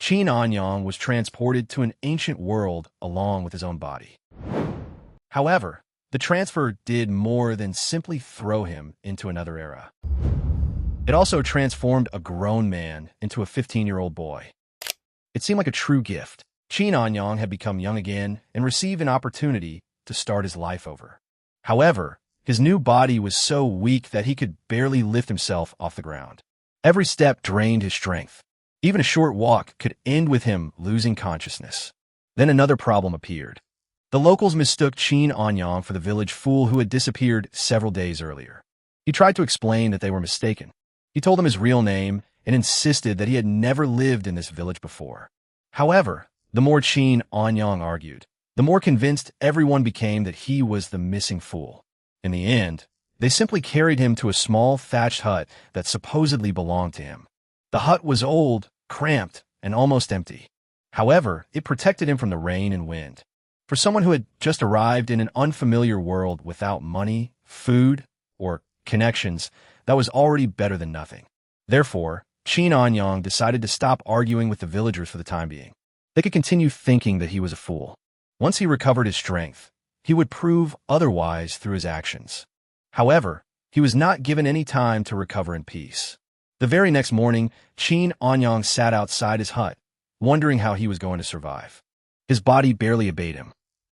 Qin Anyang was transported to an ancient world along with his own body. However, the transfer did more than simply throw him into another era. It also transformed a grown man into a 15-year-old boy. It seemed like a true gift. Qin Anyang had become young again and received an opportunity to start his life over. However, his new body was so weak that he could barely lift himself off the ground. Every step drained his strength. Even a short walk could end with him losing consciousness. Then another problem appeared. The locals mistook Qin Anyang for the village fool who had disappeared several days earlier. He tried to explain that they were mistaken. He told them his real name and insisted that he had never lived in this village before. However, the more Qin Anyang argued, the more convinced everyone became that he was the missing fool. In the end, they simply carried him to a small thatched hut that supposedly belonged to him. The hut was old, cramped, and almost empty. However, it protected him from the rain and wind. For someone who had just arrived in an unfamiliar world without money, food, or connections, that was already better than nothing. Therefore, Qin Anyang decided to stop arguing with the villagers for the time being. They could continue thinking that he was a fool. Once he recovered his strength, he would prove otherwise through his actions. However, he was not given any time to recover in peace. The very next morning, Qin Anyang sat outside his hut, wondering how he was going to survive. His body barely obeyed him.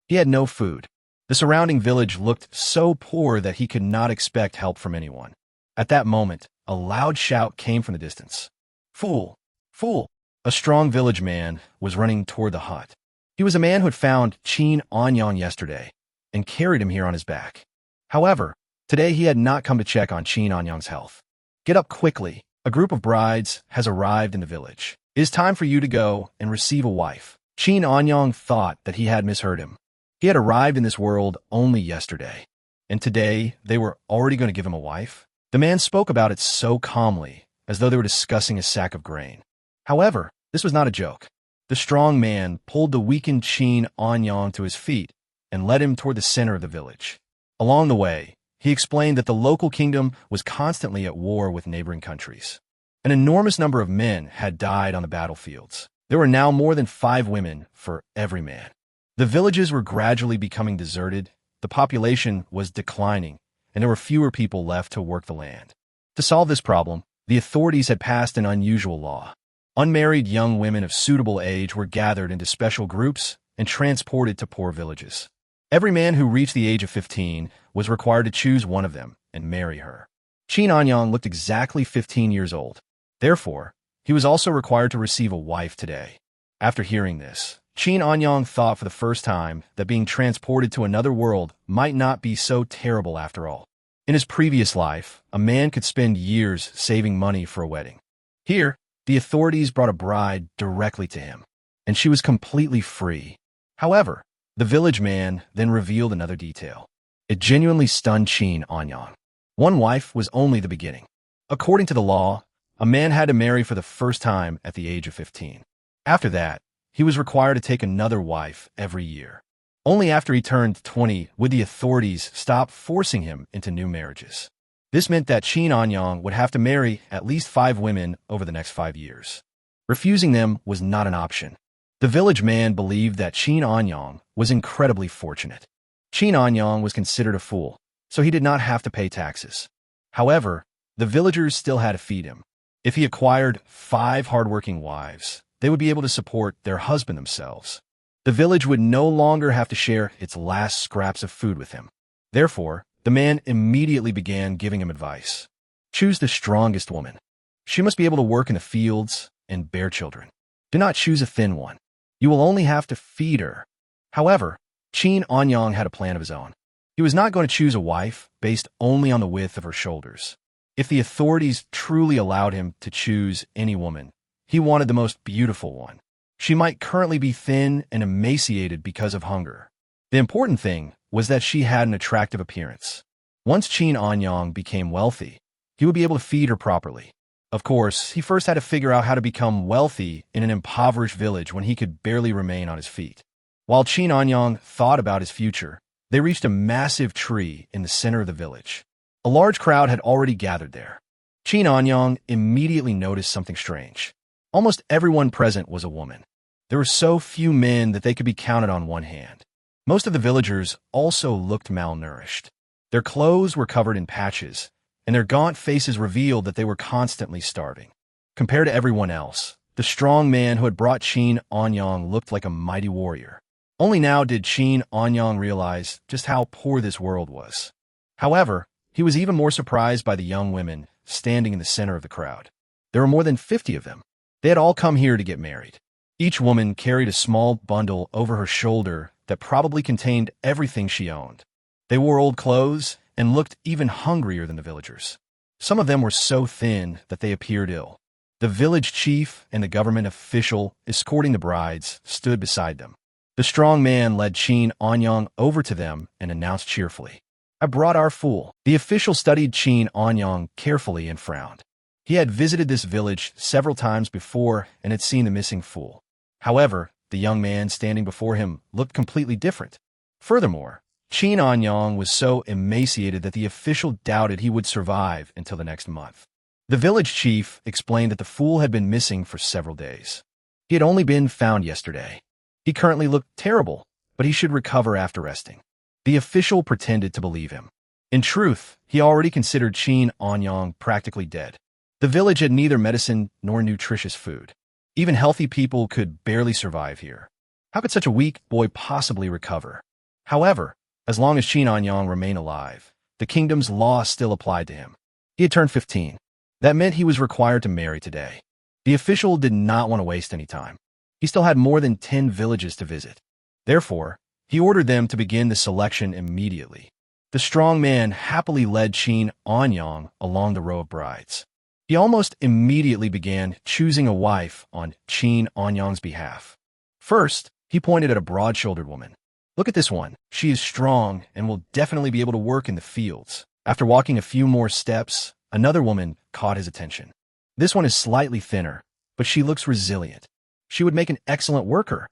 He had no food. The surrounding village looked so poor that he could not expect help from anyone. At that moment, a loud shout came from the distance. "Fool! Fool!" A strong village man was running toward the hut. He was a man who had found Qin Anyang yesterday and carried him here on his back. However, today he had not come to check on Qin Anyang's health. "Get up quickly. A group of brides has arrived in the village. It is time for you to go and receive a wife." Qin Anyang thought that he had misheard him. He had arrived in this world only yesterday, and today they were already going to give him a wife. The man spoke about it so calmly, as though they were discussing a sack of grain. However, this was not a joke. The strong man pulled the weakened Qin Anyang to his feet and led him toward the center of the village. Along the way, he explained that the local kingdom was constantly at war with neighboring countries. An enormous number of men had died on the battlefields. There were now more than 5 women for every man. The villages were gradually becoming deserted, the population was declining, and there were fewer people left to work the land. To solve this problem, the authorities had passed an unusual law. Unmarried young women of suitable age were gathered into special groups and transported to poor villages. Every man who reached the age of 15 was required to choose one of them and marry her. Qin Anyang looked exactly 15 years old. Therefore, he was also required to receive a wife today. After hearing this, Qin Anyang thought for the first time that being transported to another world might not be so terrible after all. In his previous life, a man could spend years saving money for a wedding. Here, the authorities brought a bride directly to him, and she was completely free. However, the village man then revealed another detail. It genuinely stunned Qin Anyang. One wife was only the beginning. According to the law, a man had to marry for the first time at the age of 15. After that, he was required to take another wife every year. Only after he turned 20 would the authorities stop forcing him into new marriages. This meant that Qin Anyang would have to marry at least 5 women over the next 5 years. Refusing them was not an option. The village man believed that Qin Anyang was incredibly fortunate. Qin Anyang was considered a fool, so he did not have to pay taxes. However, the villagers still had to feed him. If he acquired 5 hardworking wives, they would be able to support their husband themselves. The village would no longer have to share its last scraps of food with him. Therefore, the man immediately began giving him advice. Choose the strongest woman. She must be able to work in the fields and bear children. Do not choose a thin one. You will only have to feed her. However, Qin Anyang had a plan of his own. He was not going to choose a wife based only on the width of her shoulders. If the authorities truly allowed him to choose any woman, he wanted the most beautiful one. She might currently be thin and emaciated because of hunger. The important thing was that she had an attractive appearance. Once Qin Anyang became wealthy, he would be able to feed her properly. Of course, he first had to figure out how to become wealthy in an impoverished village when he could barely remain on his feet. While Qin Anyang thought about his future, they reached a massive tree in the center of the village. A large crowd had already gathered there. Qin Anyang immediately noticed something strange. Almost everyone present was a woman. There were so few men that they could be counted on one hand. Most of the villagers also looked malnourished. Their clothes were covered in patches, and their gaunt faces revealed that they were constantly starving. Compared to everyone else, the strong man who had brought Qin Anyang looked like a mighty warrior. Only now did Qin Anyang realize just how poor this world was. However, he was even more surprised by the young women standing in the center of the crowd. There were more than 50 of them. They had all come here to get married. Each woman carried a small bundle over her shoulder that probably contained everything she owned. They wore old clothes and looked even hungrier than the villagers. Some of them were so thin that they appeared ill. The village chief and the government official escorting the brides stood beside them. The strong man led Qin Anyang over to them and announced cheerfully, "I brought our fool." The official studied Qin Anyang carefully and frowned. He had visited this village several times before and had seen the missing fool. However, the young man standing before him looked completely different. Furthermore, Qin Anyang was so emaciated that the official doubted he would survive until the next month. The village chief explained that the fool had been missing for several days. He had only been found yesterday. He currently looked terrible, but he should recover after resting. The official pretended to believe him. In truth, he already considered Qin Anyang practically dead. The village had neither medicine nor nutritious food. Even healthy people could barely survive here. How could such a weak boy possibly recover? However, as long as Qin Anyang remained alive, the kingdom's law still applied to him. He had turned 15. That meant he was required to marry today. The official did not want to waste any time. He still had more than 10 villages to visit. Therefore, he ordered them to begin the selection immediately. The strong man happily led Qin Anyang along the row of brides. He almost immediately began choosing a wife on Qin Anyang's behalf. First, he pointed at a broad-shouldered woman. "Look at this one. She is strong and will definitely be able to work in the fields." After walking a few more steps, another woman caught his attention. "This one is slightly thinner, but she looks resilient. She would make an excellent worker."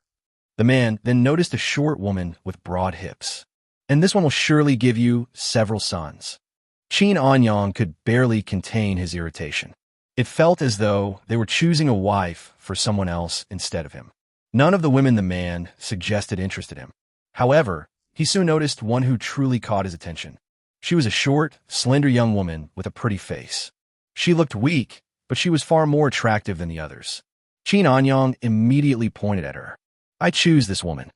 The man then noticed a short woman with broad hips. "And this one will surely give you several sons." Qin Anyang could barely contain his irritation. It felt as though they were choosing a wife for someone else instead of him. None of the women the man suggested interested him. However, he soon noticed one who truly caught his attention. She was a short, slender young woman with a pretty face. She looked weak, but she was far more attractive than the others. Qin Anyang immediately pointed at her. "I choose this woman."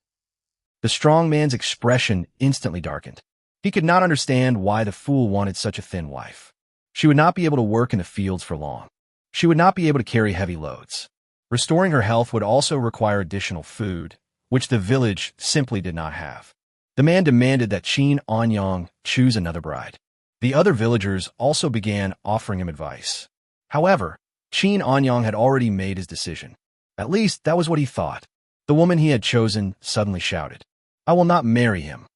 The strong man's expression instantly darkened. He could not understand why the fool wanted such a thin wife. She would not be able to work in the fields for long. She would not be able to carry heavy loads. Restoring her health would also require additional food, which the village simply did not have. The man demanded that Qin Anyang choose another bride. The other villagers also began offering him advice. However, Qin Anyang had already made his decision. At least that was what he thought. The woman he had chosen suddenly shouted, "I will not marry him."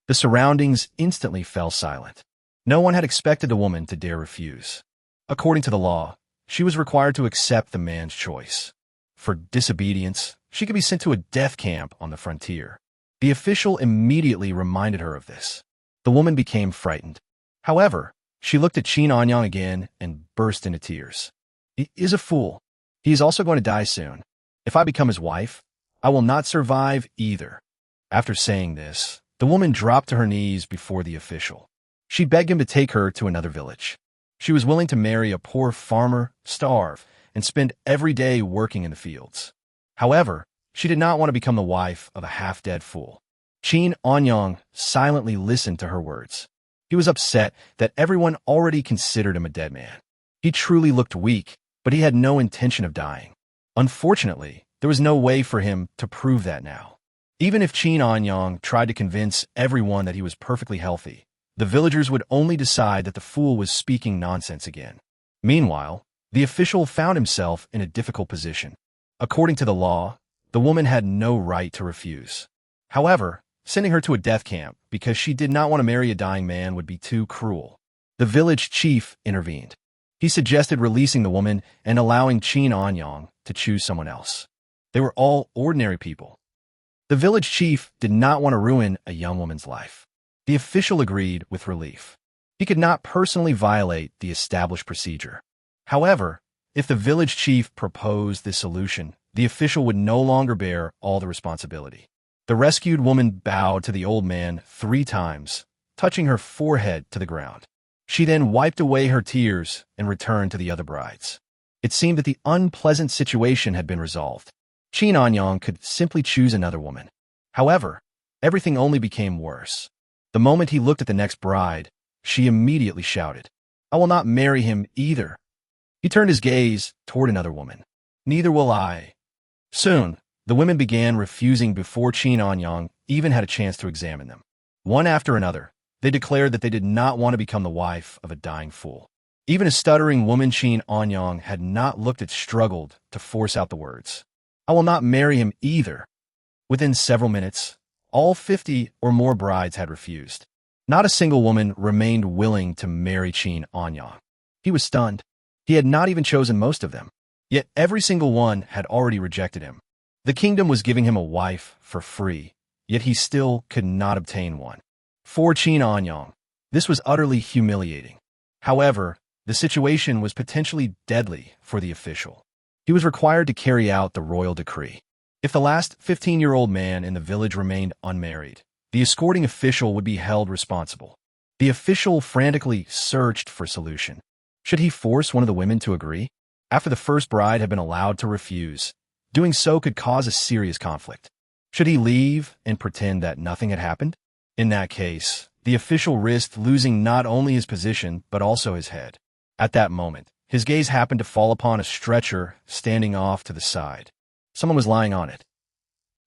The surroundings instantly fell silent. No one had expected the woman to dare refuse. According to the law, she was required to accept the man's choice. For disobedience, she could be sent to a death camp on the frontier. The official immediately reminded her of this. The woman became frightened. However, she looked at Qin Anyang again and burst into tears. "He is a fool. He is also going to die soon. If I become his wife, I will not survive either." After saying this, the woman dropped to her knees before the official. She begged him to take her to another village. She was willing to marry a poor farmer, starve, and spend every day working in the fields. However, she did not want to become the wife of a half-dead fool. Qin Anyang silently listened to her words. He was upset that everyone already considered him a dead man. He truly looked weak, but he had no intention of dying. Unfortunately, there was no way for him to prove that now. Even if Qin Anyang tried to convince everyone that he was perfectly healthy, the villagers would only decide that the fool was speaking nonsense again. Meanwhile, the official found himself in a difficult position. According to the law, the woman had no right to refuse. However, sending her to a death camp because she did not want to marry a dying man would be too cruel. The village chief intervened. He suggested releasing the woman and allowing Qin Anyang to choose someone else. They were all ordinary people. The village chief did not want to ruin a young woman's life. The official agreed with relief. He could not personally violate the established procedure. However, If the village chief proposed this solution, the official would no longer bear all the responsibility. The rescued woman bowed to the old man 3 times, touching her forehead to the ground. She then wiped away her tears and returned to the other brides. It seemed that the unpleasant situation had been resolved. Qin Anyang could simply choose another woman. However, everything only became worse. The moment he looked at the next bride, she immediately shouted, "I will not marry him either." He turned his gaze toward another woman. "Neither will I." Soon, the women began refusing before Qin Anyang even had a chance to examine them. One after another, they declared that they did not want to become the wife of a dying fool. Even a stuttering woman, Qin Anyang, had not looked at struggled to force out the words, "I will not marry him either." Within several minutes, all 50 or more brides had refused. Not a single woman remained willing to marry Qin Anyang. He was stunned. He had not even chosen most of them. Yet every single one had already rejected him. The kingdom was giving him a wife for free, yet he still could not obtain one. For Qin Anyang, this was utterly humiliating. However, the situation was potentially deadly for the official. He was required to carry out the royal decree. If the last 15-year-old man in the village remained unmarried, the escorting official would be held responsible. The official frantically searched for a solution. Should he force one of the women to agree? After the first bride had been allowed to refuse, doing so could cause a serious conflict. Should he leave and pretend that nothing had happened? In that case, the official risked losing not only his position but also his head. At that moment, his gaze happened to fall upon a stretcher standing off to the side. Someone was lying on it.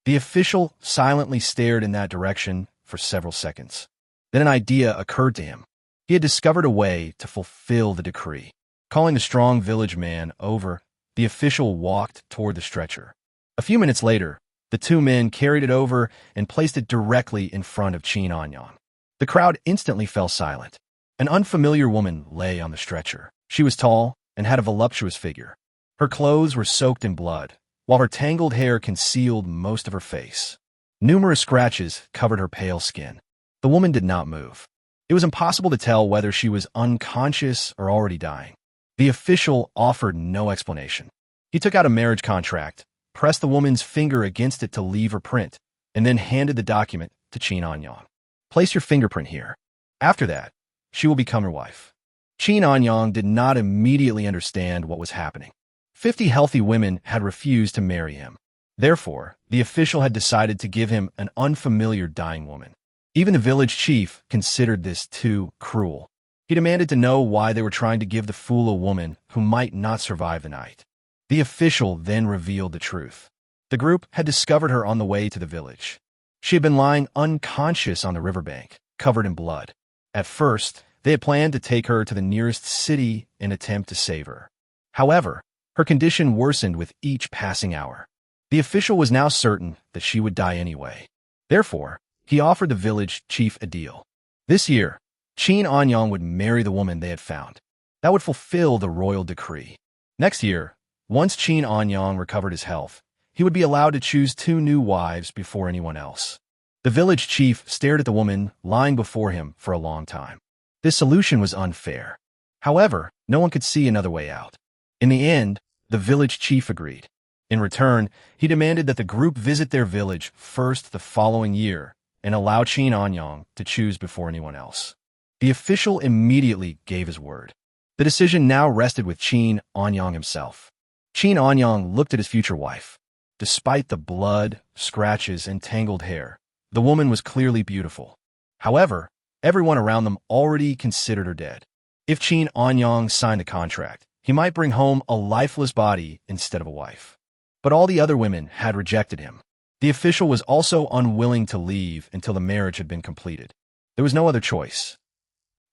The official silently stared in that direction for several seconds. Then an idea occurred to him. He had discovered a way to fulfill the decree. Calling the strong village man over, the official walked toward the stretcher. A few minutes later, the 2 men carried it over and placed it directly in front of Qin Anyang. The crowd instantly fell silent. An unfamiliar woman lay on the stretcher. She was tall and had a voluptuous figure. Her clothes were soaked in blood, while her tangled hair concealed most of her face. Numerous scratches covered her pale skin. The woman did not move. It was impossible to tell whether she was unconscious or already dying. The official offered no explanation. He took out a marriage contract, pressed the woman's finger against it to leave her print, and then handed the document to Qin Anyang. "Place your fingerprint here. After that, she will become your wife." Qin Anyang did not immediately understand what was happening. 50 healthy women had refused to marry him. Therefore, the official had decided to give him an unfamiliar dying woman. Even the village chief considered this too cruel. He demanded to know why they were trying to give the fool a woman who might not survive the night. The official then revealed the truth. The group had discovered her on the way to the village. She had been lying unconscious on the riverbank, covered in blood. At first, they had planned to take her to the nearest city and attempt to save her. However, her condition worsened with each passing hour. The official was now certain that she would die anyway. Therefore, he offered the village chief a deal. This year, Qin Anyang would marry the woman they had found. That would fulfill the royal decree. Next year, once Qin Anyang recovered his health, he would be allowed to choose 2 new wives before anyone else. The village chief stared at the woman lying before him for a long time. This solution was unfair. However, no one could see another way out. In the end, the village chief agreed. In return, he demanded that the group visit their village first the following year and allow Qin Anyang to choose before anyone else. The official immediately gave his word. The decision now rested with Qin Anyang himself. Qin Anyang looked at his future wife. Despite the blood, scratches, and tangled hair, the woman was clearly beautiful. However, everyone around them already considered her dead. If Qin Anyang signed the contract, he might bring home a lifeless body instead of a wife. But all the other women had rejected him. The official was also unwilling to leave until the marriage had been completed. There was no other choice.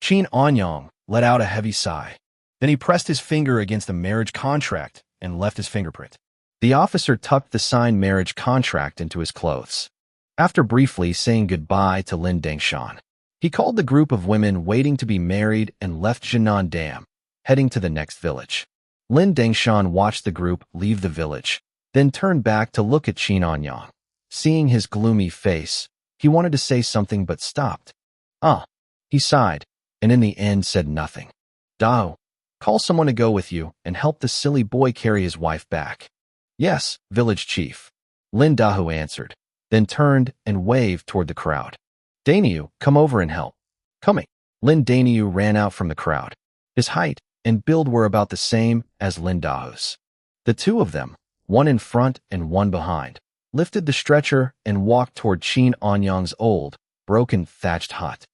Qin Anyang let out a heavy sigh. Then he pressed his finger against the marriage contract and left his fingerprint. The officer tucked the signed marriage contract into his clothes. After briefly saying goodbye to Lin Dangshan, he called the group of women waiting to be married and left Jinan Dam, heading to the next village. Lin Dangshan watched the group leave the village, then turned back to look at Qin Anyang. Seeing his gloomy face, he wanted to say something but stopped. He sighed, and in the end said nothing. Dao, Call someone to go with you and help the silly boy carry his wife back. Yes, village chief. Lin Dahu answered, then turned and waved toward the crowd. Dainyu, come over and help. Coming. Lin Dainyu ran out from the crowd. His height and build were about the same as Lin Dahu's. The two of them, one in front and one behind, lifted the stretcher and walked toward Qin Anyang's old, broken thatched hut.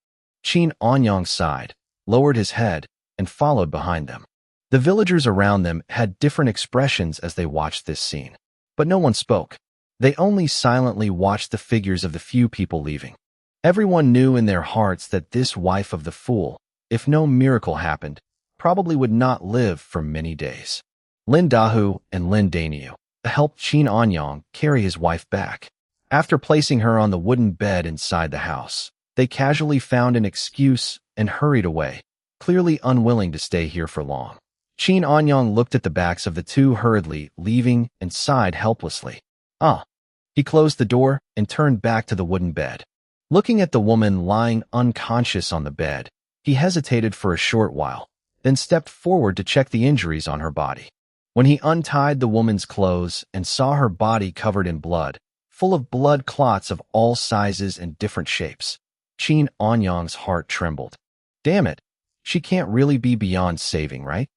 Qin Anyang sighed, lowered his head, and followed behind them. The villagers around them had different expressions as they watched this scene, but no one spoke. They only silently watched the figures of the few people leaving. Everyone knew in their hearts that this wife of the fool, if no miracle happened, probably would not live for many days. Lin Dahu and Lin Dainyu helped Qin Anyang carry his wife back. After placing her on the wooden bed inside the house, they casually found an excuse and hurried away, clearly unwilling to stay here for long. Qin Anyang looked at the backs of the two hurriedly leaving and sighed helplessly. He closed the door and turned back to the wooden bed. Looking at the woman lying unconscious on the bed, he hesitated for a short while, then stepped forward to check the injuries on her body. When he untied the woman's clothes and saw her body covered in blood, full of blood clots of all sizes and different shapes, Qin Anyang's heart trembled. Damn it, she can't really be beyond saving, right?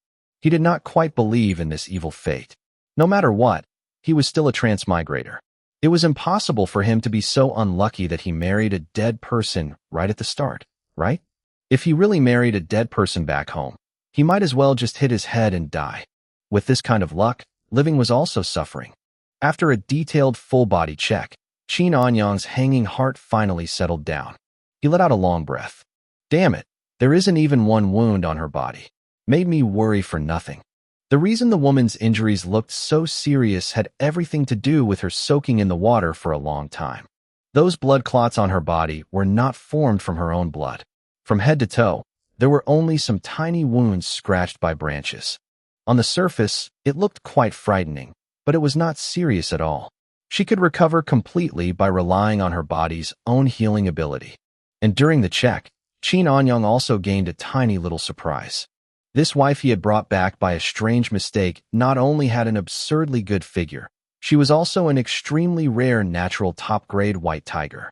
He did not quite believe in this evil fate. No matter what, he was still a transmigrator. It was impossible for him to be so unlucky that he married a dead person right at the start, right? If he really married a dead person back home, he might as well just hit his head and die. With this kind of luck, living was also suffering. After a detailed full-body check, Qin Anyang's hanging heart finally settled down. He let out a long breath. Damn it, there isn't even one wound on her body. Made me worry for nothing. The reason the woman's injuries looked so serious had everything to do with her soaking in the water for a long time. Those blood clots on her body were not formed from her own blood. From head to toe, there were only some tiny wounds scratched by branches. On the surface, it looked quite frightening, but it was not serious at all. She could recover completely by relying on her body's own healing ability. And during the check, Qin Anyang also gained a tiny little surprise. This wife he had brought back by a strange mistake not only had an absurdly good figure, she was also an extremely rare natural top-grade white tiger.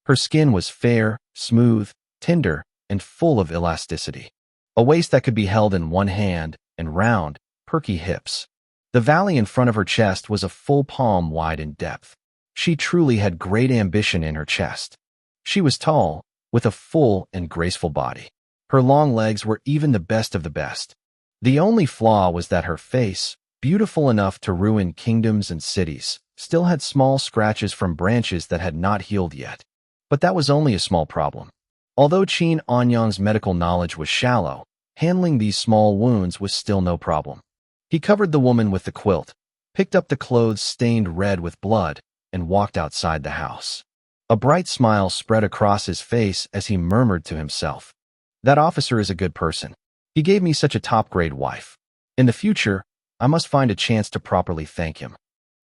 Her skin was fair, smooth, tender, and full of elasticity. A waist that could be held in one hand, and round, perky hips. The valley in front of her chest was a full palm wide in depth. She truly had great ambition in her chest. She was tall, with a full and graceful body. Her long legs were even the best of the best. The only flaw was that her face, beautiful enough to ruin kingdoms and cities, still had small scratches from branches that had not healed yet. But that was only a small problem. Although Qin Anyang's medical knowledge was shallow, handling these small wounds was still no problem. He covered the woman with the quilt, picked up the clothes stained red with blood, and walked outside the house. A bright smile spread across his face as he murmured to himself, "That officer is a good person. He gave me such a top-grade wife. In the future, I must find a chance to properly thank him."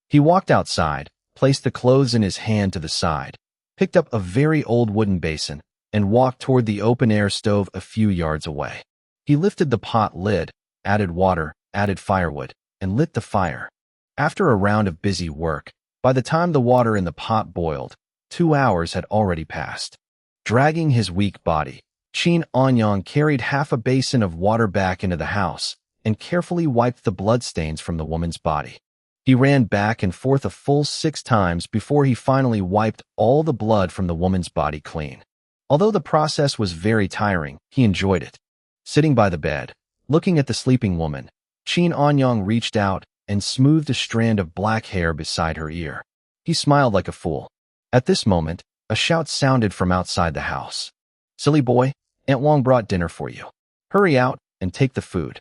He walked outside, placed the clothes in his hand to the side, picked up a very old wooden basin, and walked toward the open-air stove a few yards away. He lifted the pot lid, added water, added firewood, and lit the fire. After a round of busy work, by the time the water in the pot boiled, 2 hours had already passed. Dragging his weak body, Qin Anyang carried half a basin of water back into the house and carefully wiped the bloodstains from the woman's body. He ran back and forth a full 6 times before he finally wiped all the blood from the woman's body clean. Although the process was very tiring, he enjoyed it. Sitting by the bed, looking at the sleeping woman, Qin Anyang reached out and smoothed a strand of black hair beside her ear. He smiled like a fool. At this moment, a shout sounded from outside the house. "Silly boy, Aunt Wong brought dinner for you. Hurry out and take the food."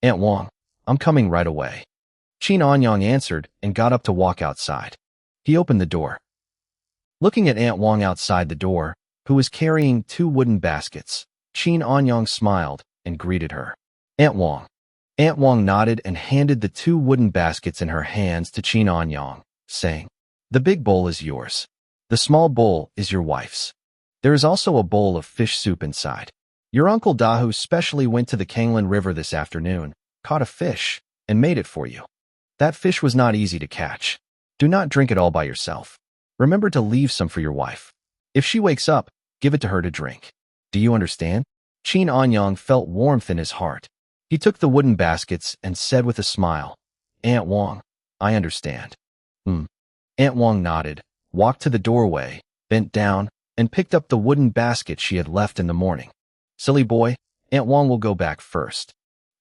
"Aunt Wong, I'm coming right away." Qin Anyang answered and got up to walk outside. He opened the door. Looking at Aunt Wong outside the door, who was carrying 2 wooden baskets, Qin Anyang smiled and greeted her. "Aunt Wong." Aunt Wong nodded and handed the 2 wooden baskets in her hands to Qin Anyang, saying, "The big bowl is yours. The small bowl is your wife's. There is also a bowl of fish soup inside." Your Uncle Dahu specially went to the Kanglan River this afternoon, caught a fish, and made it for you. That fish was not easy to catch. Do not drink it all by yourself. Remember to leave some for your wife. If she wakes up, give it to her to drink. Do you understand? Qin Anyang felt warmth in his heart. He took the wooden baskets and said with a smile, Aunt Wang, I understand. Aunt Wang nodded, walked to the doorway, bent down, and picked up the wooden basket she had left in the morning. Silly boy, Aunt Wang will go back first.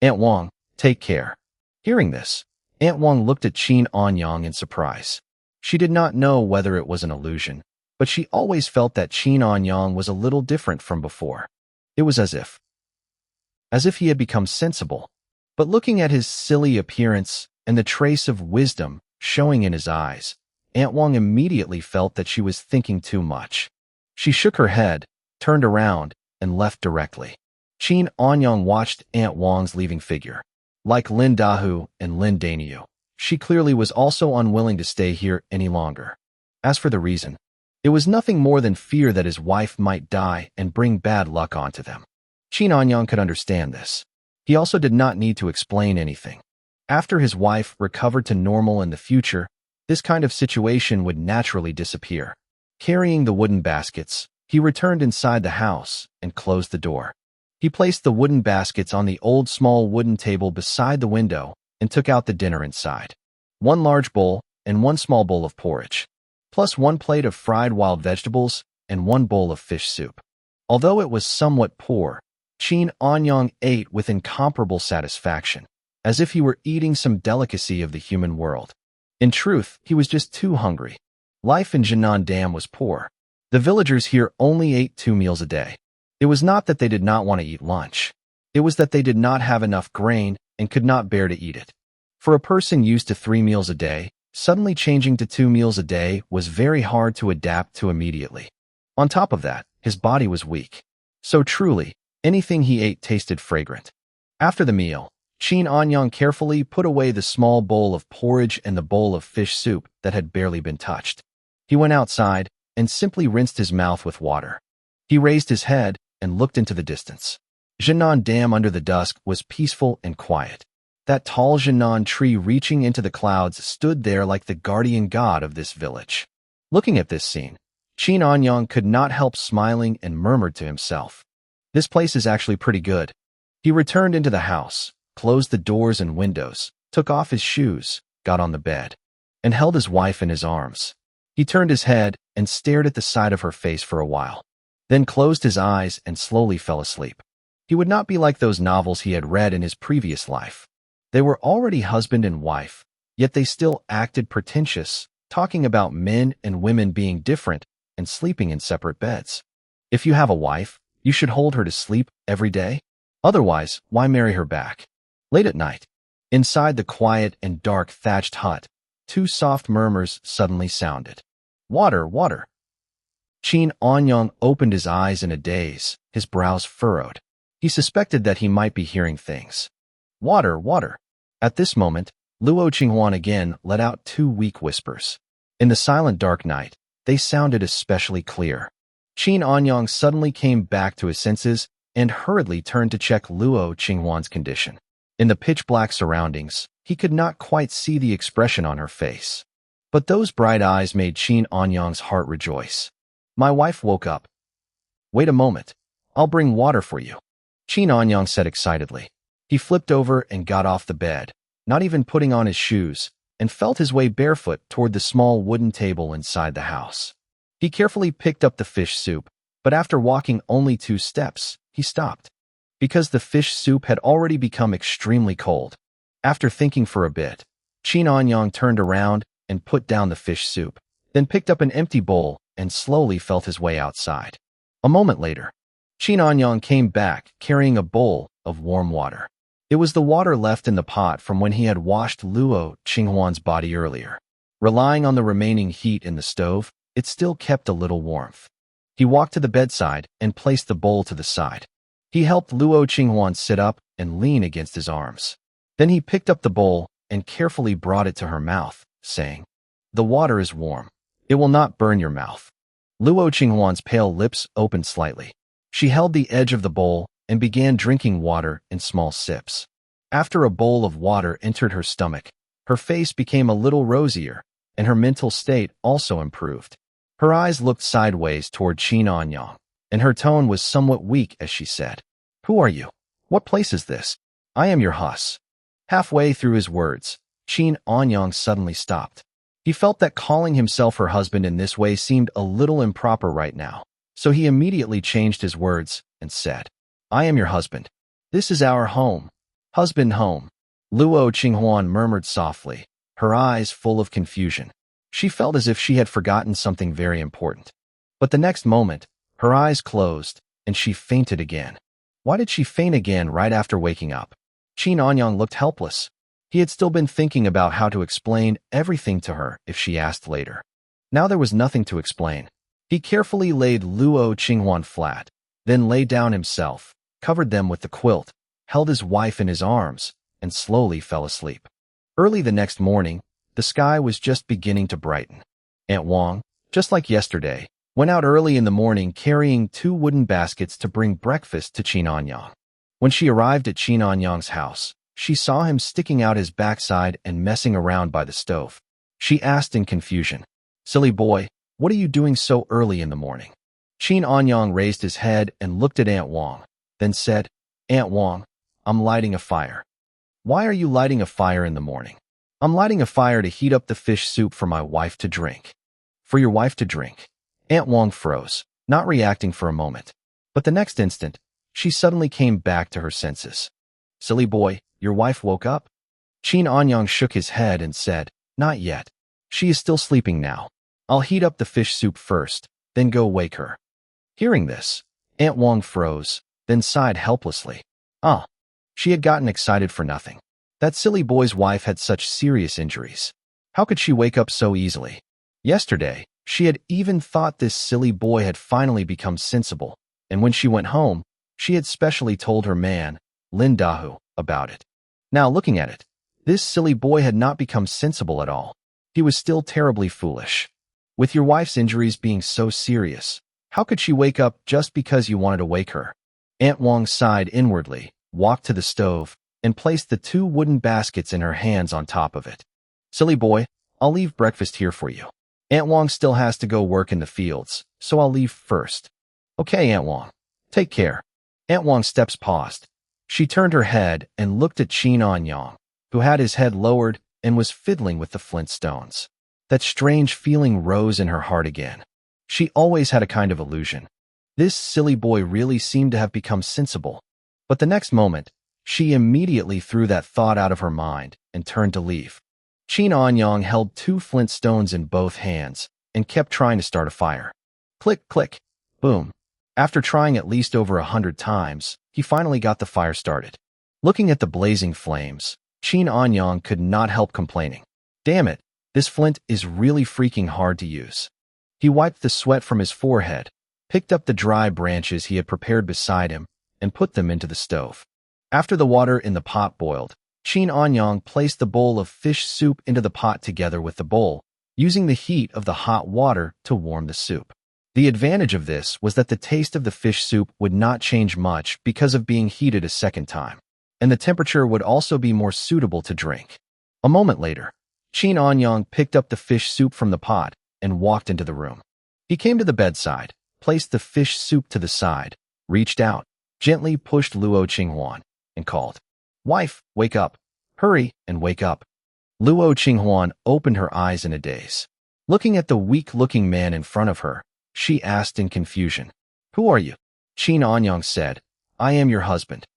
Aunt Wang, take care. Hearing this, Aunt Wang looked at Qin Anyang in surprise. She did not know whether it was an illusion, but she always felt that Qin Anyang was a little different from before. It was as if he had become sensible. But looking at his silly appearance and the trace of wisdom showing in his eyes, Aunt Wang immediately felt that she was thinking too much. She shook her head, turned around, and left directly. Qin Anyang watched Aunt Wang's leaving figure. Like Lin Dahu and Lin Daniu, she clearly was also unwilling to stay here any longer. As for the reason, it was nothing more than fear that his wife might die and bring bad luck onto them. Qin Anyang could understand this. He also did not need to explain anything. After his wife recovered to normal in the future, this kind of situation would naturally disappear. Carrying the wooden baskets, he returned inside the house and closed the door. He placed the wooden baskets on the old small wooden table beside the window and took out the dinner inside. One large bowl and one small bowl of porridge, plus one plate of fried wild vegetables and one bowl of fish soup. Although it was somewhat poor, Qin Anyang ate with incomparable satisfaction, as if he were eating some delicacy of the human world. In truth, he was just too hungry. Life in Jinan Dam was poor. The villagers here only ate 2 meals a day. It was not that they did not want to eat lunch. It was that they did not have enough grain and could not bear to eat it. For a person used to 3 meals a day, suddenly changing to 2 meals a day was very hard to adapt to immediately. On top of that, his body was weak. So truly, anything he ate tasted fragrant. After the meal, Qin Anyang carefully put away the small bowl of porridge and the bowl of fish soup that had barely been touched. He went outside and simply rinsed his mouth with water. He raised his head and looked into the distance. Jinan Dam under the dusk was peaceful and quiet. That tall Jinan tree reaching into the clouds stood there like the guardian god of this village. Looking at this scene, Qin Anyang could not help smiling and murmured to himself, This place is actually pretty good. He returned into the house, closed the doors and windows, took off his shoes, got on the bed, and held his wife in his arms. He turned his head and stared at the side of her face for a while, then closed his eyes and slowly fell asleep. He would not be like those novels he had read in his previous life. They were already husband and wife, yet they still acted pretentious, talking about men and women being different and sleeping in separate beds. If you have a wife, you should hold her to sleep every day. Otherwise, why marry her back? Late at night, inside the quiet and dark thatched hut, two soft murmurs suddenly sounded. Water, water. Qin Anyang opened his eyes in a daze, his brows furrowed. He suspected that he might be hearing things. Water, water. At this moment, Luo Qinghuan again let out two weak whispers. In the silent dark night, they sounded especially clear. Qin Anyang suddenly came back to his senses and hurriedly turned to check Luo Qinghuan's condition. In the pitch-black surroundings, he could not quite see the expression on her face. But those bright eyes made Qin Anyang's heart rejoice. My wife woke up. Wait a moment. I'll bring water for you, Qin Anyang said excitedly. He flipped over and got off the bed, not even putting on his shoes, and felt his way barefoot toward the small wooden table inside the house. He carefully picked up the fish soup, but after walking only 2 steps, he stopped, because the fish soup had already become extremely cold. After thinking for a bit, Qin Anyang turned around and put down the fish soup, then picked up an empty bowl and slowly felt his way outside. A moment later, Qin Anyang came back carrying a bowl of warm water. It was the water left in the pot from when he had washed Luo Qinghuan's body earlier. Relying on the remaining heat in the stove, it still kept a little warmth. He walked to the bedside and placed the bowl to the side. He helped Luo Qinghuan sit up and lean against his arms. Then he picked up the bowl and carefully brought it to her mouth, saying, The water is warm. It will not burn your mouth. Luo Qinghuan's pale lips opened slightly. She held the edge of the bowl and began drinking water in small sips. After a bowl of water entered her stomach, her face became a little rosier, and her mental state also improved. Her eyes looked sideways toward Qin Anyang, and her tone was somewhat weak as she said, "Who are you? What place is this? I am your hus." Halfway through his words, Qin Anyang suddenly stopped. He felt that calling himself her husband in this way seemed a little improper right now, so he immediately changed his words and said, "I am your husband. This is our home. Husband home." Luo Qinghuan murmured softly, her eyes full of confusion. She felt as if she had forgotten something very important. But the next moment, her eyes closed, and she fainted again. Why did she faint again right after waking up? Qin Anyang looked helpless. He had still been thinking about how to explain everything to her if she asked later. Now there was nothing to explain. He carefully laid Luo Qinghuan flat, then lay down himself, covered them with the quilt, held his wife in his arms, and slowly fell asleep. Early the next morning, the sky was just beginning to brighten. Aunt Wang, just like yesterday, went out early in the morning carrying 2 wooden baskets to bring breakfast to Qin Anyang. When she arrived at Qin Anyang's house, she saw him sticking out his backside and messing around by the stove. She asked in confusion, "Silly boy, what are you doing so early in the morning?" Qin Anyang raised his head and looked at Aunt Wang, then said, "Aunt Wang, I'm lighting a fire." "Why are you lighting a fire in the morning?" "I'm lighting a fire to heat up the fish soup for my wife to drink." "For your wife to drink?" Aunt Wang froze, not reacting for a moment. But the next instant, she suddenly came back to her senses. "Silly boy, your wife woke up?" Qin Anyang shook his head and said, "Not yet. She is still sleeping now. I'll heat up the fish soup first, then go wake her." Hearing this, Aunt Wang froze, then sighed helplessly. She had gotten excited for nothing. That silly boy's wife had such serious injuries. How could she wake up so easily? Yesterday, she had even thought this silly boy had finally become sensible, and when she went home, she had specially told her man, Lin Dahu, about it. Now looking at it, this silly boy had not become sensible at all. He was still terribly foolish. With your wife's injuries being so serious, how could she wake up just because you wanted to wake her? Aunt Wang sighed inwardly, walked to the stove, and placed the 2 wooden baskets in her hands on top of it. "Silly boy, I'll leave breakfast here for you. Aunt Wang still has to go work in the fields, so I'll leave first." "Okay, Aunt Wang. Take care." Aunt Wang's steps paused. She turned her head and looked at Qin Anyang, who had his head lowered and was fiddling with the flint stones. That strange feeling rose in her heart again. She always had a kind of illusion. This silly boy really seemed to have become sensible. But the next moment, she immediately threw that thought out of her mind and turned to leave. Qin Anyang held 2 flint stones in both hands and kept trying to start a fire. Click, click, boom. After trying at least over 100 times, he finally got the fire started. Looking at the blazing flames, Qin Anyang could not help complaining. "Damn it, this flint is really freaking hard to use." He wiped the sweat from his forehead, picked up the dry branches he had prepared beside him, and put them into the stove. After the water in the pot boiled, Qin Anyang placed the bowl of fish soup into the pot together with the bowl, using the heat of the hot water to warm the soup. The advantage of this was that the taste of the fish soup would not change much because of being heated a second time, and the temperature would also be more suitable to drink. A moment later, Qin Anyang picked up the fish soup from the pot and walked into the room. He came to the bedside, placed the fish soup to the side, reached out, gently pushed Luo Qinghuan, and called, "Wife, wake up. Hurry and wake up." Luo Qinghuan opened her eyes in a daze. Looking at the weak-looking man in front of her, she asked in confusion, "Who are you?" Qin Anyang said, "I am your husband.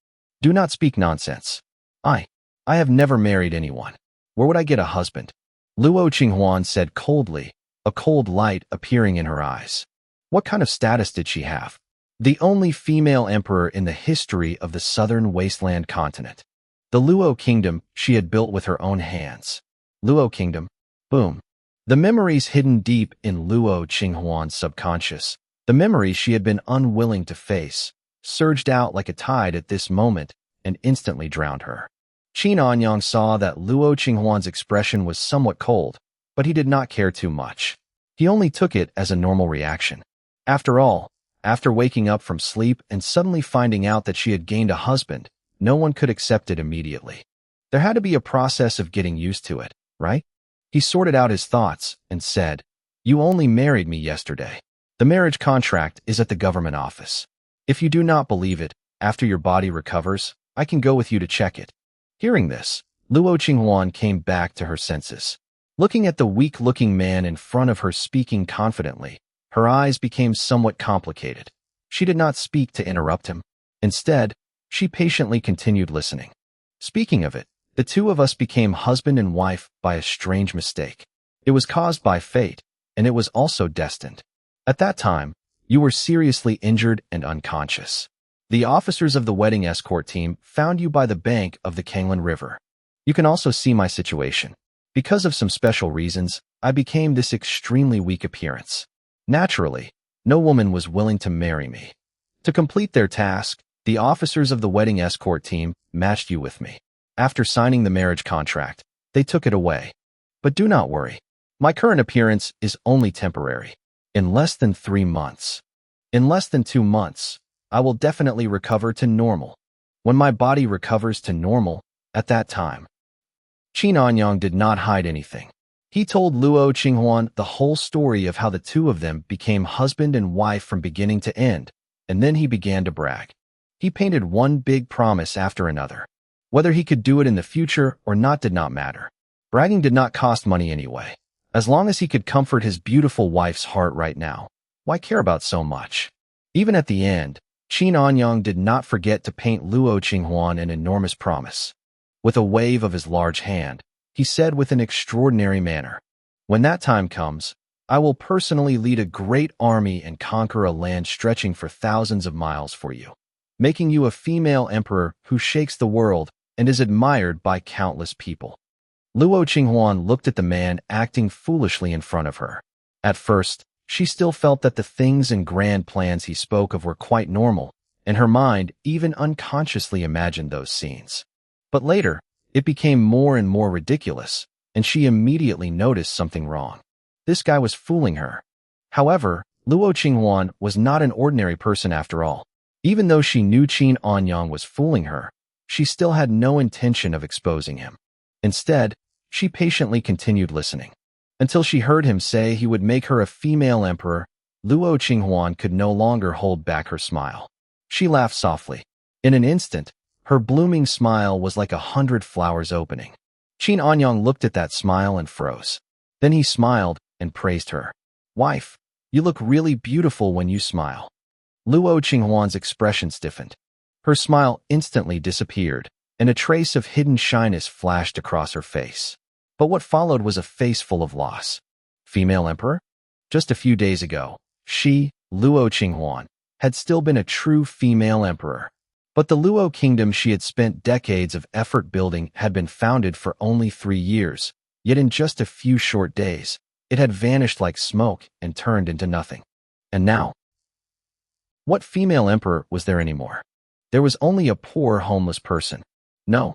Do not speak nonsense. I have never married anyone. Where would I get a husband?" Luo Qinghuan said coldly, a cold light appearing in her eyes. What kind of status did she have? The only female emperor in the history of the southern wasteland continent. The Luo kingdom she had built with her own hands. Luo kingdom, boom. The memories hidden deep in Luo Qinghuan's subconscious, the memories she had been unwilling to face, surged out like a tide at this moment and instantly drowned her. Qin Anyang saw that Luo Qinghuan's expression was somewhat cold, but he did not care too much. He only took it as a normal reaction. After all, After waking up from sleep and suddenly finding out that she had gained a husband, no one could accept it immediately. There had to be a process of getting used to it, right? He sorted out his thoughts and said, "You only married me yesterday. The marriage contract is at the government office. If you do not believe it, after your body recovers, I can go with you to check it." Hearing this, Luo Qinghuan came back to her senses. Looking at the weak-looking man in front of her speaking confidently, her eyes became somewhat complicated. She did not speak to interrupt him. Instead, she patiently continued listening. "Speaking of it, the two of us became husband and wife by a strange mistake. It was caused by fate, and it was also destined. At that time, you were seriously injured and unconscious. The officers of the wedding escort team found you by the bank of the Kanglan River. You can also see my situation. Because of some special reasons, I became this extremely weak appearance. Naturally, no woman was willing to marry me. To complete their task, the officers of the wedding escort team matched you with me. After signing the marriage contract, they took it away. But do not worry. My current appearance is only temporary. In less than 3 months. In less than 2 months, I will definitely recover to normal. When my body recovers to normal, at that time." Qin Anyang did not hide anything. He told Luo Qinghuan the whole story of how the two of them became husband and wife from beginning to end, and then he began to brag. He painted one big promise after another. Whether he could do it in the future or not did not matter. Bragging did not cost money anyway. As long as he could comfort his beautiful wife's heart right now, why care about so much? Even at the end, Qin Anyang did not forget to paint Luo Qinghuan an enormous promise. With a wave of his large hand, he said with an extraordinary manner, "When that time comes, I will personally lead a great army and conquer a land stretching for thousands of miles for you, making you a female emperor who shakes the world and is admired by countless people." Luo Qinghuan looked at the man acting foolishly in front of her. At first, she still felt that the things and grand plans he spoke of were quite normal, and her mind even unconsciously imagined those scenes. But later, it became more and more ridiculous, and she immediately noticed something wrong. This guy was fooling her. However, Luo Qinghuan was not an ordinary person after all. Even though she knew Qin Anyang was fooling her, she still had no intention of exposing him. Instead, she patiently continued listening. Until she heard him say he would make her a female emperor, Luo Qinghuan could no longer hold back her smile. She laughed softly. In an instant, her blooming smile was like 100 flowers opening. Qin Anyang looked at that smile and froze. Then he smiled and praised her. "Wife, you look really beautiful when you smile." Luo Qinghuan's expression stiffened. Her smile instantly disappeared, and a trace of hidden shyness flashed across her face. But what followed was a face full of loss. Female emperor? Just a few days ago, she, Luo Qinghuan, had still been a true female emperor. But the Luo kingdom she had spent decades of effort building had been founded for only 3 years, yet in just a few short days, it had vanished like smoke and turned into nothing. And now, what female emperor was there anymore? There was only a poor homeless person. No,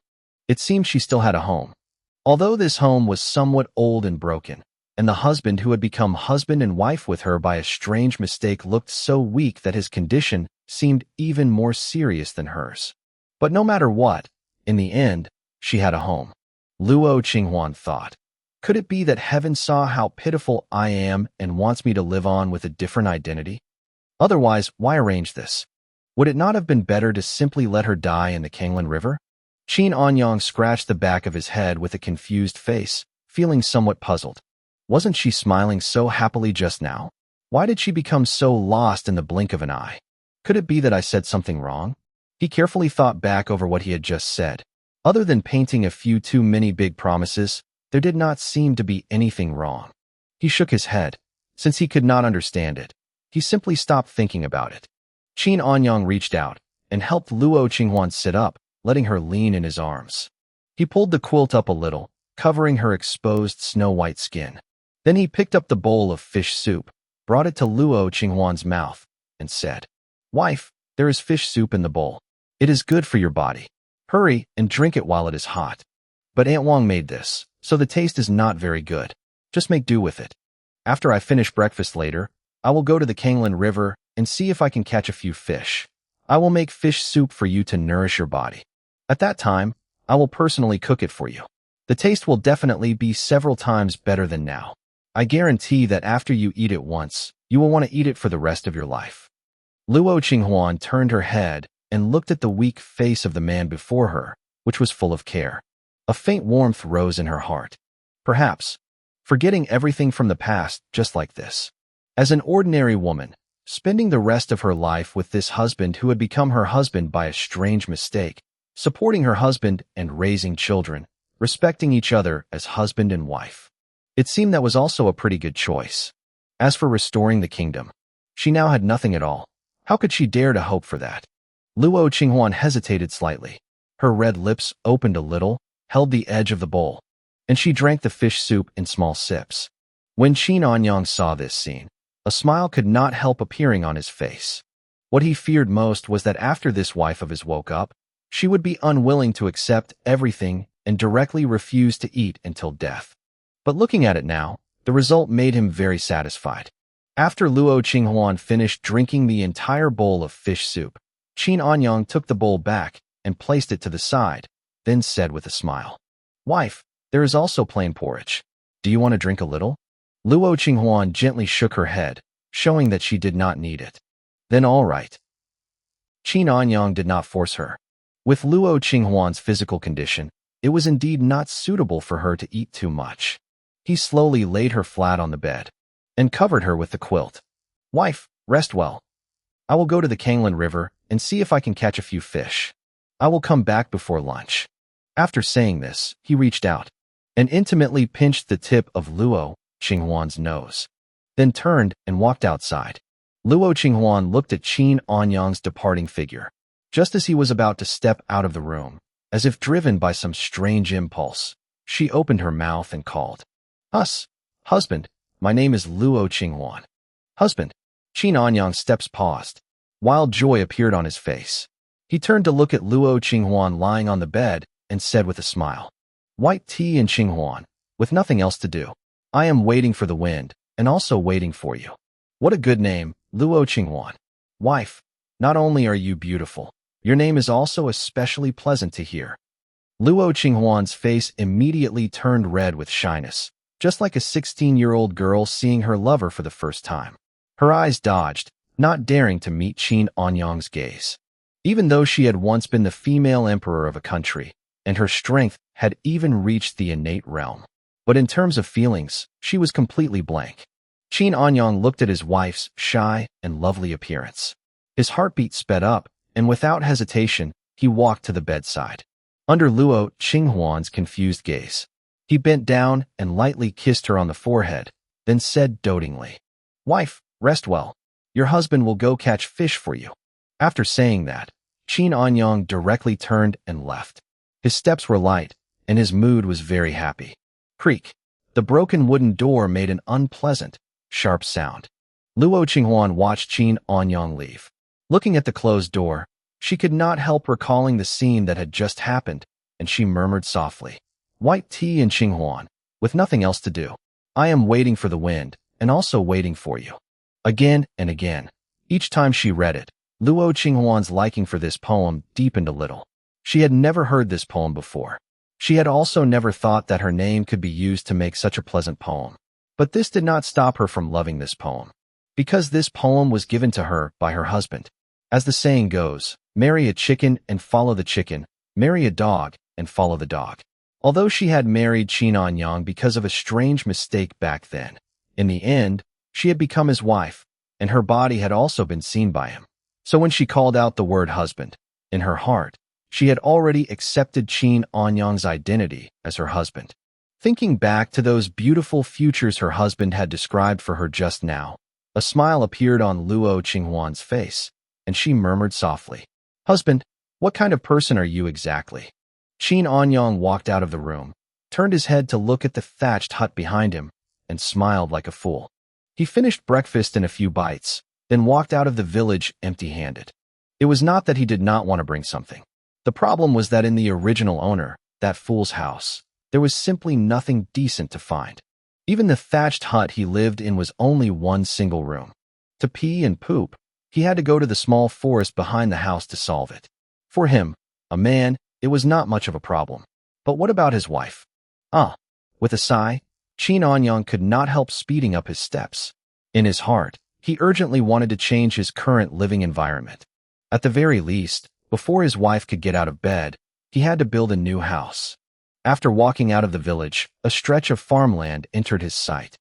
it seemed she still had a home. Although this home was somewhat old and broken, and the husband who had become husband and wife with her by a strange mistake looked so weak that his condition seemed even more serious than hers. But no matter what, in the end, she had a home. Luo Qinghuan thought, could it be that heaven saw how pitiful I am and wants me to live on with a different identity? Otherwise, why arrange this? Would it not have been better to simply let her die in the Kanglan River? Qin Anyang scratched the back of his head with a confused face, feeling somewhat puzzled. Wasn't she smiling so happily just now? Why did she become so lost in the blink of an eye? Could it be that I said something wrong? He carefully thought back over what he had just said. Other than painting a few too many big promises, there did not seem to be anything wrong. He shook his head. Since he could not understand it, he simply stopped thinking about it. Qin Anyang reached out and helped Luo Qinghuan sit up, letting her lean in his arms. He pulled the quilt up a little, covering her exposed snow-white skin. Then he picked up the bowl of fish soup, brought it to Luo Qinghuan's mouth, and said, "Wife, there is fish soup in the bowl. It is good for your body. Hurry and drink it while it is hot." But Aunt Wang made this, so the taste is not very good. Just make do with it. After I finish breakfast later, I will go to the Kanglan River and see if I can catch a few fish. I will make fish soup for you to nourish your body. At that time, I will personally cook it for you. The taste will definitely be several times better than now. I guarantee that after you eat it once, you will want to eat it for the rest of your life." Luo Qinghuan turned her head and looked at the weak face of the man before her, which was full of care. A faint warmth rose in her heart. Perhaps, forgetting everything from the past just like this. As an ordinary woman, spending the rest of her life with this husband who had become her husband by a strange mistake, supporting her husband and raising children, respecting each other as husband and wife. It seemed that was also a pretty good choice. As for restoring the kingdom, she now had nothing at all. How could she dare to hope for that? Luo Qinghuan hesitated slightly. Her red lips opened a little, held the edge of the bowl, and she drank the fish soup in small sips. When Qin Anyang saw this scene, a smile could not help appearing on his face. What he feared most was that after this wife of his woke up, she would be unwilling to accept everything and directly refuse to eat until death. But looking at it now, the result made him very satisfied. After Luo Qinghuan finished drinking the entire bowl of fish soup, Qin Anyang took the bowl back and placed it to the side, then said with a smile, "Wife, there is also plain porridge. Do you want to drink a little?" Luo Qinghuan gently shook her head, showing that she did not need it. "Then all right." Qin Anyang did not force her. With Luo Qinghuan's physical condition, it was indeed not suitable for her to eat too much. He slowly laid her flat on the bed and covered her with the quilt. "Wife, rest well. I will go to the Kanglan River and see if I can catch a few fish. I will come back before lunch." After saying this, he reached out and intimately pinched the tip of Luo Qinghuan's nose, then turned and walked outside. Luo Qinghuan looked at Qin Anyang's departing figure. Just as he was about to step out of the room, as if driven by some strange impulse, she opened her mouth and called, Husband, my name is Luo Qinghuan." "Husband." Qin Anyang's steps paused. Wild joy appeared on his face. He turned to look at Luo Qinghuan lying on the bed and said with a smile, "White tea and Qinghuan, with nothing else to do. I am waiting for the wind and also waiting for you." What a good name, Luo Qinghuan. Wife, not only are you beautiful, your name is also especially pleasant to hear. Luo Qinghuan's face immediately turned red with shyness, just like a 16-year-old girl seeing her lover for the first time. Her eyes dodged, not daring to meet Qin Anyang's gaze. Even though she had once been the female emperor of a country, and her strength had even reached the innate realm, but in terms of feelings, she was completely blank. Qin Anyang looked at his wife's shy and lovely appearance. His heartbeat sped up, and without hesitation, he walked to the bedside. Under Luo Qinghuan's confused gaze, he bent down and lightly kissed her on the forehead, then said dotingly, "Wife, rest well. Your husband will go catch fish for you." After saying that, Qin Anyang directly turned and left. His steps were light, and his mood was very happy. Creak. The broken wooden door made an unpleasant, sharp sound. Luo Qinghuan watched Qin Anyang leave. Looking at the closed door, she could not help recalling the scene that had just happened, and she murmured softly, "White tea and Qinghuan, with nothing else to do. I am waiting for the wind, and also waiting for you." Again and again, each time she read it, Luo Qinghuan's liking for this poem deepened a little. She had never heard this poem before. She had also never thought that her name could be used to make such a pleasant poem. But this did not stop her from loving this poem, because this poem was given to her by her husband. As the saying goes, marry a chicken and follow the chicken, marry a dog and follow the dog. Although she had married Qin Anyang because of a strange mistake back then, in the end, she had become his wife, and her body had also been seen by him. So when she called out the word husband, in her heart, she had already accepted Qin Anyang's identity as her husband. Thinking back to those beautiful futures her husband had described for her just now, a smile appeared on Luo Qinghuan's face, and she murmured softly, "Husband, what kind of person are you exactly?" Qin Anyang walked out of the room, turned his head to look at the thatched hut behind him, and smiled like a fool. He finished breakfast in a few bites, then walked out of the village empty-handed. It was not that he did not want to bring something. The problem was that in the original owner, that fool's house, there was simply nothing decent to find. Even the thatched hut he lived in was only one single room. To pee and poop, He had to go to the small forest behind the house to solve it. For him, a man, it was not much of a problem. But what about his wife? With a sigh, Qin Anyang could not help speeding up his steps. In his heart, he urgently wanted to change his current living environment. At the very least, before his wife could get out of bed, he had to build a new house. After walking out of the village, a stretch of farmland entered his sight.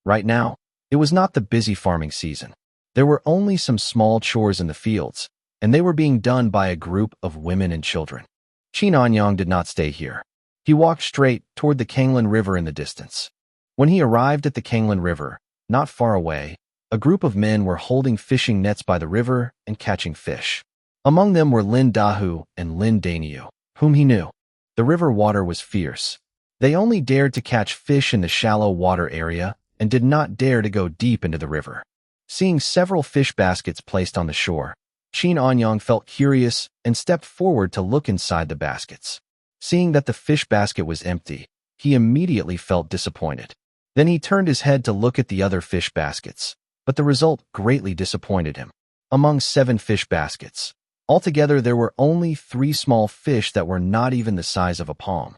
Right now, it was not the busy farming season. There were only some small chores in the fields, and they were being done by a group of women and children. Qin Anyang did not stay here. He walked straight toward the Kanglan River in the distance. When he arrived at the Kanglan River, not far away, a group of men were holding fishing nets by the river and catching fish. Among them were Lin Dahu and Lin Daniu, whom he knew. The river water was fierce. They only dared to catch fish in the shallow water area and did not dare to go deep into the river. Seeing several fish baskets placed on the shore, Qin Anyang felt curious and stepped forward to look inside the baskets. Seeing that the fish basket was empty, he immediately felt disappointed. Then he turned his head to look at the other fish baskets, but the result greatly disappointed him. Among 7 fish baskets, altogether there were only 3 small fish that were not even the size of a palm.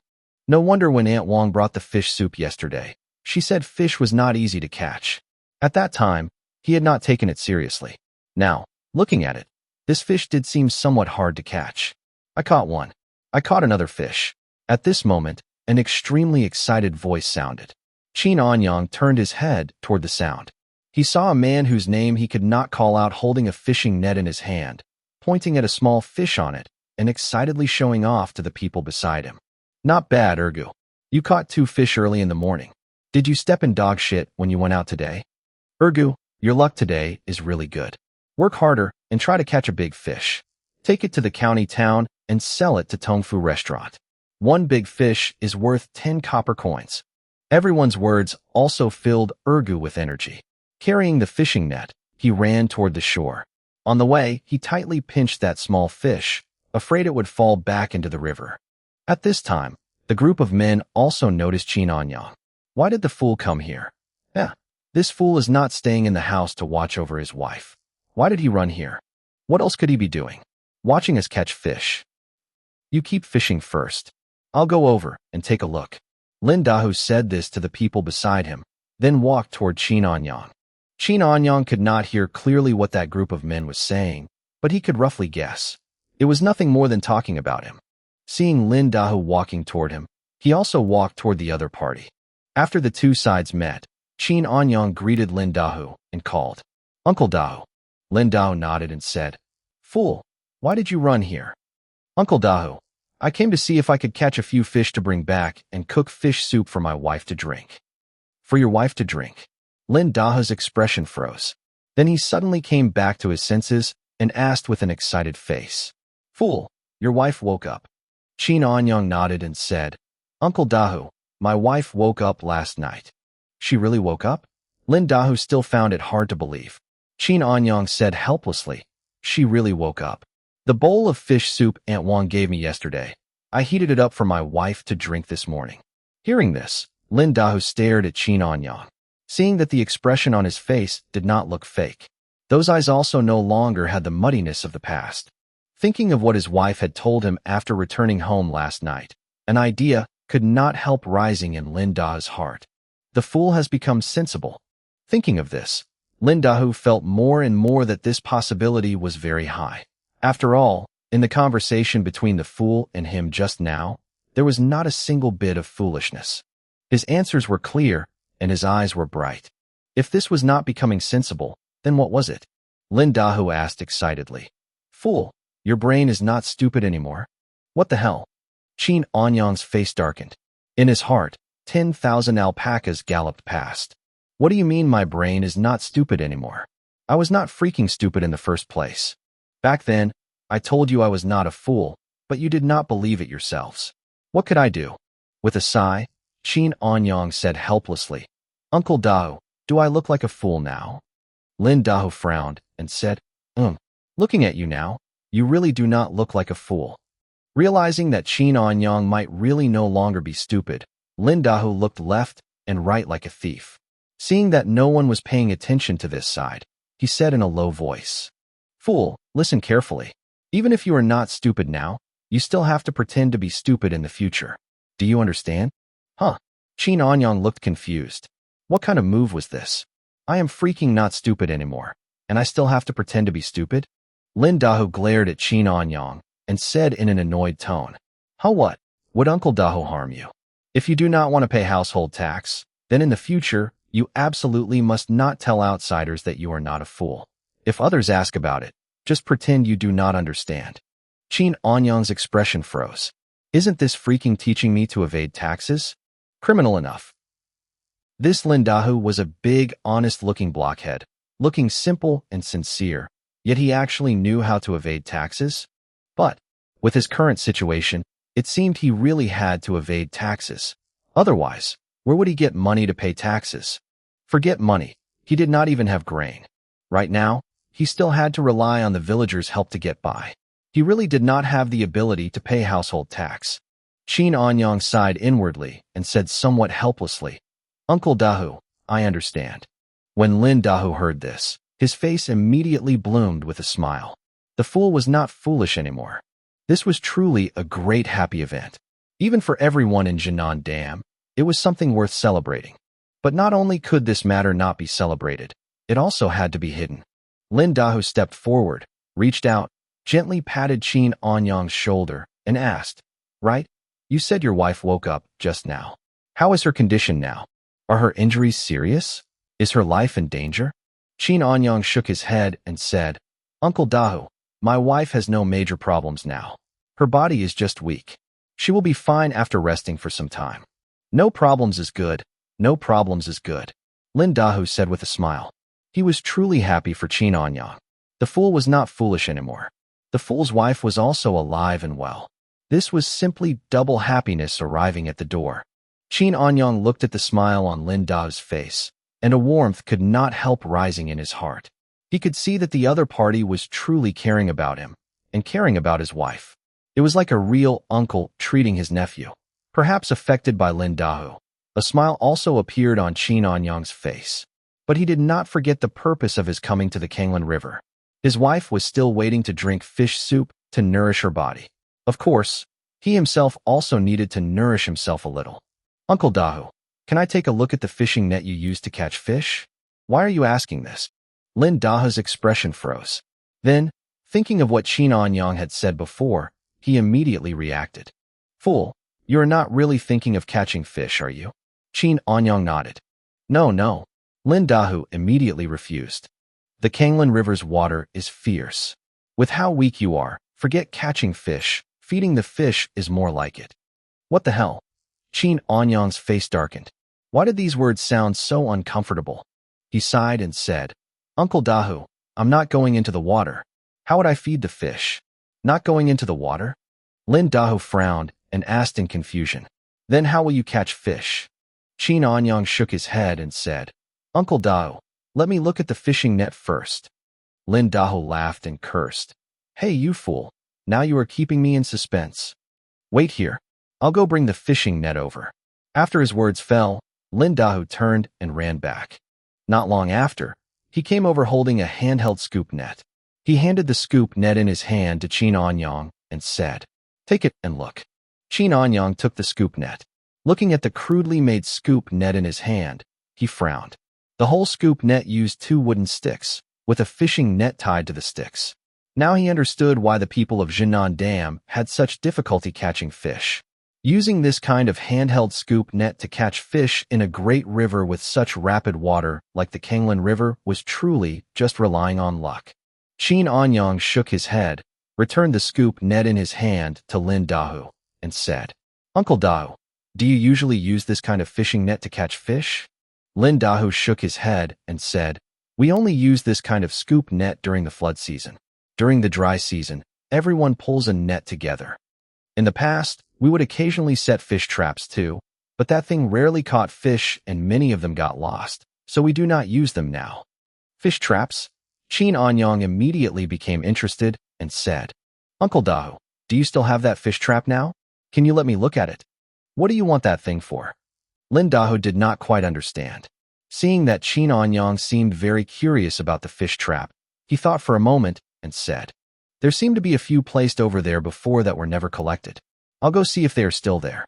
No wonder when Aunt Wong brought the fish soup yesterday, she said fish was not easy to catch. At that time, he had not taken it seriously. Now, looking at it, this fish did seem somewhat hard to catch. I caught one. I caught another fish. At this moment, an extremely excited voice sounded. Qin Anyang turned his head toward the sound. He saw a man whose name he could not call out holding a fishing net in his hand, pointing at a small fish on it, and excitedly showing off to the people beside him. Not bad, Ergu. You caught 2 fish early in the morning. Did you step in dog shit when you went out today? Ergu, your luck today is really good. Work harder and try to catch a big fish. Take it to the county town and sell it to Tongfu restaurant. 1 big fish is worth 10 copper coins. Everyone's words also filled Ergu with energy. Carrying the fishing net, he ran toward the shore. On the way, he tightly pinched that small fish, afraid it would fall back into the river. At this time, the group of men also noticed Qin Anyang. Why did the fool come here? This fool is not staying in the house to watch over his wife. Why did he run here? What else could he be doing? Watching us catch fish. You keep fishing first. I'll go over and take a look. Lin Dahu said this to the people beside him, then walked toward Qin Anyang. Qin Anyang could not hear clearly what that group of men was saying, but he could roughly guess. It was nothing more than talking about him. Seeing Lin Dahu walking toward him, he also walked toward the other party. After the 2 sides met, Qin Anyang greeted Lin Dahu and called, Uncle Dahu. Lin Dahu nodded and said, Fool, why did you run here? Uncle Dahu, I came to see if I could catch a few fish to bring back and cook fish soup for my wife to drink. For your wife to drink? Lin Dahu's expression froze. Then he suddenly came back to his senses and asked with an excited face, Fool, your wife woke up. Qin Anyang nodded and said, Uncle Dahu, my wife woke up last night. She really woke up? Lin Dahu still found it hard to believe. Qin Anyang said helplessly, She really woke up. The bowl of fish soup Aunt Wong gave me yesterday, I heated it up for my wife to drink this morning. Hearing this, Lin Dahu stared at Qin Anyang. Seeing that the expression on his face did not look fake. Those eyes also no longer had the muddiness of the past. Thinking of what his wife had told him after returning home last night, an idea could not help rising in Lin Dahu's heart. The fool has become sensible. Thinking of this, Lin Dahu felt more and more that this possibility was very high. After all, in the conversation between the fool and him just now, there was not a single bit of foolishness. His answers were clear, and his eyes were bright. If this was not becoming sensible, then what was it? Lin Dahu asked excitedly. Fool, your brain is not stupid anymore. What the hell? Qin Anyang's face darkened. In his heart, 10,000 alpacas galloped past. What do you mean my brain is not stupid anymore? I was not freaking stupid in the first place. Back then, I told you I was not a fool, but you did not believe it yourselves. What could I do? With a sigh, Qin Anyang said helplessly, Uncle Dahu, do I look like a fool now? Lin Dahu frowned and said, Looking at you now, you really do not look like a fool. Realizing that Qin Anyang might really no longer be stupid, Lin Dahu looked left and right like a thief. Seeing that no one was paying attention to this side, he said in a low voice, Fool, listen carefully. Even if you are not stupid now, you still have to pretend to be stupid in the future. Do you understand? Huh? Qin Anyang looked confused. What kind of move was this? I am freaking not stupid anymore, and I still have to pretend to be stupid? Lin Dahu glared at Qin Anyang and said in an annoyed tone, Huh, what? Would Uncle Dahu harm you? If you do not want to pay household tax, then in the future, you absolutely must not tell outsiders that you are not a fool. If others ask about it, just pretend you do not understand. Qin Anyang's expression froze. Isn't this freaking teaching me to evade taxes? Criminal enough. This Lin Dahu was a big, honest-looking blockhead, looking simple and sincere, yet he actually knew how to evade taxes? But, with his current situation, it seemed he really had to evade taxes. Otherwise, where would he get money to pay taxes? Forget money, he did not even have grain. Right now, he still had to rely on the villagers' help to get by. He really did not have the ability to pay household tax. Qin Anyang sighed inwardly and said somewhat helplessly, Uncle Dahu, I understand. When Lin Dahu heard this, his face immediately bloomed with a smile. The fool was not foolish anymore. This was truly a great happy event. Even for everyone in Jinan Dam, it was something worth celebrating. But not only could this matter not be celebrated, it also had to be hidden. Lin Dahu stepped forward, reached out, gently patted Qin Anyang's shoulder, and asked, Right? You said your wife woke up just now. How is her condition now? Are her injuries serious? Is her life in danger? Qin Anyang shook his head and said, Uncle Dahu, my wife has no major problems now. Her body is just weak. She will be fine after resting for some time. No problems is good. No problems is good. Lin Dahu said with a smile. He was truly happy for Qin Anyang. The fool was not foolish anymore. The fool's wife was also alive and well. This was simply double happiness arriving at the door. Qin Anyang looked at the smile on Lin Dahu's face, and a warmth could not help rising in his heart. He could see that the other party was truly caring about him, and caring about his wife. It was like a real uncle treating his nephew. Perhaps affected by Lin Dahu, a smile also appeared on Qin Anyang's face. But he did not forget the purpose of his coming to the Kanglan River. His wife was still waiting to drink fish soup to nourish her body. Of course, he himself also needed to nourish himself a little. Uncle Dahu, can I take a look at the fishing net you used to catch fish? Why are you asking this? Lin Dahu's expression froze. Then, thinking of what Qin Anyang had said before, he immediately reacted. Fool, you are not really thinking of catching fish, are you? Qin Anyang nodded. No. Lin Dahu immediately refused. The Kanglan River's water is fierce. With how weak you are, forget catching fish. Feeding the fish is more like it. What the hell? Qin Anyang's face darkened. Why did these words sound so uncomfortable? He sighed and said, Uncle Dahu, I'm not going into the water. How would I feed the fish? Not going into the water? Lin Dahu frowned and asked in confusion. Then how will you catch fish? Qin Anyang shook his head and said, Uncle Dahu, let me look at the fishing net first. Lin Dahu laughed and cursed. Hey, you fool. Now you are keeping me in suspense. Wait here. I'll go bring the fishing net over. After his words fell, Lin Dahu turned and ran back. Not long after, he came over holding a handheld scoop net. He handed the scoop net in his hand to Qin Anyang and said, Take it and look. Qin Anyang took the scoop net. Looking at the crudely made scoop net in his hand, he frowned. The whole scoop net used 2 wooden sticks, with a fishing net tied to the sticks. Now he understood why the people of Jinan Dam had such difficulty catching fish. Using this kind of handheld scoop net to catch fish in a great river with such rapid water like the Kanglan River was truly just relying on luck. Qin Anyang shook his head, returned the scoop net in his hand to Lin Dahu, and said, Uncle Dahu, do you usually use this kind of fishing net to catch fish? Lin Dahu shook his head and said, We only use this kind of scoop net during the flood season. During the dry season, everyone pulls a net together. In the past, we would occasionally set fish traps too, but that thing rarely caught fish and many of them got lost, so we do not use them now. Fish traps? Qin Anyang immediately became interested and said, Uncle Dahu, do you still have that fish trap now? Can you let me look at it? What do you want that thing for? Lin Dahu did not quite understand. Seeing that Qin Anyang seemed very curious about the fish trap, he thought for a moment and said, "There seem to be a few placed over there before that were never collected. I'll go see if they are still there."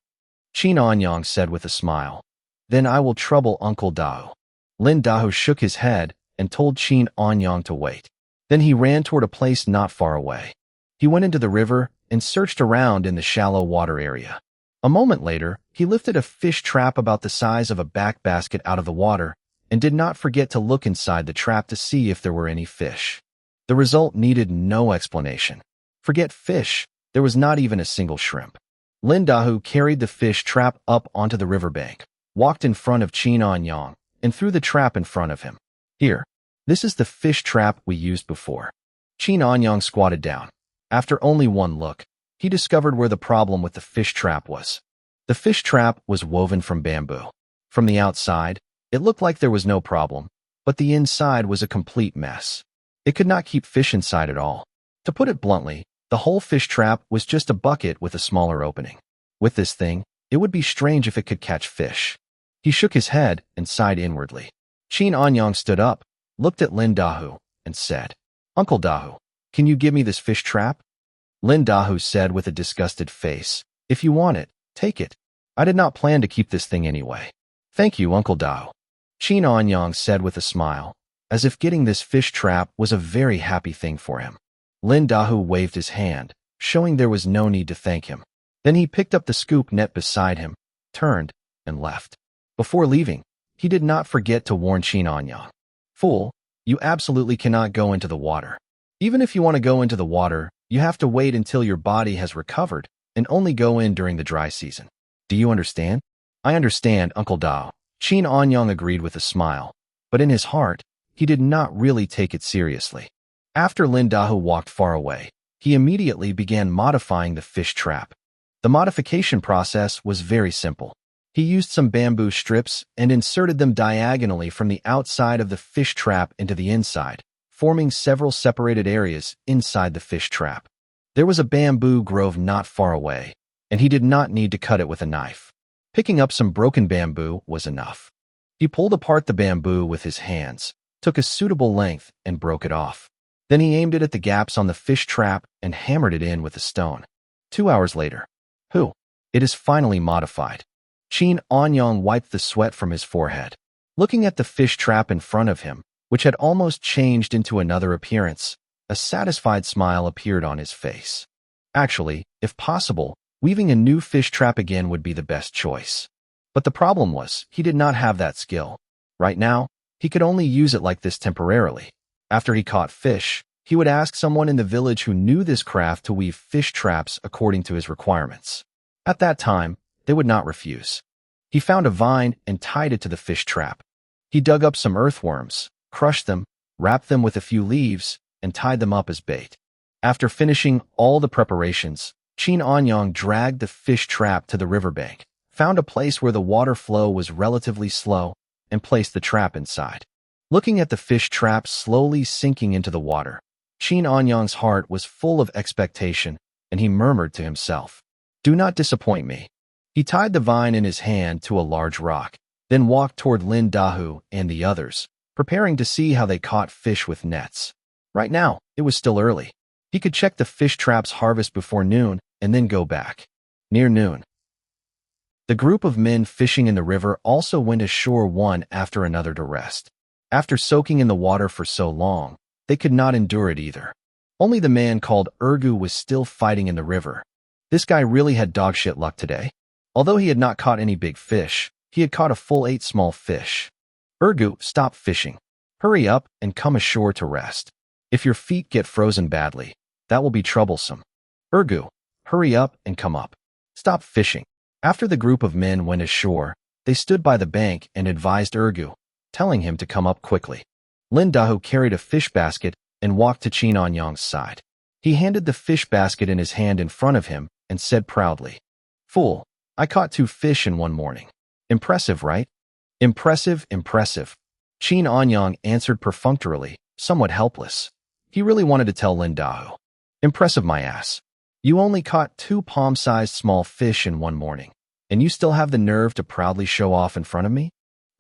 Qin Anyang said with a smile, "Then I will trouble Uncle Dao." Lin Dao shook his head and told Qin Anyang to wait. Then he ran toward a place not far away. He went into the river and searched around in the shallow water area. A moment later, he lifted a fish trap about the size of a back basket out of the water and did not forget to look inside the trap to see if there were any fish. The result needed no explanation. Forget fish, there was not even a single shrimp. Lin Dahu carried the fish trap up onto the riverbank, walked in front of Qin Anyang, and threw the trap in front of him. "Here, this is the fish trap we used before." Qin Anyang squatted down. After only one look, he discovered where the problem with the fish trap was. The fish trap was woven from bamboo. From the outside, it looked like there was no problem, but the inside was a complete mess. It could not keep fish inside at all. To put it bluntly, the whole fish trap was just a bucket with a smaller opening. With this thing, it would be strange if it could catch fish. He shook his head and sighed inwardly. Qin Anyang stood up, looked at Lin Dahu, and said, "Uncle Dahu, can you give me this fish trap?" Lin Dahu said with a disgusted face, "If you want it, take it. I did not plan to keep this thing anyway." "Thank you, Uncle Dahu," Qin Anyang said with a smile, as if getting this fish trap was a very happy thing for him. Lin Dahu waved his hand, showing there was no need to thank him. Then he picked up the scoop net beside him, turned, and left. Before leaving, he did not forget to warn Qin Anyang. "Fool, you absolutely cannot go into the water. Even if you want to go into the water, you have to wait until your body has recovered and only go in during the dry season. Do you understand?" "I understand, Uncle Dao," Qin Anyang agreed with a smile, but in his heart, he did not really take it seriously. After Lin Dahu walked far away, he immediately began modifying the fish trap. The modification process was very simple. He used some bamboo strips and inserted them diagonally from the outside of the fish trap into the inside, forming several separated areas inside the fish trap. There was a bamboo grove not far away, and he did not need to cut it with a knife. Picking up some broken bamboo was enough. He pulled apart the bamboo with his hands, took a suitable length, and broke it off. Then he aimed it at the gaps on the fish trap and hammered it in with a stone. 2 hours later, it is finally modified. Qin Anyang wiped the sweat from his forehead. Looking at the fish trap in front of him, which had almost changed into another appearance, a satisfied smile appeared on his face. Actually, if possible, weaving a new fish trap again would be the best choice. But the problem was, he did not have that skill. Right now, he could only use it like this temporarily. After he caught fish, he would ask someone in the village who knew this craft to weave fish traps according to his requirements. At that time, they would not refuse. He found a vine and tied it to the fish trap. He dug up some earthworms, crushed them, wrapped them with a few leaves, and tied them up as bait. After finishing all the preparations, Qin Anyang dragged the fish trap to the riverbank, found a place where the water flow was relatively slow, and placed the trap inside. Looking at the fish trap slowly sinking into the water, Qin Anyang's heart was full of expectation, and he murmured to himself, "Do not disappoint me." He tied the vine in his hand to a large rock, then walked toward Lin Dahu and the others, preparing to see how they caught fish with nets. Right now, it was still early. He could check the fish trap's harvest before noon and then go back. Near noon, the group of men fishing in the river also went ashore one after another to rest. After soaking in the water for so long, they could not endure it either. Only the man called Ergu was still fighting in the river. This guy really had dogshit luck today. Although he had not caught any big fish, he had caught a full 8 small fish. "Ergu, stop fishing. Hurry up and come ashore to rest. If your feet get frozen badly, that will be troublesome. Ergu, hurry up and come up. Stop fishing." After the group of men went ashore, they stood by the bank and advised Ergu, telling him to come up quickly. Lin Dahu carried a fish basket and walked to Qin Anyang's side. He handed the fish basket in his hand in front of him and said proudly, "Fool, I caught 2 fish in one morning. Impressive, right?" "Impressive, impressive," Qin Anyang answered perfunctorily, somewhat helpless. He really wanted to tell Lin Dahu, "Impressive my ass. You only caught 2 palm-sized small fish in one morning, and you still have the nerve to proudly show off in front of me?"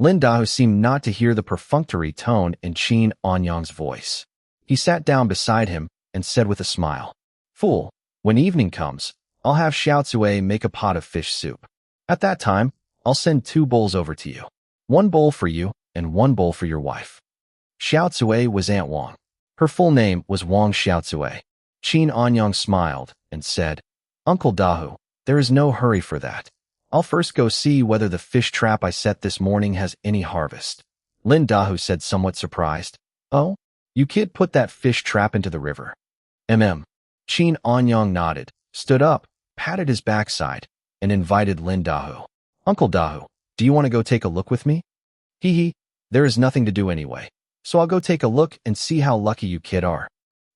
Lin Dahu seemed not to hear the perfunctory tone in Qin Anyang's voice. He sat down beside him and said with a smile, "Fool, when evening comes, I'll have Xiao Zui make a pot of fish soup. At that time, I'll send 2 bowls over to you. 1 bowl for you and 1 bowl for your wife." Xiao Zui was Aunt Wang. Her full name was Wang Xiao Zui. Qin Anyang smiled and said, "Uncle Dahu, there is no hurry for that. I'll first go see whether the fish trap I set this morning has any harvest." Lin Dahu said, somewhat surprised, "Oh, you kid put that fish trap into the river?" Qin Anyang nodded, stood up, patted his backside, and invited Lin Dahu. "Uncle Dahu, do you want to go take a look with me?" "Hee, there is nothing to do anyway, so I'll go take a look and see how lucky you kid are."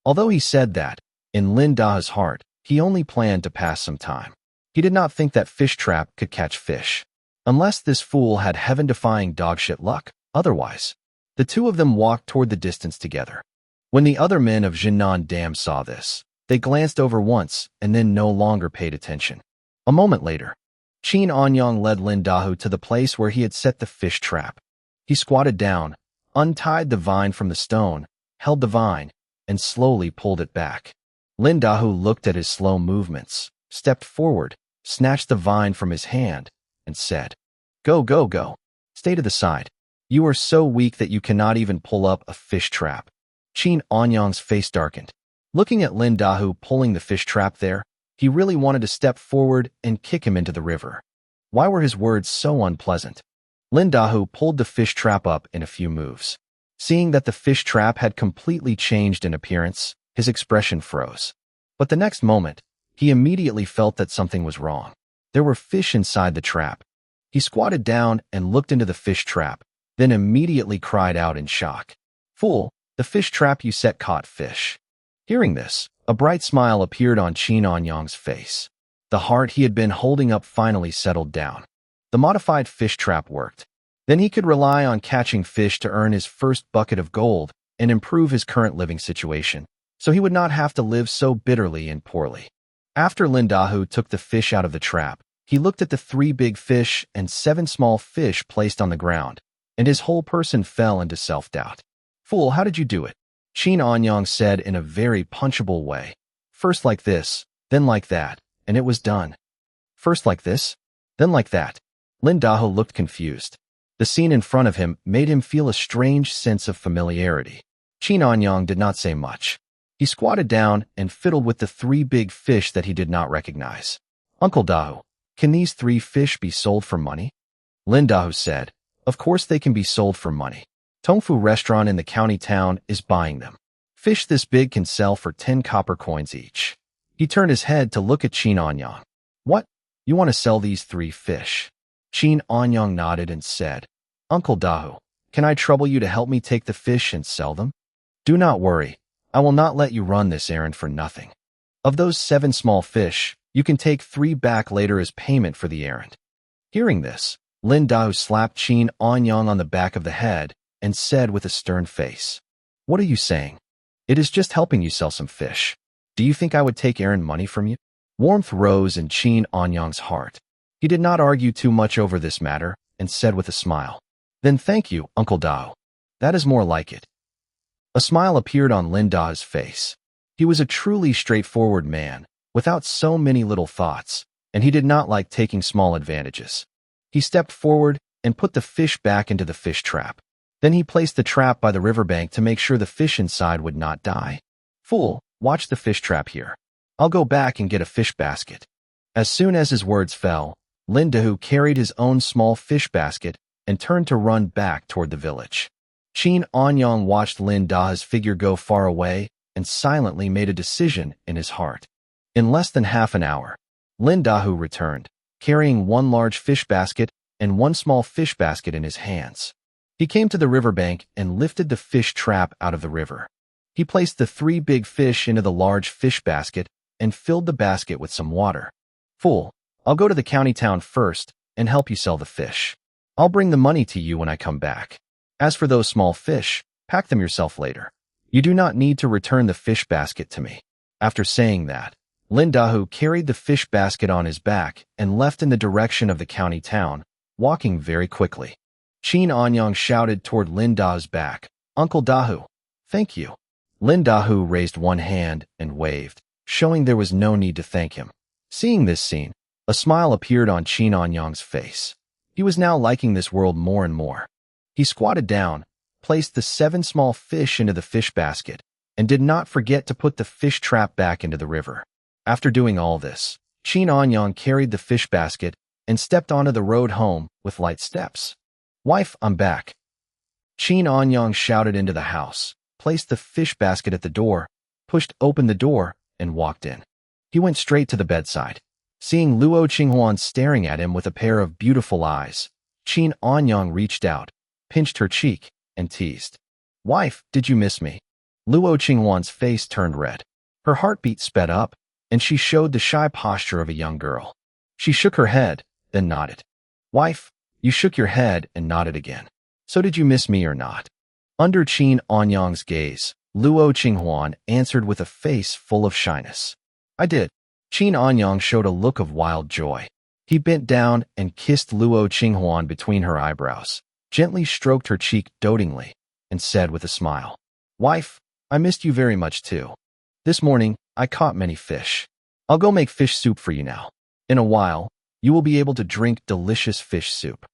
Although he said that, in Lin Dahu's heart, he only planned to pass some time. He did not think that fish trap could catch fish. Unless this fool had heaven-defying dogshit luck, otherwise. The two of them walked toward the distance together. When the other men of Jinan Dam saw this, they glanced over once and then no longer paid attention. A moment later, Qin Anyang led Lin Dahu to the place where he had set the fish trap. He squatted down, untied the vine from the stone, held the vine, and slowly pulled it back. Lin Dahu looked at his slow movements, stepped forward, snatched the vine from his hand, and said, "Go, go, go. Stay to the side. You are so weak that you cannot even pull up a fish trap." Qin Anyang's face darkened. Looking at Lin Dahu pulling the fish trap there, he really wanted to step forward and kick him into the river. Why were his words so unpleasant? Lin Dahu pulled the fish trap up in a few moves. Seeing that the fish trap had completely changed in appearance, his expression froze. But the next moment, he immediately felt that something was wrong. There were fish inside the trap. He squatted down and looked into the fish trap, then immediately cried out in shock, "Fool, the fish trap you set caught fish." Hearing this, a bright smile appeared on Qin Anyang's face. The heart he had been holding up finally settled down. The modified fish trap worked. Then he could rely on catching fish to earn his first bucket of gold and improve his current living situation, so he would not have to live so bitterly and poorly. After Lin Dahu took the fish out of the trap, he looked at the 3 big fish and 7 small fish placed on the ground, and his whole person fell into self-doubt. "Fool, how did you do it?" Qin Anyang said in a very punchable way. "First like this, then like that, and it was done." "First like this, then like that." Lin Dahu looked confused. The scene in front of him made him feel a strange sense of familiarity. Qin Anyang did not say much. He squatted down and fiddled with the 3 big fish that he did not recognize. "Uncle Dahu, can these 3 fish be sold for money?" Lin Dahu said, "Of course they can be sold for money. Tongfu restaurant in the county town is buying them. Fish this big can sell for 10 copper coins each." He turned his head to look at Qin Anyang. "What? You want to sell these 3 fish?" Qin Anyang nodded and said, "Uncle Dahu, can I trouble you to help me take the fish and sell them?" "Do not worry. I will not let you run this errand for nothing. Of those 7 small fish, you can take 3 back later as payment for the errand." Hearing this, Lin Dahu slapped Qin Anyang on the back of the head and said with a stern face, "What are you saying? It is just helping you sell some fish. Do you think I would take errand money from you?" Warmth rose in Qin Anyang's heart. He did not argue too much over this matter and said with a smile, "Then thank you, Uncle Dahu. That is more like it." A smile appeared on Lin Dahu's face. He was a truly straightforward man, without so many little thoughts, and he did not like taking small advantages. He stepped forward and put the fish back into the fish trap. Then he placed the trap by the riverbank to make sure the fish inside would not die. "Fool, watch the fish trap here. I'll go back and get a fish basket." As soon as his words fell, Lin Dahu carried his own small fish basket and turned to run back toward the village. Qin Anyang watched Lin Dahu's figure go far away and silently made a decision in his heart. In less than half an hour, Lin Dahu returned, carrying 1 large fish basket and 1 small fish basket in his hands. He came to the riverbank and lifted the fish trap out of the river. He placed the 3 big fish into the large fish basket and filled the basket with some water. "Fool, I'll go to the county town first and help you sell the fish. I'll bring the money to you when I come back. As for those small fish, pack them yourself later. You do not need to return the fish basket to me." After saying that, Lin Dahu carried the fish basket on his back and left in the direction of the county town, walking very quickly. Qin Anyang shouted toward Lin Dahu's back, "Uncle Dahu, thank you." Lin Dahu raised one hand and waved, showing there was no need to thank him. Seeing this scene, a smile appeared on Qin Anyang's face. He was now liking this world more and more. He squatted down, placed the 7 small fish into the fish basket, and did not forget to put the fish trap back into the river. After doing all this, Qin Anyang carried the fish basket and stepped onto the road home with light steps. "Wife, I'm back." Qin Anyang shouted into the house, placed the fish basket at the door, pushed open the door, and walked in. He went straight to the bedside. Seeing Luo Qinghuan staring at him with a pair of beautiful eyes, Qin Anyang reached out, pinched her cheek, and teased. "Wife, did you miss me?" Luo Qinghuan's face turned red. Her heartbeat sped up, and she showed the shy posture of a young girl. She shook her head, then nodded. "Wife, you shook your head and nodded again. So did you miss me or not?" Under Qin Anyang's gaze, Luo Qinghuan answered with a face full of shyness. "I did." Qin Anyang showed a look of wild joy. He bent down and kissed Luo Qinghuan between her eyebrows, gently stroked her cheek dotingly, and said with a smile, "Wife, I missed you very much too. This morning, I caught many fish. I'll go make fish soup for you now. In a while, you will be able to drink delicious fish soup."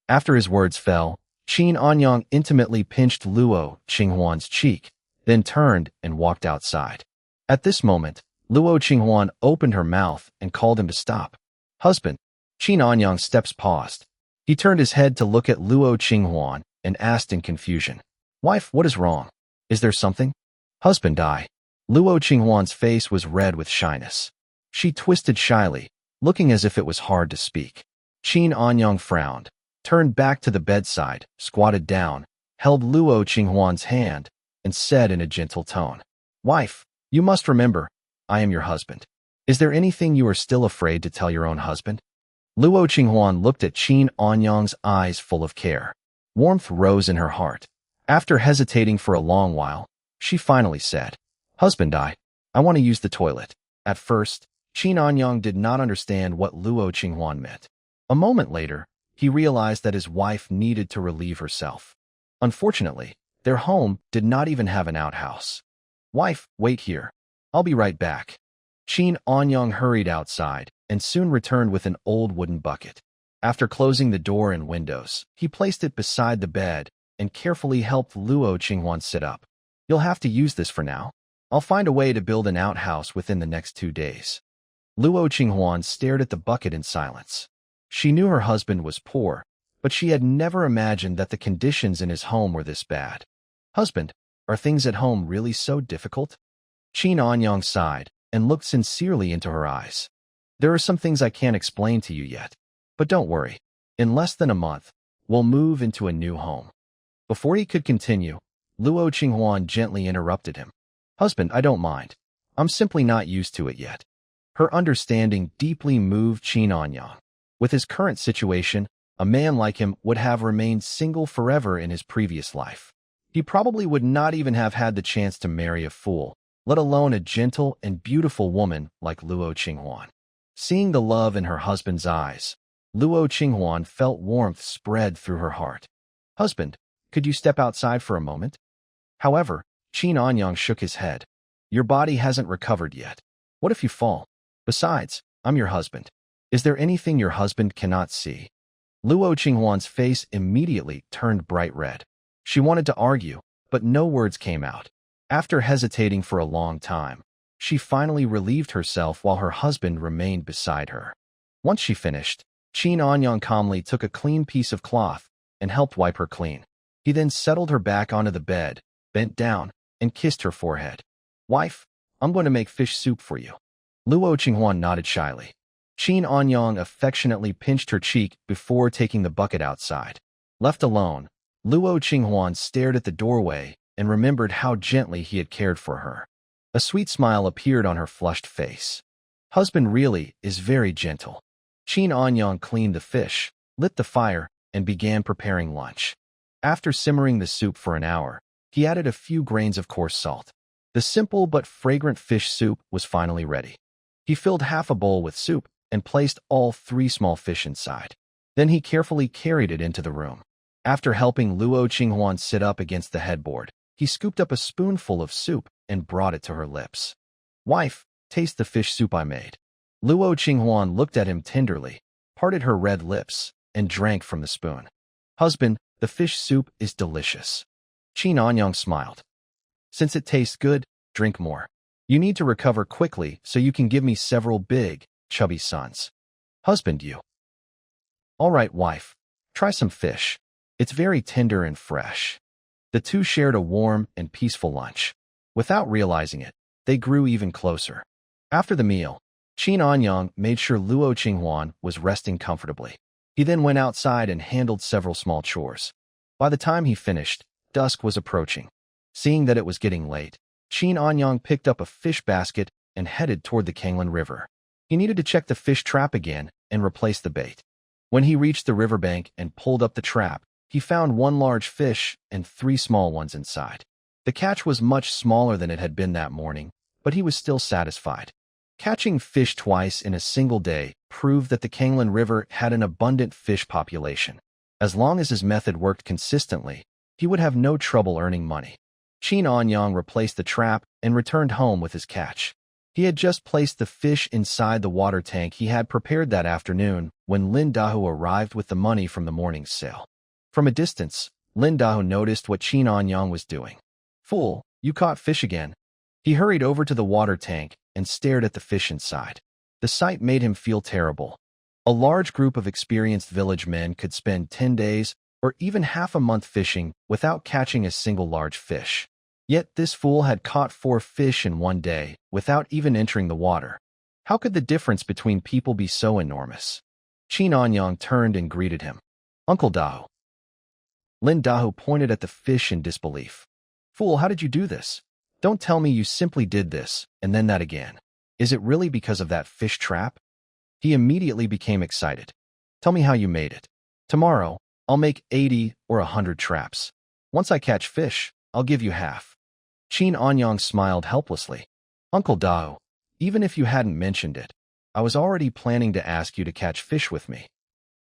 After his words fell, Qin Anyang intimately pinched Luo Qinghuan's cheek, then turned and walked outside. At this moment, Luo Qinghuan opened her mouth and called him to stop. "Husband." Qin Anyang's steps paused. He turned his head to look at Luo Qinghuan and asked in confusion, "Wife, what is wrong? Is there something?" "Husband, I." Luo Qinghuan's face was red with shyness. She twisted shyly, looking as if it was hard to speak. Qin Anyang frowned, turned back to the bedside, squatted down, held Luo Qinghuan's hand, and said in a gentle tone, "Wife, you must remember, I am your husband. Is there anything you are still afraid to tell your own husband?" Luo Qinghuan looked at Qin Anyang's eyes full of care. Warmth rose in her heart. After hesitating for a long while, she finally said, "Husband, I want to use the toilet." At first, Qin Anyang did not understand what Luo Qinghuan meant. A moment later, he realized that his wife needed to relieve herself. Unfortunately, their home did not even have an outhouse. "Wife, wait here. I'll be right back." Qin Anyang hurried outside and soon returned with an old wooden bucket. After closing the door and windows, he placed it beside the bed and carefully helped Luo Qinghuan sit up. "You'll have to use this for now. I'll find a way to build an outhouse within the next 2 days." Luo Qinghuan stared at the bucket in silence. She knew her husband was poor, but she had never imagined that the conditions in his home were this bad. "Husband, are things at home really so difficult?" Qin Anyang sighed and looked sincerely into her eyes. "There are some things I can't explain to you yet, but don't worry. In less than a month, we'll move into a new home." Before he could continue, Luo Qinghuan gently interrupted him. "Husband, I don't mind. I'm simply not used to it yet." Her understanding deeply moved Qin Anyang. With his current situation, a man like him would have remained single forever in his previous life. He probably would not even have had the chance to marry a fool, let alone a gentle and beautiful woman like Luo Qinghuan. Seeing the love in her husband's eyes, Luo Qinghuan felt warmth spread through her heart. "Husband, could you step outside for a moment?" However, Qin Anyang shook his head. "Your body hasn't recovered yet. What if you fall? Besides, I'm your husband. Is there anything your husband cannot see?" Luo Qinghuan's face immediately turned bright red. She wanted to argue, but no words came out. After hesitating for a long time, she finally relieved herself while her husband remained beside her. Once she finished, Qin Anyang calmly took a clean piece of cloth and helped wipe her clean. He then settled her back onto the bed, bent down, and kissed her forehead. "Wife, I'm going to make fish soup for you." Luo Qinghuan nodded shyly. Qin Anyang affectionately pinched her cheek before taking the bucket outside. Left alone, Luo Qinghuan stared at the doorway and remembered how gently he had cared for her. A sweet smile appeared on her flushed face. "Husband really is very gentle." Qin Anyang cleaned the fish, lit the fire, and began preparing lunch. After simmering the soup for an hour, he added a few grains of coarse salt. The simple but fragrant fish soup was finally ready. He filled half a bowl with soup and placed all 3 small fish inside. Then he carefully carried it into the room. After helping Luo Qinghuan sit up against the headboard, he scooped up a spoonful of soup and brought it to her lips. "Wife, taste the fish soup I made." Luo Qinghuan looked at him tenderly, parted her red lips, and drank from the spoon. "Husband, the fish soup is delicious." Qin Anyang smiled. "Since it tastes good, drink more. You need to recover quickly so you can give me several big, chubby sons." "Husband, you." "All right, wife. Try some fish. It's very tender and fresh." The two shared a warm and peaceful lunch. Without realizing it, they grew even closer. After the meal, Qin Anyang made sure Luo Qinghuan was resting comfortably. He then went outside and handled several small chores. By the time he finished, dusk was approaching. Seeing that it was getting late, Qin Anyang picked up a fish basket and headed toward the Kanglan River. He needed to check the fish trap again and replace the bait. When he reached the riverbank and pulled up the trap, he found one large fish and 3 small ones inside. The catch was much smaller than it had been that morning, but he was still satisfied. Catching fish twice in a single day proved that the Kanglan River had an abundant fish population. As long as his method worked consistently, he would have no trouble earning money. Qin Anyang replaced the trap and returned home with his catch. He had just placed the fish inside the water tank he had prepared that afternoon when Lin Dahu arrived with the money from the morning's sale. From a distance, Lin Dahu noticed what Qin Anyang was doing. "Fool, you caught fish again." He hurried over to the water tank and stared at the fish inside. The sight made him feel terrible. A large group of experienced village men could spend 10 days or even half a month fishing without catching a single large fish. Yet this fool had caught 4 fish in one day without even entering the water. How could the difference between people be so enormous? Qin Anyang turned and greeted him. "Uncle Dahu." Lin Dahu pointed at the fish in disbelief. "Fool, how did you do this? Don't tell me you simply did this, and then that again. Is it really because of that fish trap?" He immediately became excited. "Tell me how you made it. Tomorrow, I'll make 80 or 100 traps. Once I catch fish, I'll give you half." Qin Anyang smiled helplessly. "Uncle Dahu, even if you hadn't mentioned it, I was already planning to ask you to catch fish with me."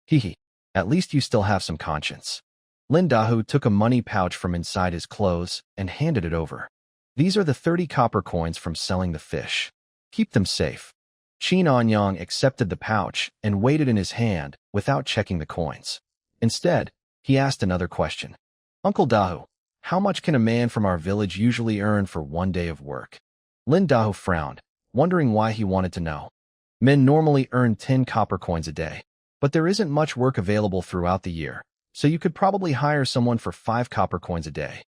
"Hee, at least you still have some conscience." Lin Dahu took a money pouch from inside his clothes and handed it over. "These are the 30 copper coins from selling the fish. Keep them safe." Qin Anyang accepted the pouch and weighed it in his hand without checking the coins. Instead, he asked another question. "Uncle Dahu, how much can a man from our village usually earn for one day of work?" Lin Dahu frowned, wondering why he wanted to know. Men normally earn 10 copper coins a day, but there isn't much work available throughout the year, so you could probably hire someone for 5 copper coins a day.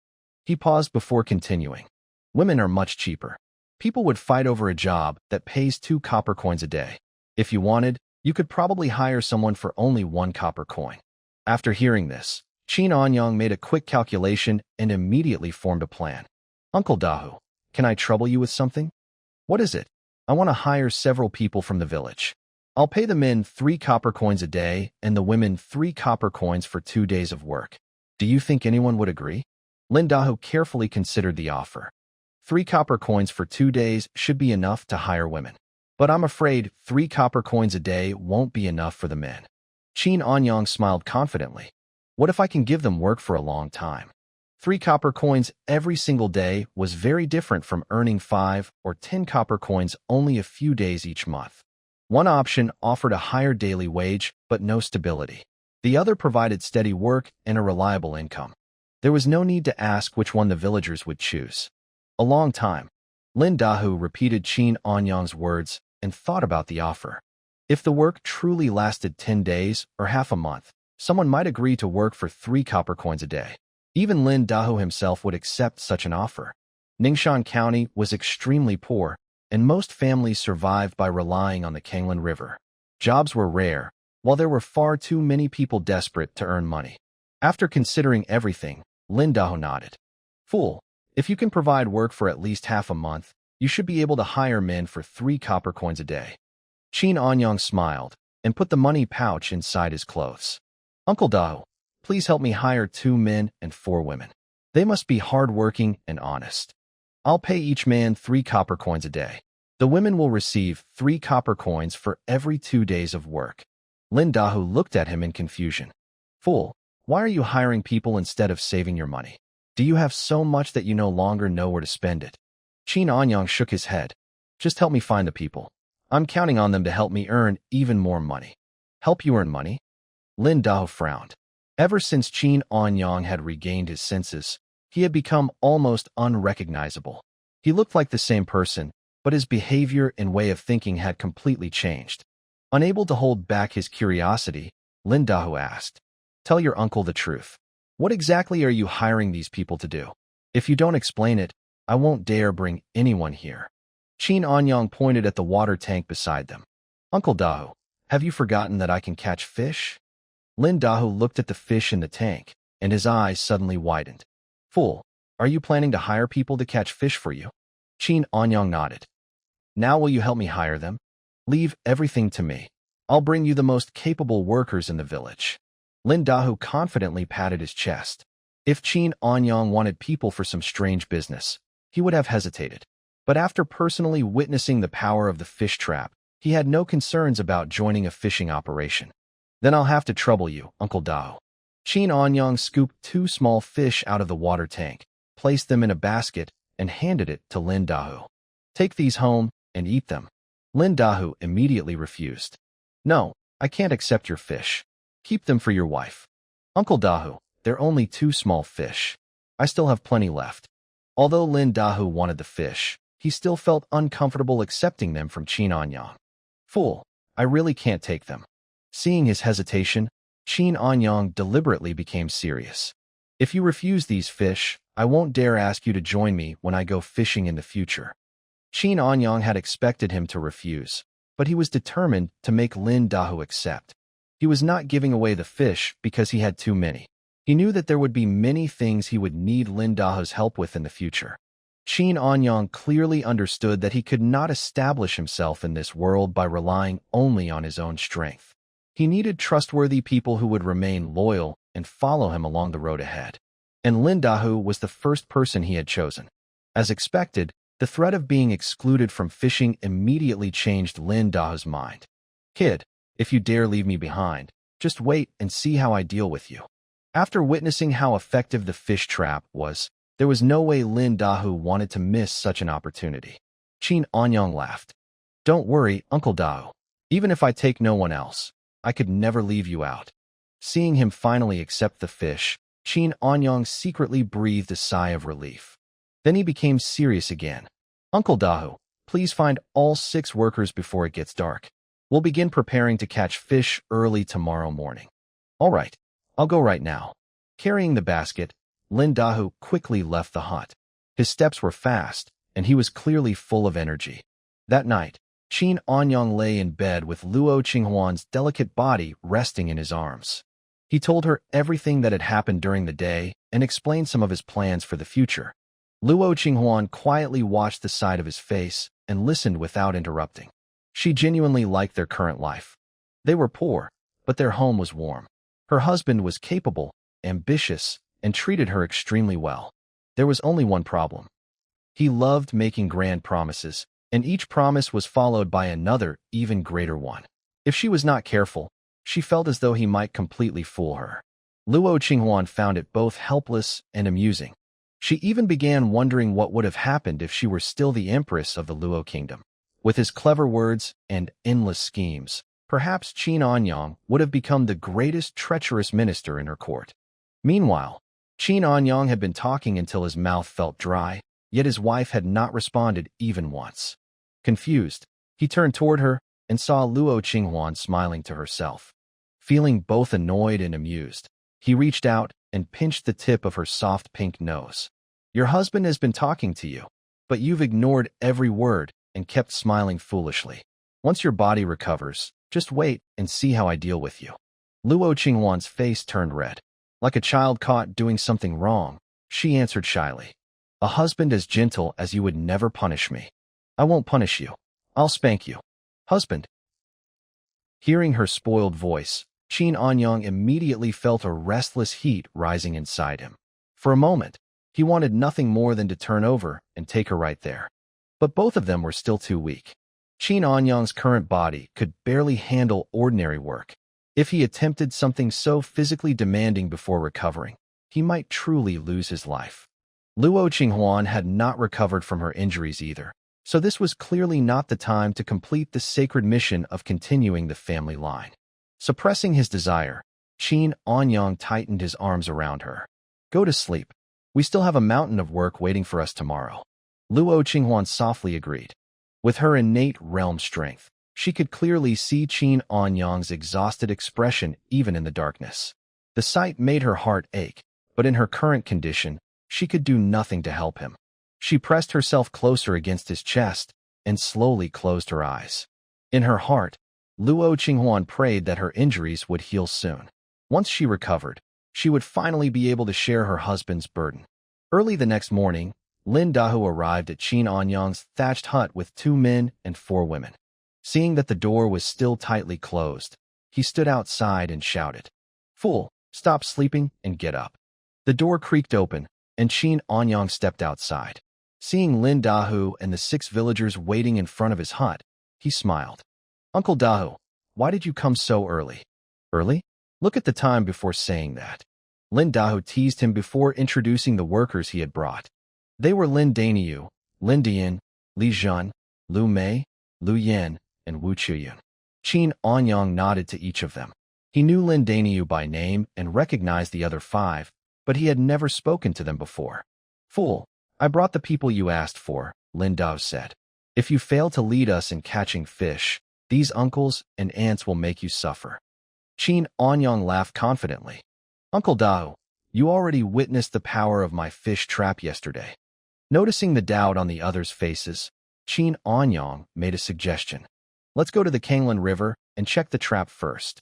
He paused before continuing. "Women are much cheaper. People would fight over a job that pays 2 copper coins a day. If you wanted, you could probably hire someone for only 1 copper coin." After hearing this, Qin Anyang made a quick calculation and immediately formed a plan. "Uncle Dahu, can I trouble you with something?" "What is it?" "I want to hire several people from the village. I'll pay the men 3 copper coins a day and the women 3 copper coins for 2 days of work. Do you think anyone would agree?" Lin Dahu carefully considered the offer. 3 copper coins for 2 days should be enough to hire women. But I'm afraid 3 copper coins a day won't be enough for the men. Qin Anyang smiled confidently. "What if I can give them work for a long time?" 3 copper coins every single day was very different from earning 5 or 10 copper coins only a few days each month. One option offered a higher daily wage but no stability. The other provided steady work and a reliable income. There was no need to ask which one the villagers would choose. A long time, Lin Dahu repeated Qin Anyang's words and thought about the offer. If the work truly lasted 10 days or half a month, someone might agree to work for 3 copper coins a day. Even Lin Dahu himself would accept such an offer. Ningxia County was extremely poor, and most families survived by relying on the Kanglan River. Jobs were rare, while there were far too many people desperate to earn money. After considering everything, Lin Dahu nodded. "Fool, if you can provide work for at least half a month, you should be able to hire men for 3 copper coins a day." Qin Anyang smiled and put the money pouch inside his clothes. "Uncle Dahu, please help me hire 2 men and 4 women. They must be hardworking and honest. I'll pay each man 3 copper coins a day. The women will receive 3 copper coins for every 2 days of work." Lin Dahu looked at him in confusion. "Fool, why are you hiring people instead of saving your money? Do you have so much that you no longer know where to spend it?" Qin Anyang shook his head. Just help me find the people. I'm counting on them to help me earn even more money. Help you earn money? Lin Dao frowned. Ever since Qin Anyang had regained his senses, he had become almost unrecognizable. He looked like the same person, but his behavior and way of thinking had completely changed. Unable to hold back his curiosity, Lin Dao asked, "Tell your uncle the truth. What exactly are you hiring these people to do? If you don't explain it, I won't dare bring anyone here." Qin Anyang pointed at the water tank beside them. "Uncle Dao, have you forgotten that I can catch fish?" Lin Dao looked at the fish in the tank, and his eyes suddenly widened. "Fool, are you planning to hire people to catch fish for you?" Qin Anyang nodded. "Now will you help me hire them? Leave everything to me. I'll bring you the most capable workers in the village." Lin Dao confidently patted his chest. If Qin Anyang wanted people for some strange business, he would have hesitated. But after personally witnessing the power of the fish trap, he had no concerns about joining a fishing operation. "Then I'll have to trouble you, Uncle Dao." Qin Anyang scooped 2 small fish out of the water tank, placed them in a basket, and handed it to Lin Dao. "Take these home and eat them." Lin Dao immediately refused. "No, I can't accept your fish. Keep them for your wife." "Uncle Dao, they're only 2 small fish. I still have plenty left." Although Lin Dao wanted the fish, he still felt uncomfortable accepting them from Qin Anyang. "Fool, I really can't take them." Seeing his hesitation, Qin Anyang deliberately became serious. "If you refuse these fish, I won't dare ask you to join me when I go fishing in the future." Qin Anyang had expected him to refuse, but he was determined to make Lin Dao accept. He was not giving away the fish because he had too many. He knew that there would be many things he would need Lin Dao's help with in the future. Qin Anyang clearly understood that he could not establish himself in this world by relying only on his own strength. He needed trustworthy people who would remain loyal and follow him along the road ahead. And Lin Dao was the first person he had chosen. As expected, the threat of being excluded from fishing immediately changed Lin Dao's mind. "Kid, if you dare leave me behind, just wait and see how I deal with you." After witnessing how effective the fish trap was, there was no way Lin Dao wanted to miss such an opportunity. Qin Anyang laughed. "Don't worry, Uncle Dao. Even if I take no one else, I could never leave you out." Seeing him finally accept the fish, Qin Anyang secretly breathed a sigh of relief. Then he became serious again. "Uncle Dao, please find all 6 workers before it gets dark. We'll begin preparing to catch fish early tomorrow morning." "All right, I'll go right now." Carrying the basket, Lin Dao quickly left the hut. His steps were fast, and he was clearly full of energy. That night, Qin Anyang lay in bed with Luo Qinghuan's delicate body resting in his arms. He told her everything that had happened during the day and explained some of his plans for the future. Luo Qinghuan quietly watched the side of his face and listened without interrupting. She genuinely liked their current life. They were poor, but their home was warm. Her husband was capable, ambitious, and treated her extremely well. There was only one problem. He loved making grand promises, and each promise was followed by another, even greater one. If she was not careful, she felt as though he might completely fool her. Luo Qinghuan found it both helpless and amusing. She even began wondering what would have happened if she were still the empress of the Luo kingdom. With his clever words and endless schemes, perhaps Qin Anyang would have become the greatest treacherous minister in her court. Meanwhile, Qin Anyang had been talking until his mouth felt dry, yet his wife had not responded even once. Confused, he turned toward her and saw Luo Qinghuan smiling to herself. Feeling both annoyed and amused, he reached out and pinched the tip of her soft pink nose. "Your husband has been talking to you, but you've ignored every word and kept smiling foolishly. Once your body recovers, just wait and see how I deal with you." Luo Qinghuan's face turned red. Like a child caught doing something wrong, she answered shyly. "A husband as gentle as you would never punish me." "I won't punish you. I'll spank you." "Husband." Hearing her spoiled voice, Qin Anyang immediately felt a restless heat rising inside him. For a moment, he wanted nothing more than to turn over and take her right there. But both of them were still too weak. Qin Anyang's current body could barely handle ordinary work. If he attempted something so physically demanding before recovering, he might truly lose his life. Luo Qinghuan had not recovered from her injuries either, so this was clearly not the time to complete the sacred mission of continuing the family line. Suppressing his desire, Qin Anyang tightened his arms around her. Go to sleep. We still have a mountain of work waiting for us tomorrow. Luo Qinghuan softly agreed. With her innate realm strength, she could clearly see Qin Anyang's exhausted expression even in the darkness. The sight made her heart ache, but in her current condition, she could do nothing to help him. She pressed herself closer against his chest and slowly closed her eyes. In her heart, Luo Qinghuan prayed that her injuries would heal soon. Once she recovered, she would finally be able to share her husband's burden. Early the next morning, Lin Dahu arrived at Qin Anyang's thatched hut with 2 men and 4 women. Seeing that the door was still tightly closed, he stood outside and shouted, "Fool, stop sleeping and get up." The door creaked open, and Qin Anyang stepped outside. Seeing Lin Dahu and the 6 villagers waiting in front of his hut, he smiled. "Uncle Dahu, why did you come so early?" "Early? Look at the time before saying that." Lin Dahu teased him before introducing the workers he had brought. They were Lin Daniu, Lin Dian, Li Zhen, Lu Mei, Lu Yan, and Wu Chuyun. Qin Anyang nodded to each of them. He knew Lin Daniu by name and recognized the other 5, but he had never spoken to them before. "Fool, I brought the people you asked for," Lin Dahu said. "If you fail to lead us in catching fish, these uncles and aunts will make you suffer." Qin Anyang laughed confidently. "Uncle Dahu, you already witnessed the power of my fish trap yesterday." Noticing the doubt on the others' faces, Qin Anyang made a suggestion. "Let's go to the Kanglan River and check the trap first."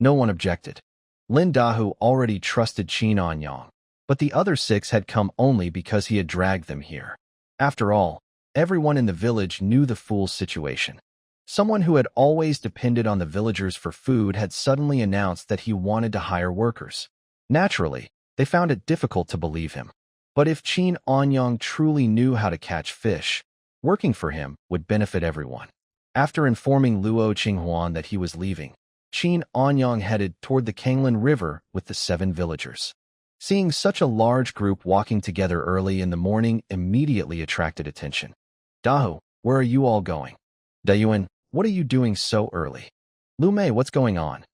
No one objected. Lin Dahu already trusted Qin Anyang, but the other 6 had come only because he had dragged them here. After all, everyone in the village knew the fool's situation. Someone who had always depended on the villagers for food had suddenly announced that he wanted to hire workers. Naturally, they found it difficult to believe him. But if Qin Anyang truly knew how to catch fish, working for him would benefit everyone. After informing Luo Qinghuan that he was leaving, Qin Anyang headed toward the Kanglan River with the 7 villagers. Seeing such a large group walking together early in the morning immediately attracted attention. "Dahu, where are you all going?" "Dayuan, what are you doing so early?" "Lu Mei, what's going on?"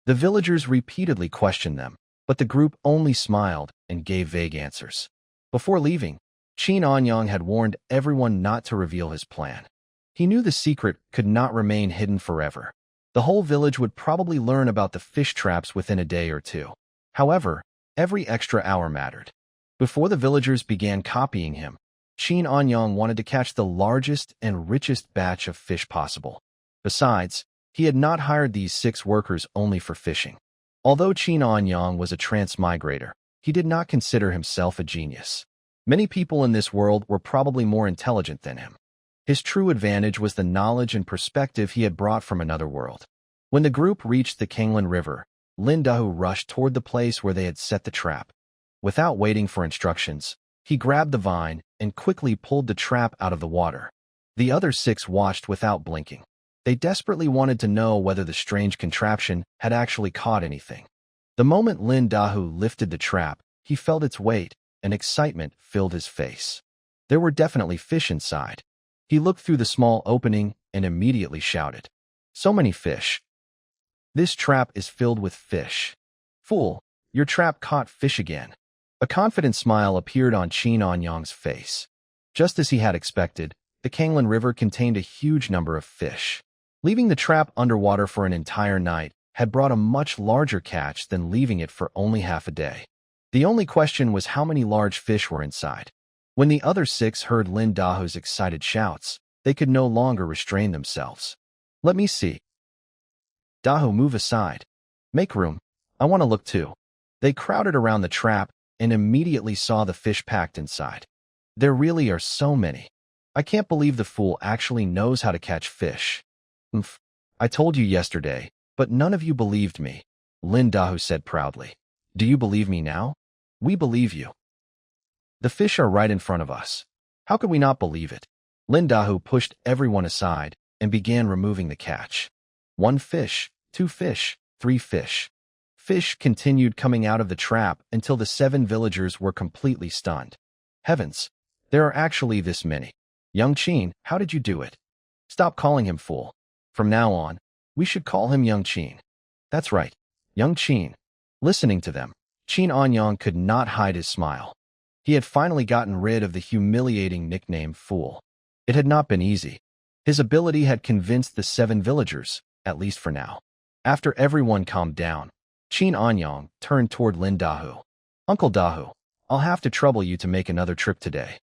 The villagers repeatedly questioned them, but the group only smiled and gave vague answers. Before leaving, Qin Anyang had warned everyone not to reveal his plan. He knew the secret could not remain hidden forever. The whole village would probably learn about the fish traps within a day or 2. However, every extra hour mattered. Before the villagers began copying him, Qin Anyang wanted to catch the largest and richest batch of fish possible. Besides, he had not hired these 6 workers only for fishing. Although Qin Anyang was a transmigrator, he did not consider himself a genius. Many people in this world were probably more intelligent than him. His true advantage was the knowledge and perspective he had brought from another world. When the group reached the Kanglan River, Lin Dahu rushed toward the place where they had set the trap. Without waiting for instructions, he grabbed the vine and quickly pulled the trap out of the water. The other 6 watched without blinking. They desperately wanted to know whether the strange contraption had actually caught anything. The moment Lin Dahu lifted the trap, he felt its weight, and excitement filled his face. There were definitely fish inside. He looked through the small opening and immediately shouted, "So many fish! This trap is filled with fish. Fool, your trap caught fish again." A confident smile appeared on Qin Anyang's face. Just as he had expected, the Kanglan River contained a huge number of fish. Leaving the trap underwater for an entire night had brought a much larger catch than leaving it for only half a day. The only question was how many large fish were inside. When the other 6 heard Lin Dahu's excited shouts, they could no longer restrain themselves. "Let me see." "Dahu, move aside. Make room. I want to look too." They crowded around the trap and immediately saw the fish packed inside. "There really are so many. I can't believe the fool actually knows how to catch fish." "Umph. I told you yesterday, but none of you believed me," Lin Dahu said proudly. "Do you believe me now?" "We believe you. The fish are right in front of us. How could we not believe it?" Lin Dahu pushed everyone aside and began removing the catch. 1 fish, 2 fish, 3 fish. Fish continued coming out of the trap until the 7 villagers were completely stunned. Heavens, there are actually this many. Young Chin, how did you do it? Stop calling him fool. From now on, we should call him Young Chin. That's right, Young Chin. Listening to them, Chin Anyang could not hide his smile. He had finally gotten rid of the humiliating nickname fool. It had not been easy. His ability had convinced the 7 villagers, at least for now. After everyone calmed down, Chin Anyang turned toward Lin Dahu. Uncle Dahu, I'll have to trouble you to make another trip today.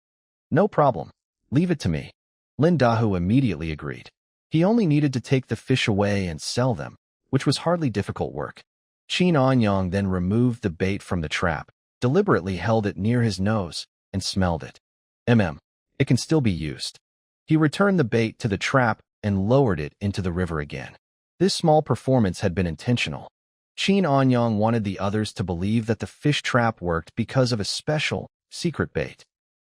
No problem. Leave it to me. Lin Dahu immediately agreed. He only needed to take the fish away and sell them, which was hardly difficult work. Chin Anyang then removed the bait from the trap, deliberately held it near his nose, and smelled it. It can still be used. He returned the bait to the trap and lowered it into the river again. This small performance had been intentional. Chin Anyang wanted the others to believe that the fish trap worked because of a special, secret bait.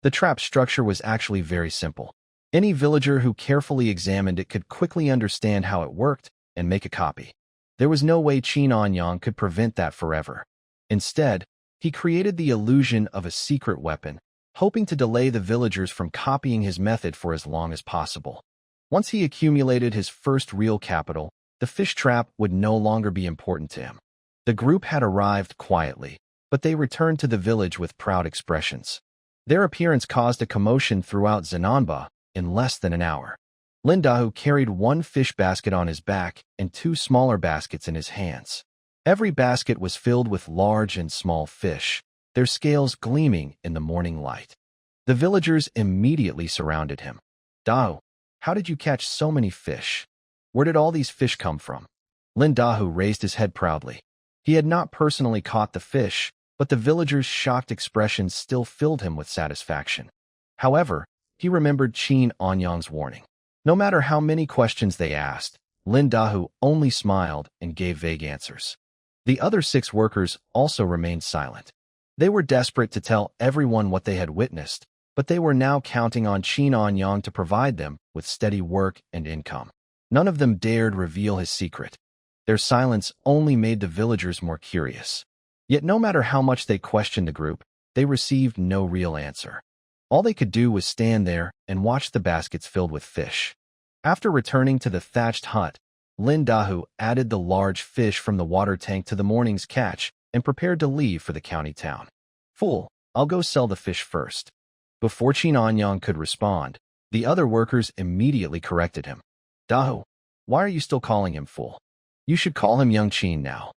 The trap structure was actually very simple. Any villager who carefully examined it could quickly understand how it worked and make a copy. There was no way Chin Anyang could prevent that forever. Instead, he created the illusion of a secret weapon, hoping to delay the villagers from copying his method for as long as possible. Once he accumulated his first real capital, the fish trap would no longer be important to him. The group had arrived quietly, but they returned to the village with proud expressions. Their appearance caused a commotion throughout Zananba in less than an hour. Lin Dahu carried 1 fish basket on his back and 2 smaller baskets in his hands. Every basket was filled with large and small fish, their scales gleaming in the morning light. The villagers immediately surrounded him. Dahu, how did you catch so many fish? Where did all these fish come from? Lin Dahu raised his head proudly. He had not personally caught the fish, but the villagers' shocked expressions still filled him with satisfaction. However, he remembered Chin Anyang's warning. No matter how many questions they asked, Lin Dahu only smiled and gave vague answers. The other 6 workers also remained silent. They were desperate to tell everyone what they had witnessed, but they were now counting on Chin Anyang to provide them with steady work and income. None of them dared reveal his secret. Their silence only made the villagers more curious. Yet no matter how much they questioned the group, they received no real answer. All they could do was stand there and watch the baskets filled with fish. After returning to the thatched hut, Lin Dahu added the large fish from the water tank to the morning's catch and prepared to leave for the county town. Fool, I'll go sell the fish first. Before Chin Anyang could respond, the other workers immediately corrected him. Dahu, why are you still calling him fool? You should call him Young Chin now.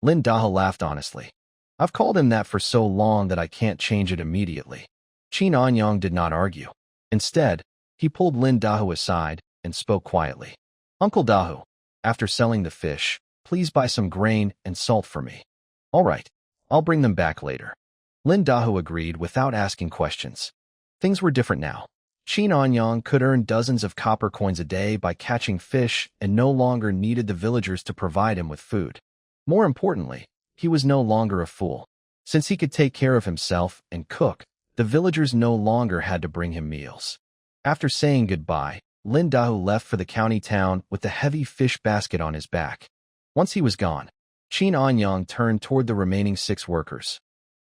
Lin Dahu laughed honestly. I've called him that for so long that I can't change it immediately. Chin Anyang did not argue. Instead, he pulled Lin Dahu aside and spoke quietly. Uncle Dahu, after selling the fish, please buy some grain and salt for me. All right, I'll bring them back later. Lin Dahu agreed without asking questions. Things were different now. Chin Anyang could earn dozens of copper coins a day by catching fish and no longer needed the villagers to provide him with food. More importantly, he was no longer a fool. Since he could take care of himself and cook, the villagers no longer had to bring him meals. After saying goodbye, Lin Dahu left for the county town with the heavy fish basket on his back. Once he was gone, Chin Anyang turned toward the remaining 6 workers.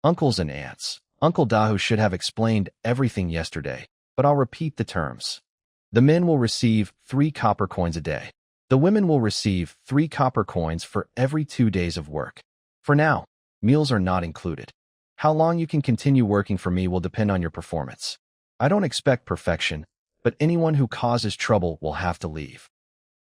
Uncles and aunts, Uncle Dahu should have explained everything yesterday, but I'll repeat the terms. The men will receive 3 copper coins a day. The women will receive 3 copper coins for every 2 days of work. For now, meals are not included. How long you can continue working for me will depend on your performance. I don't expect perfection, but anyone who causes trouble will have to leave.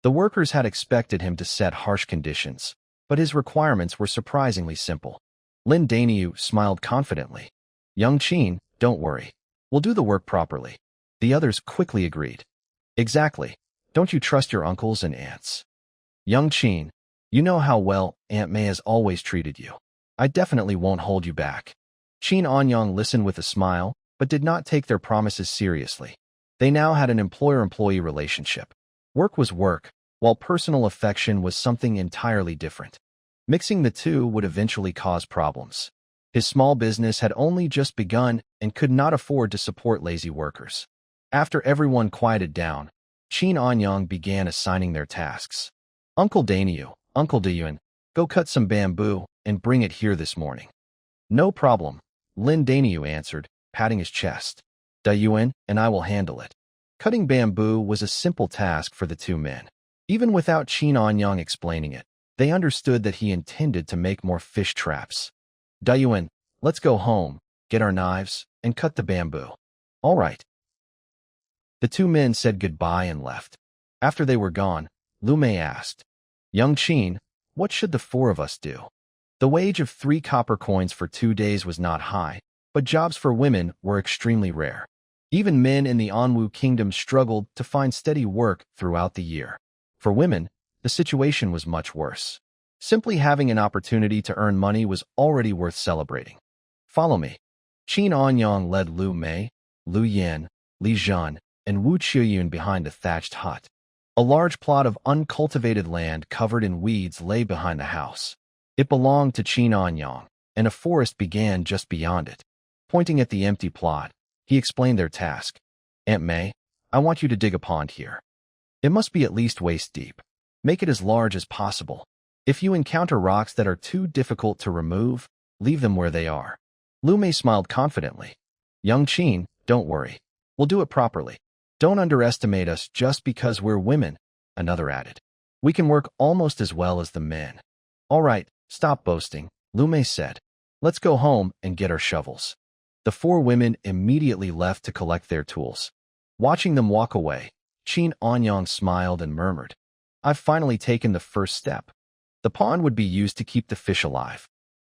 The workers had expected him to set harsh conditions, but his requirements were surprisingly simple. Lin Dahu smiled confidently. Young Chin, don't worry. We'll do the work properly. The others quickly agreed. Exactly. Don't you trust your uncles and aunts? Young Chin, you know how well Aunt May has always treated you. I definitely won't hold you back. Chin Anyang listened with a smile, but did not take their promises seriously. They now had an employer-employee relationship. Work was work, while personal affection was something entirely different. Mixing the two would eventually cause problems. His small business had only just begun and could not afford to support lazy workers. After everyone quieted down, Chin Anyang began assigning their tasks. Uncle Dahu, Uncle Dayuan, go cut some bamboo and bring it here this morning. No problem, Lin Dahu answered, patting his chest. Dayuan and I will handle it. Cutting bamboo was a simple task for the two men. Even without Qin Anyang explaining it, they understood that he intended to make more fish traps. Dayuan, let's go home, get our knives, and cut the bamboo. All right. The two men said goodbye and left. After they were gone, Lu Mei asked, Young Qin, what should the four of us do? The wage of 3 copper coins for 2 days was not high, but jobs for women were extremely rare. Even men in the Anwu kingdom struggled to find steady work throughout the year. For women, the situation was much worse. Simply having an opportunity to earn money was already worth celebrating. Follow me. Qin Anyang led Lu Mei, Lu Yan, Li Zhan, and Wu Qiuyun behind a thatched hut. A large plot of uncultivated land covered in weeds lay behind the house. It belonged to Qin Anyang, and a forest began just beyond it. Pointing at the empty plot, he explained their task. Aunt May, I want you to dig a pond here. It must be at least waist deep. Make it as large as possible. If you encounter rocks that are too difficult to remove, leave them where they are. Lu Mei smiled confidently. Young Qin, don't worry. We'll do it properly. Don't underestimate us just because we're women, another added. We can work almost as well as the men. All right, stop boasting, Lu Mei said. Let's go home and get our shovels. The 4 women immediately left to collect their tools. Watching them walk away, Qin Anyang smiled and murmured, I've finally taken the first step. The pond would be used to keep the fish alive.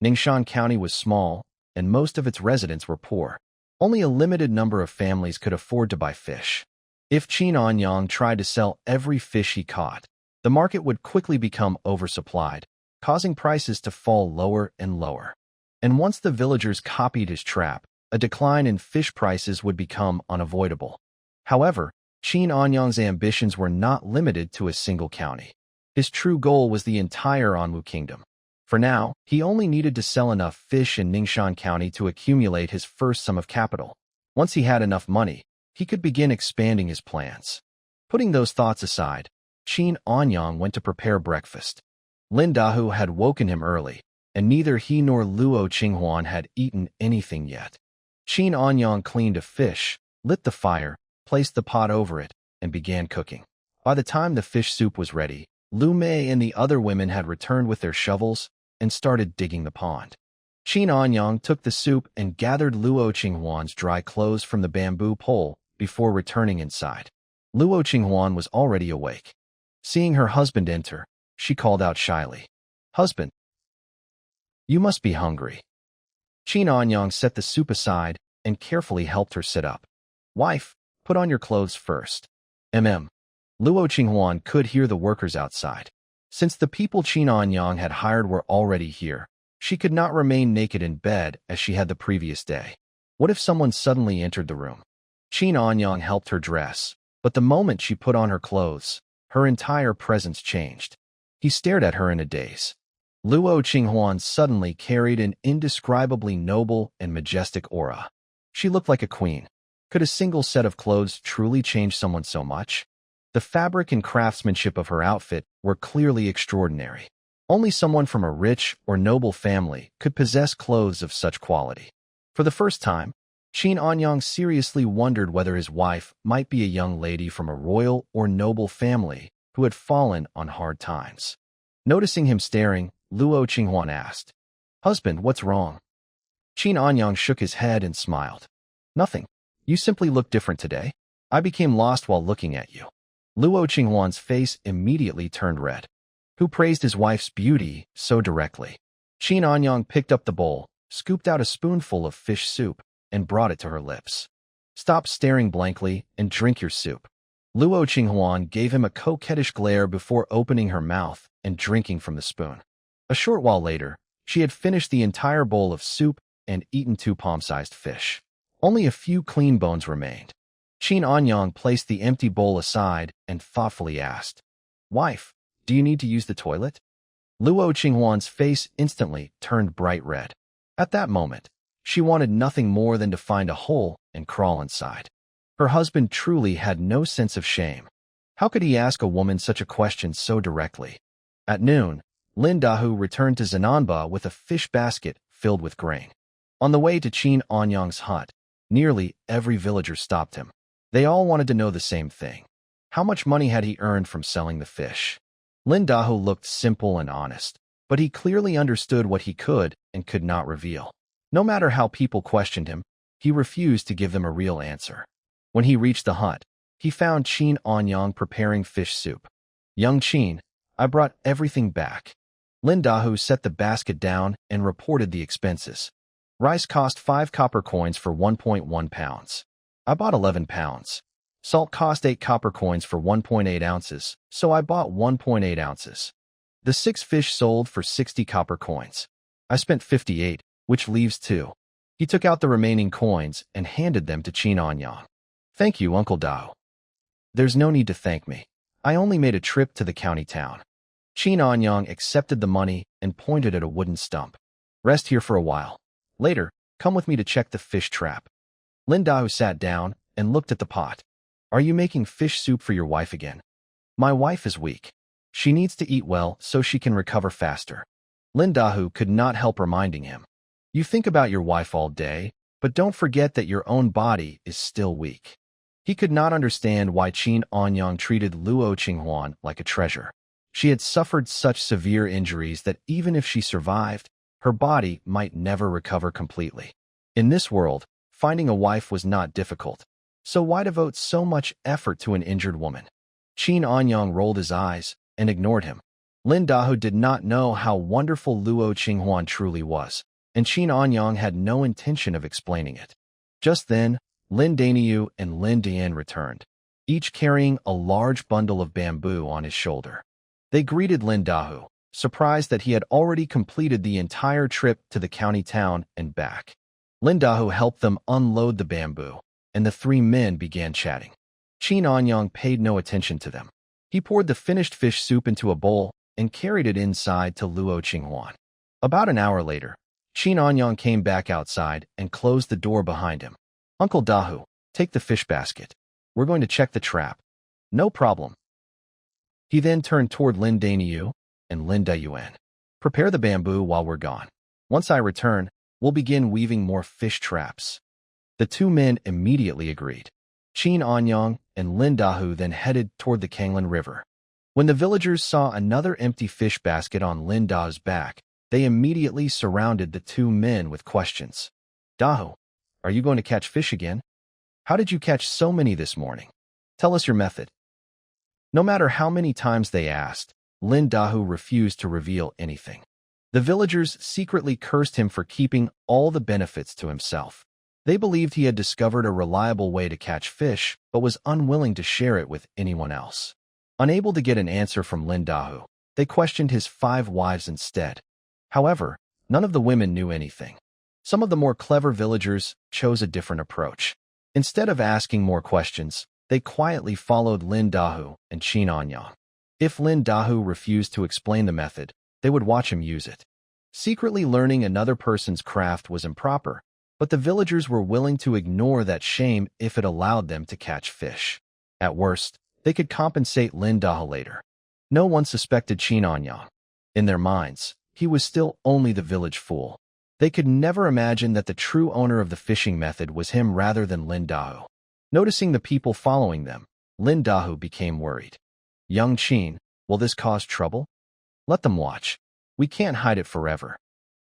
Ningxia County was small, and most of its residents were poor. Only a limited number of families could afford to buy fish. If Qin Anyang tried to sell every fish he caught, the market would quickly become oversupplied, causing prices to fall lower and lower. And once the villagers copied his trap, a decline in fish prices would become unavoidable. However, Qin Anyang's ambitions were not limited to a single county. His true goal was the entire Anwu kingdom. For now, he only needed to sell enough fish in Ningxia County to accumulate his first sum of capital. Once he had enough money, he could begin expanding his plans. Putting those thoughts aside, Qin Anyang went to prepare breakfast. Lin Dahu had woken him early, and neither he nor Luo Qinghuan had eaten anything yet. Qin Anyang cleaned a fish, lit the fire, placed the pot over it, and began cooking. By the time the fish soup was ready, Lu Mei and the other women had returned with their shovels and started digging the pond. Qin Anyang took the soup and gathered Luo Qinghuan's dry clothes from the bamboo pole before returning inside. Luo Qinghuan was already awake. Seeing her husband enter, she called out shyly, Husband, you must be hungry. Qin Anyang set the soup aside and carefully helped her sit up. Wife, put on your clothes first. Luo Qinghuan could hear the workers outside. Since the people Qin Anyang had hired were already here, she could not remain naked in bed as she had the previous day. What if someone suddenly entered the room? Qin Anyang helped her dress, but the moment she put on her clothes, her entire presence changed. He stared at her in a daze. Luo Qinghuan suddenly carried an indescribably noble and majestic aura. She looked like a queen. Could a single set of clothes truly change someone so much? The fabric and craftsmanship of her outfit were clearly extraordinary. Only someone from a rich or noble family could possess clothes of such quality. For the first time, Qin Anyang seriously wondered whether his wife might be a young lady from a royal or noble family who had fallen on hard times. Noticing him staring, Luo Qinghuan asked, Husband, what's wrong? Qin Anyang shook his head and smiled. Nothing. You simply look different today. I became lost while looking at you. Luo Qinghuan's face immediately turned red. Who praised his wife's beauty so directly? Qin Anyang picked up the bowl, scooped out a spoonful of fish soup, and brought it to her lips. Stop staring blankly and drink your soup. Luo Qinghuan gave him a coquettish glare before opening her mouth and drinking from the spoon. A short while later, she had finished the entire bowl of soup and eaten 2 palm-sized fish. Only a few clean bones remained. Qin Anyang placed the empty bowl aside and thoughtfully asked, Wife, do you need to use the toilet? Luo Qinghuan's face instantly turned bright red. At that moment, she wanted nothing more than to find a hole and crawl inside. Her husband truly had no sense of shame. How could he ask a woman such a question so directly? At noon, Lin Dahu returned to Zananba with a fish basket filled with grain. On the way to Qin Anyang's hut, Nearly every villager stopped him. They all wanted to know the same thing. How much money had he earned from selling the fish? Lin Dahu looked simple and honest, but he clearly understood what he could and could not reveal. No matter how people questioned him, he refused to give them a real answer. When he reached the hut, he found Qin Anyang preparing fish soup. "Young Qin, I brought everything back." Lin Dahu set the basket down and reported the expenses. Rice cost 5 copper coins for 1.1 pounds. I bought 11 pounds. Salt cost 8 copper coins for 1.8 ounces, so I bought 1.8 ounces. The 6 fish sold for 60 copper coins. I spent 58, which leaves 2. He took out the remaining coins and handed them to Qin Anyang. "Thank you, Uncle Dahu." "There's no need to thank me. I only made a trip to the county town." Qin Anyang accepted the money and pointed at a wooden stump. "Rest here for a while. Later, come with me to check the fish trap." Lin Dahu sat down and looked at the pot. "Are you making fish soup for your wife again?" "My wife is weak. She needs to eat well so she can recover faster." Lin Dahu could not help reminding him. "You think about your wife all day, but don't forget that your own body is still weak." He could not understand why Qin Anyang treated Luo Qinghuan like a treasure. She had suffered such severe injuries that even if she survived, her body might never recover completely. In this world, finding a wife was not difficult. So why devote so much effort to an injured woman? Qin Anyang rolled his eyes and ignored him. Lin Dahu did not know how wonderful Luo Qinghuan truly was, and Qin Anyang had no intention of explaining it. Just then, Lin Daniu and Lin Dian returned, each carrying a large bundle of bamboo on his shoulder. They greeted Lin Dahu, surprised that he had already completed the entire trip to the county town and back. Lin Dahu helped them unload the bamboo, and the 3 men began chatting. Qin Anyang paid no attention to them. He poured the finished fish soup into a bowl and carried it inside to Luo Qinghuan. About an hour later, Qin Anyang came back outside and closed the door behind him. "Uncle Dahu, take the fish basket. We're going to check the trap." "No problem." He then turned toward Lin Daniu and Lin Dayuan. "Prepare the bamboo while we're gone. Once I return, we'll begin weaving more fish traps." The 2 men immediately agreed. Qin Anyang and Lin Dahu then headed toward the Kanglin River. When the villagers saw another empty fish basket on Lin Dahu's back, they immediately surrounded the 2 men with questions. "Dahu, are you going to catch fish again? How did you catch so many this morning? Tell us your method." No matter how many times they asked, Lin Dahu refused to reveal anything. The villagers secretly cursed him for keeping all the benefits to himself. They believed he had discovered a reliable way to catch fish, but was unwilling to share it with anyone else. Unable to get an answer from Lin Dahu, they questioned his 5 wives instead. However, none of the women knew anything. Some of the more clever villagers chose a different approach. Instead of asking more questions, they quietly followed Lin Dahu and Qin Anyang. If Lin Dahu refused to explain the method, they would watch him use it. Secretly learning another person's craft was improper, but the villagers were willing to ignore that shame if it allowed them to catch fish. At worst, they could compensate Lin Dahu later. No one suspected Qin Anyang. In their minds, he was still only the village fool. They could never imagine that the true owner of the fishing method was him rather than Lin Dahu. Noticing the people following them, Lin Dahu became worried. "Young Qin, will this cause trouble? Let them watch. We can't hide it forever."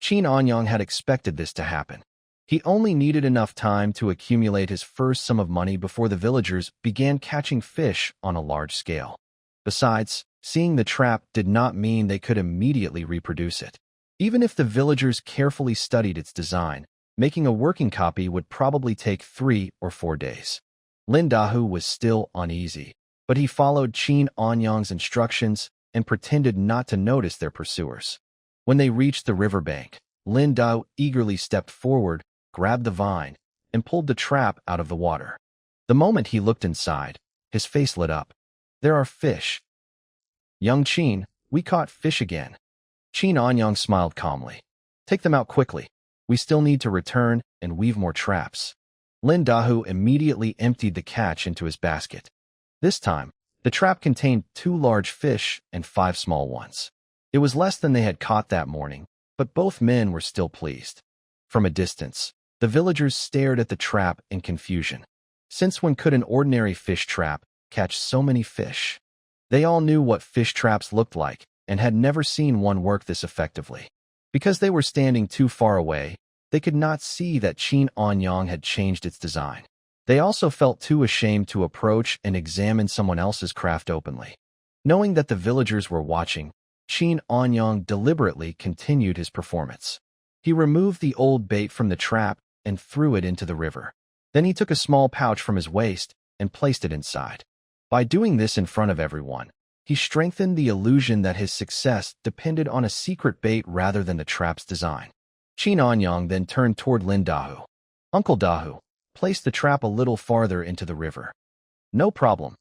Qin Anyang had expected this to happen. He only needed enough time to accumulate his first sum of money before the villagers began catching fish on a large scale. Besides, seeing the trap did not mean they could immediately reproduce it. Even if the villagers carefully studied its design, making a working copy would probably take 3 or 4 days. Lin Dahu was still uneasy, but he followed Qin Anyang's instructions and pretended not to notice their pursuers. When they reached the riverbank, Lin Dahu eagerly stepped forward, grabbed the vine, and pulled the trap out of the water. The moment he looked inside, his face lit up. "There are fish." "Young Qin, we caught fish again." Qin Anyang smiled calmly. "Take them out quickly. We still need to return and weave more traps." Lin Dahu immediately emptied the catch into his basket. This time, the trap contained 2 large fish and 5 small ones. It was less than they had caught that morning, but both men were still pleased. From a distance, The villagers stared at the trap in confusion. Since when could an ordinary fish trap catch so many fish? They all knew what fish traps looked like and had never seen one work this effectively. Because they were standing too far away, they could not see that Qin Anyang had changed its design. They also felt too ashamed to approach and examine someone else's craft openly. Knowing that the villagers were watching, Qin Anyang deliberately continued his performance. He removed the old bait from the trap and threw it into the river. Then he took a small pouch from his waist and placed it inside. By doing this in front of everyone, he strengthened the illusion that his success depended on a secret bait rather than the trap's design. Qin Anyang then turned toward Lin Dahu. "Uncle Dahu, place the trap a little farther into the river." "No problem."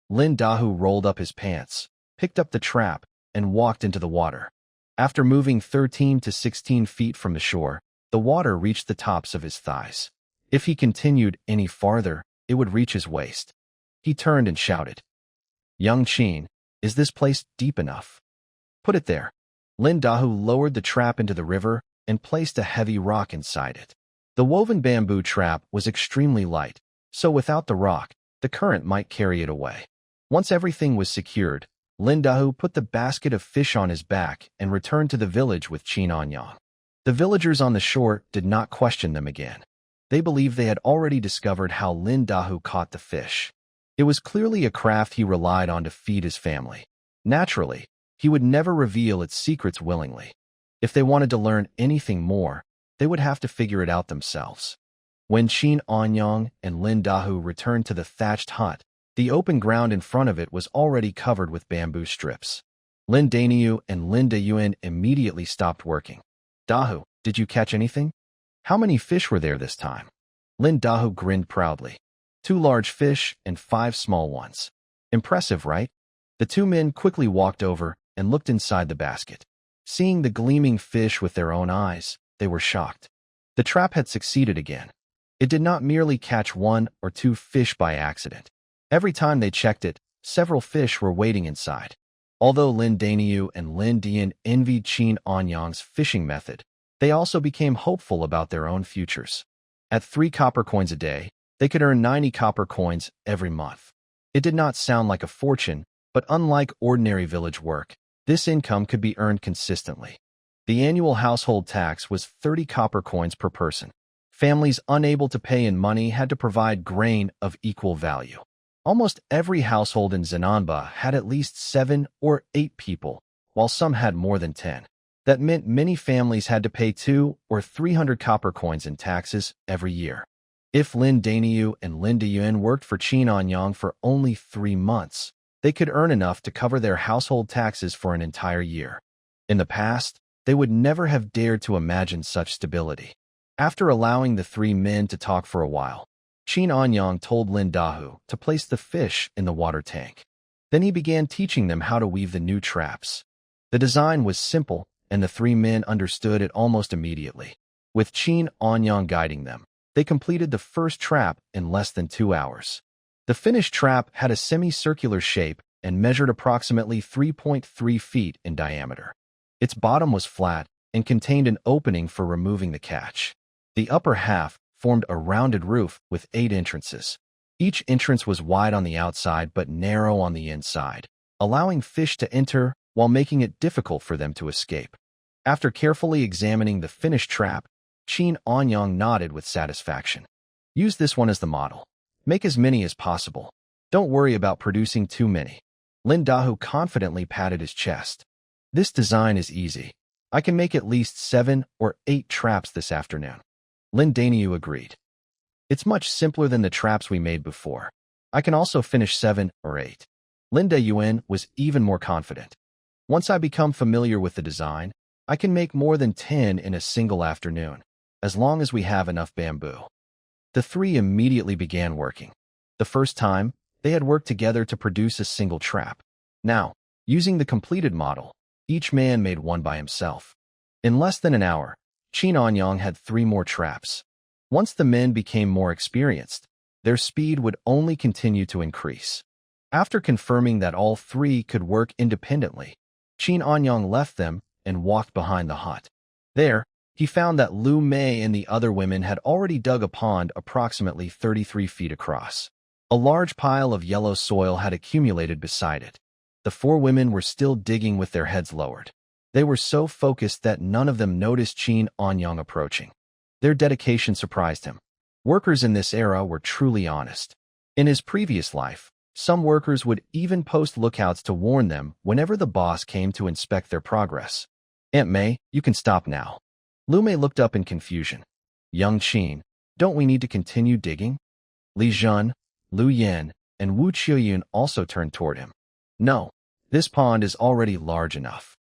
Lin Dahu rolled up his pants, picked up the trap, and walked into the water. After moving 13 to 16 feet from the shore, the water reached the tops of his thighs. If he continued any farther, it would reach his waist. He turned and shouted, "Young Qin, is this place deep enough? Put it there." Lin Dahu lowered the trap into the river and placed a heavy rock inside it. The woven bamboo trap was extremely light, so without the rock, the current might carry it away. Once everything was secured, Lin Dahu put the basket of fish on his back and returned to the village with Qin Anyang. The villagers on the shore did not question them again. They believed they had already discovered how Lin Dahu caught the fish. It was clearly a craft he relied on to feed his family. Naturally, he would never reveal its secrets willingly. If they wanted to learn anything more, they would have to figure it out themselves. When Qin Anyang and Lin Dahu returned to the thatched hut, the open ground in front of it was already covered with bamboo strips. Lin Daniu and Lin Dayuan immediately stopped working. "Dahu, did you catch anything? How many fish were there this time?" Lin Dahu grinned proudly. 2 large fish and 5 small ones. "Impressive, right?" The 2 men quickly walked over and looked inside the basket. Seeing the gleaming fish with their own eyes, they were shocked. The trap had succeeded again. It did not merely catch 1 or 2 fish by accident. Every time they checked it, several fish were waiting inside. Although Lin Daniu and Lin Dian envied Qin Anyang's fishing method, they also became hopeful about their own futures. At 3 copper coins a day, they could earn 90 copper coins every month. It did not sound like a fortune, but unlike ordinary village work, this income could be earned consistently. The annual household tax was 30 copper coins per person. Families unable to pay in money had to provide grain of equal value. Almost every household in Zenonba had at least 7 or 8 people, while some had more than 10. That meant many families had to pay 200 or 300 copper coins in taxes every year. If Lin Daniu and Lin Dayuan worked for Qin Anyang for only 3 months, they could earn enough to cover their household taxes for an entire year. In the past, they would never have dared to imagine such stability. After allowing the 3 men to talk for a while, Qin Anyang told Lin Dahu to place the fish in the water tank. Then he began teaching them how to weave the new traps. The design was simple, and the 3 men understood it almost immediately. With Qin Anyang guiding them, they completed the first trap in less than 2 hours. The finished trap had a semicircular shape and measured approximately 3.3 feet in diameter. Its bottom was flat and contained an opening for removing the catch. The upper half formed a rounded roof with 8 entrances. Each entrance was wide on the outside but narrow on the inside, allowing fish to enter while making it difficult for them to escape. After carefully examining the finished trap, Qin Anyang nodded with satisfaction. "Use this one as the model. Make as many as possible. Don't worry about producing too many." Lin Dahu confidently patted his chest. "This design is easy. I can make at least 7 or 8 traps this afternoon." Lin Daniu agreed. "It's much simpler than the traps we made before. I can also finish 7 or 8. Lin Dayuan was even more confident. "Once I become familiar with the design, I can make more than 10 in a single afternoon, as long as we have enough bamboo." The 3 immediately began working. The first time, they had worked together to produce a single trap. Now, using the completed model, each man made one by himself. In less than an hour, Qin Anyang had 3 more traps. Once the men became more experienced, their speed would only continue to increase. After confirming that all 3 could work independently, Qin Anyang left them and walked behind the hut. There, he found that Lu Mei and the other women had already dug a pond approximately 33 feet across. A large pile of yellow soil had accumulated beside it. The four women were still digging with their heads lowered. They were so focused that none of them noticed Qin Anyang approaching. Their dedication surprised him. Workers in this era were truly honest. In his previous life, some workers would even post lookouts to warn them whenever the boss came to inspect their progress. "Aunt May, you can stop now." Lu Mei looked up in confusion. "Young Qin, don't we need to continue digging?" Li Jun, Lu Yan, and Wu Qiuyun also turned toward him. "No, this pond is already large enough."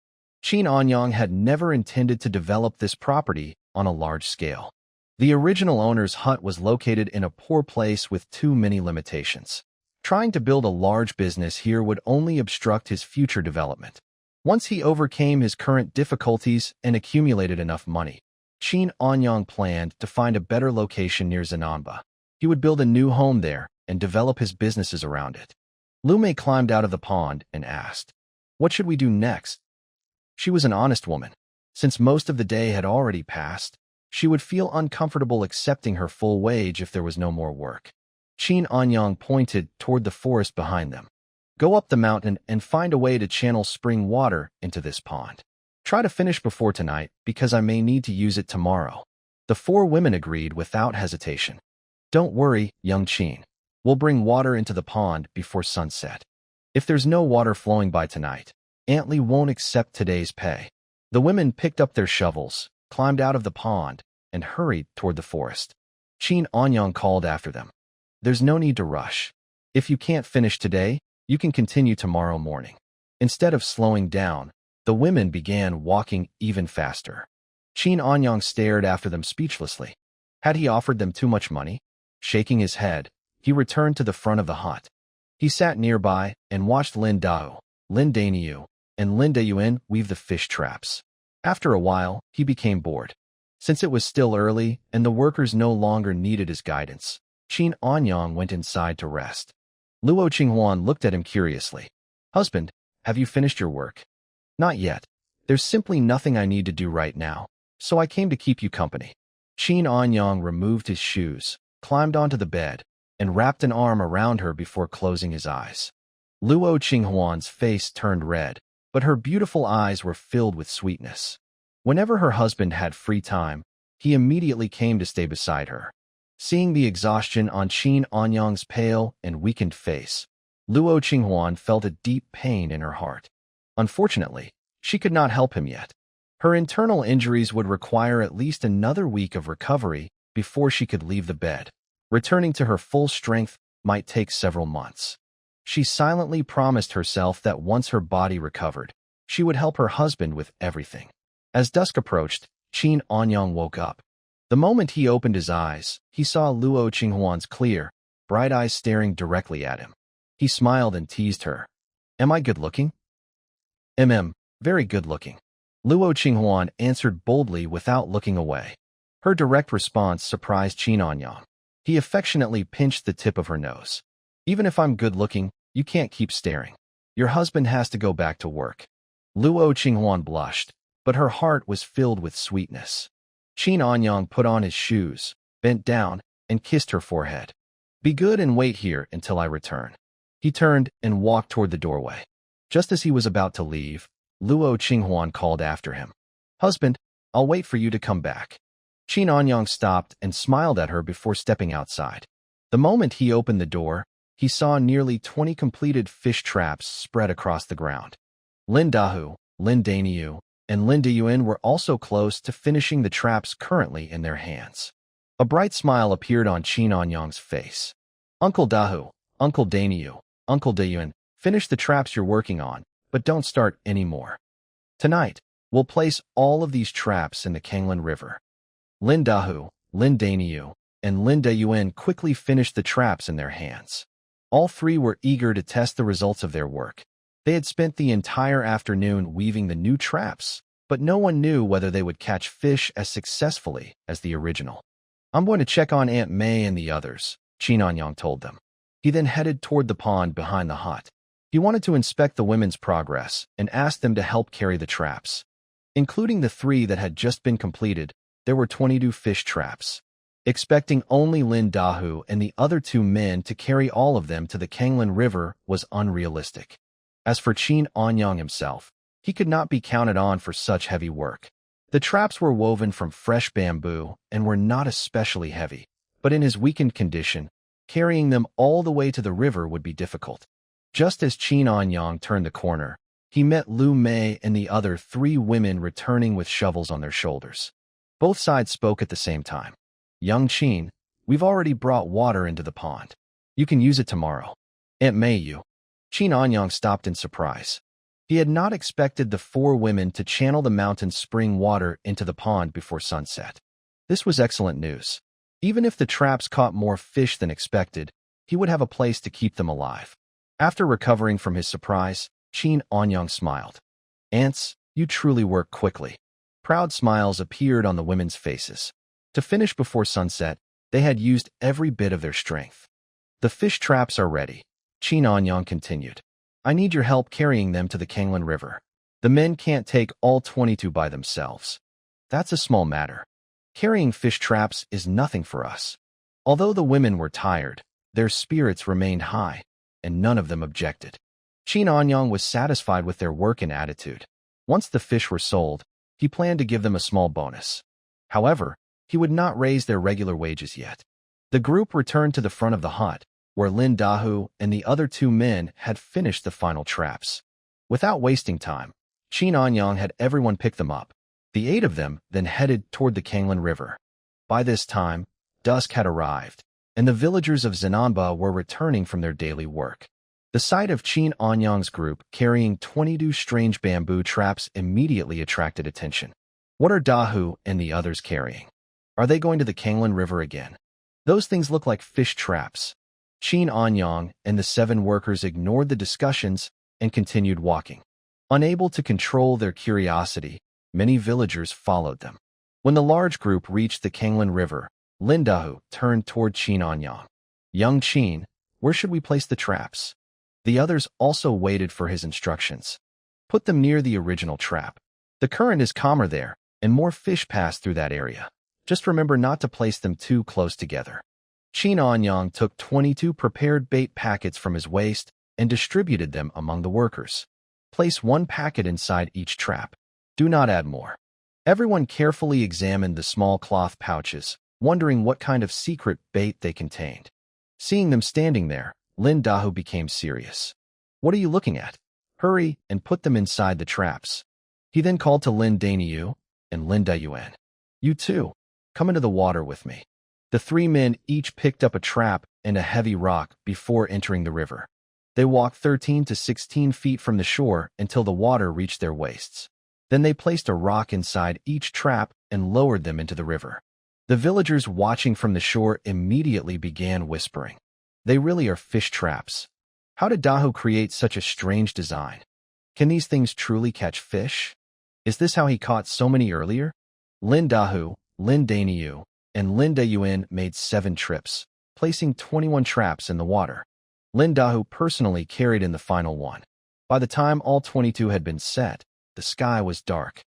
Qin Anyang had never intended to develop this property on a large scale. The original owner's hut was located in a poor place with too many limitations. Trying to build a large business here would only obstruct his future development. Once he overcame his current difficulties and accumulated enough money, Qin Anyang planned to find a better location near Zananba. He would build a new home there and develop his businesses around it. Lu Mei climbed out of the pond and asked, "What should we do next?" She was an honest woman. Since most of the day had already passed, she would feel uncomfortable accepting her full wage if there was no more work. Qin Anyang pointed toward the forest behind them. "Go up the mountain and find a way to channel spring water into this pond. Try to finish before tonight, because I may need to use it tomorrow." The four women agreed without hesitation. "Don't worry, young Qin. We'll bring water into the pond before sunset. If there's no water flowing by tonight, Aunt Li won't accept today's pay." The women picked up their shovels, climbed out of the pond, and hurried toward the forest. Qin Anyang called after them. "There's no need to rush. If you can't finish today, you can continue tomorrow morning." Instead of slowing down, the women began walking even faster. Qin Anyang stared after them speechlessly. Had he offered them too much money? Shaking his head, he returned to the front of the hut. He sat nearby and watched Lin Dao, Lin Daniu, and Lin Dayuan weave the fish traps. After a while, he became bored. Since it was still early and the workers no longer needed his guidance, Qin Anyang went inside to rest. Luo Qinghuan looked at him curiously. "Husband, have you finished your work?" "Not yet. There's simply nothing I need to do right now, so I came to keep you company." Qin Anyang removed his shoes, climbed onto the bed, and wrapped an arm around her before closing his eyes. Luo Qinghuan's face turned red, but her beautiful eyes were filled with sweetness. Whenever her husband had free time, he immediately came to stay beside her. Seeing the exhaustion on Qin Anyang's pale and weakened face, Luo Qinghuan felt a deep pain in her heart. Unfortunately, she could not help him yet. Her internal injuries would require at least another week of recovery before she could leave the bed. Returning to her full strength might take several months. She silently promised herself that once her body recovered, she would help her husband with everything. As dusk approached, Qin Anyang woke up. The moment he opened his eyes, he saw Luo Qinghuan's clear, bright eyes staring directly at him. He smiled and teased her. "Am I good-looking?" Very good-looking." Luo Qinghuan answered boldly without looking away. Her direct response surprised Qin Anyang. He affectionately pinched the tip of her nose. "Even if I'm good-looking, you can't keep staring. Your husband has to go back to work." Luo Qinghuan blushed, but her heart was filled with sweetness. Qin Anyang put on his shoes, bent down, and kissed her forehead. "Be good and wait here until I return." He turned and walked toward the doorway. Just as he was about to leave, Luo Qinghuan called after him. "Husband, I'll wait for you to come back." Qin Anyang stopped and smiled at her before stepping outside. The moment he opened the door, he saw nearly 20 completed fish traps spread across the ground. Lin Dahu, Lin Daniu, and Lin Dayuan were also close to finishing the traps currently in their hands. A bright smile appeared on Qin Anyang's face. "Uncle Dahu, Uncle Daniu, Uncle Dayuan, finish the traps you're working on, but don't start any more. Tonight, we'll place all of these traps in the Kanglin River." Lin Dahu, Lin Daniu, and Lin Dayuan quickly finished the traps in their hands. All three were eager to test the results of their work. They had spent the entire afternoon weaving the new traps, but no one knew whether they would catch fish as successfully as the original. "I'm going to check on Aunt May and the others," Qin Anyang told them. He then headed toward the pond behind the hut. He wanted to inspect the women's progress and asked them to help carry the traps. Including the 3 that had just been completed, there were 22 fish traps. Expecting only Lin Dahu and the other 2 men to carry all of them to the Kanglan River was unrealistic. As for Qin Anyang himself, he could not be counted on for such heavy work. The traps were woven from fresh bamboo and were not especially heavy, but in his weakened condition, carrying them all the way to the river would be difficult. Just as Qin Anyang turned the corner, he met Lu Mei and the other 3 women returning with shovels on their shoulders. Both sides spoke at the same time. Young Qin, we've already brought water into the pond. You can use it tomorrow. Aunt Mei you. Qin Anyang stopped in surprise. He had not expected the 4 women to channel the mountain's spring water into the pond before sunset. This was excellent news. Even if the traps caught more fish than expected, he would have a place to keep them alive. After recovering from his surprise, Qin Anyang smiled. Aunts, you truly work quickly. Proud smiles appeared on the women's faces. To finish before sunset, they had used every bit of their strength. The fish traps are ready, Qin Anyang continued. I need your help carrying them to the Kanglan River. The men can't take all 22 by themselves. That's a small matter. Carrying fish traps is nothing for us. Although the women were tired, their spirits remained high, and none of them objected. Qin Anyang was satisfied with their work and attitude. Once the fish were sold, he planned to give them a small bonus. However, he would not raise their regular wages yet. The group returned to the front of the hut, where Lin Dahu and the other 2 men had finished the final traps. Without wasting time, Qin Anyang had everyone pick them up. The 8 of them then headed toward the Kanglan River. By this time, dusk had arrived, and the villagers of Zananba were returning from their daily work. The sight of Qin Anyang's group carrying 22 strange bamboo traps immediately attracted attention. What are Dahu and the others carrying? Are they going to the Kanglan River again? Those things look like fish traps. Qin Anyang and the 7 workers ignored the discussions and continued walking. Unable to control their curiosity, many villagers followed them. When the large group reached the Kanglan River, Lin Dahu turned toward Qin Anyang. Young Qin, where should we place the traps? The others also waited for his instructions. Put them near the original trap. The current is calmer there, and more fish pass through that area. Just remember not to place them too close together. Qin Anyang took 22 prepared bait packets from his waist and distributed them among the workers. Place 1 packet inside each trap. Do not add more. Everyone carefully examined the small cloth pouches, wondering what kind of secret bait they contained. Seeing them standing there, Lin Dahu became serious. What are you looking at? Hurry and put them inside the traps. He then called to Lin Daniu and Lin Dayuan. You too, come into the water with me. The 3 men each picked up a trap and a heavy rock before entering the river. They walked 13 to 16 feet from the shore until the water reached their waists. Then they placed a rock inside each trap and lowered them into the river. The villagers watching from the shore immediately began whispering. They really are fish traps. How did Dahu create such a strange design? Can these things truly catch fish? Is this how he caught so many earlier? Lin Dahu, Lin Daniu, and Lin Dayuan made 7 trips, placing 21 traps in the water. Lin Dahu personally carried in the final one. By the time all 22 had been set, the sky was dark.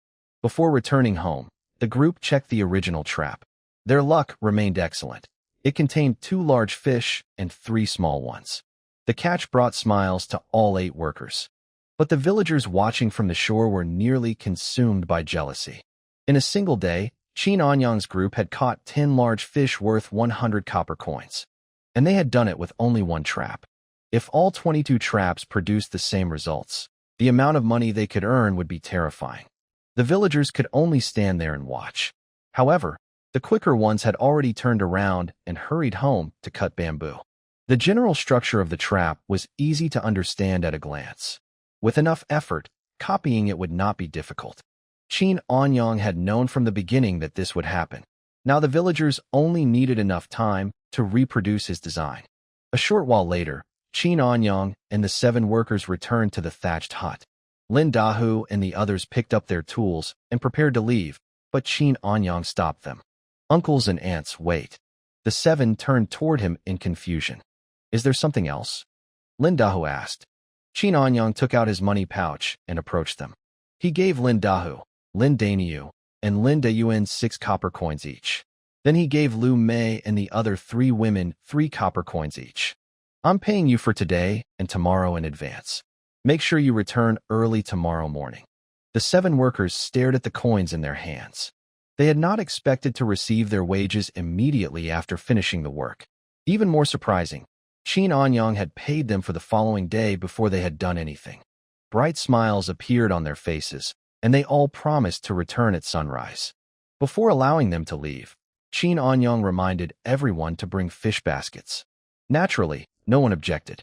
Before returning home, the group checked the original trap. Their luck remained excellent. It contained 2 large fish and 3 small ones. The catch brought smiles to all 8 workers. But the villagers watching from the shore were nearly consumed by jealousy. In a single day, Qin Anyang's group had caught 10 large fish worth 100 copper coins. And they had done it with only 1 trap. If all 22 traps produced the same results, the amount of money they could earn would be terrifying. The villagers could only stand there and watch. However, the quicker ones had already turned around and hurried home to cut bamboo. The general structure of the trap was easy to understand at a glance. With enough effort, copying it would not be difficult. Qin Anyang had known from the beginning that this would happen. Now the villagers only needed enough time to reproduce his design. A short while later, Qin Anyang and the 7 workers returned to the thatched hut. Lin Dahu and the others picked up their tools and prepared to leave, but Qin Anyang stopped them. Uncles and aunts, wait. The 7 turned toward him in confusion. Is there something else? Lin Dahu asked. Qin Anyang took out his money pouch and approached them. He gave Lin Dahu, Lin Daniu, and Lin Dayuan 6 copper coins each. Then he gave Lu Mei and the other 3 women 3 copper coins each. I'm paying you for today and tomorrow in advance. Make sure you return early tomorrow morning. The 7 workers stared at the coins in their hands. They had not expected to receive their wages immediately after finishing the work. Even more surprising, Qin Anyang had paid them for the following day before they had done anything. Bright smiles appeared on their faces, and they all promised to return at sunrise. Before allowing them to leave, Qin Anyang reminded everyone to bring fish baskets. Naturally, no one objected.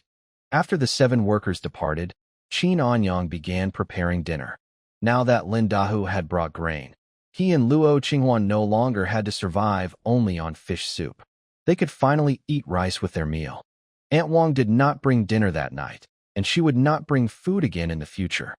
After the 7 workers departed, Qin Anyang began preparing dinner. Now that Lin Dahu had brought grain, he and Luo Qinghuan no longer had to survive only on fish soup. They could finally eat rice with their meal. Aunt Wang did not bring dinner that night, and she would not bring food again in the future.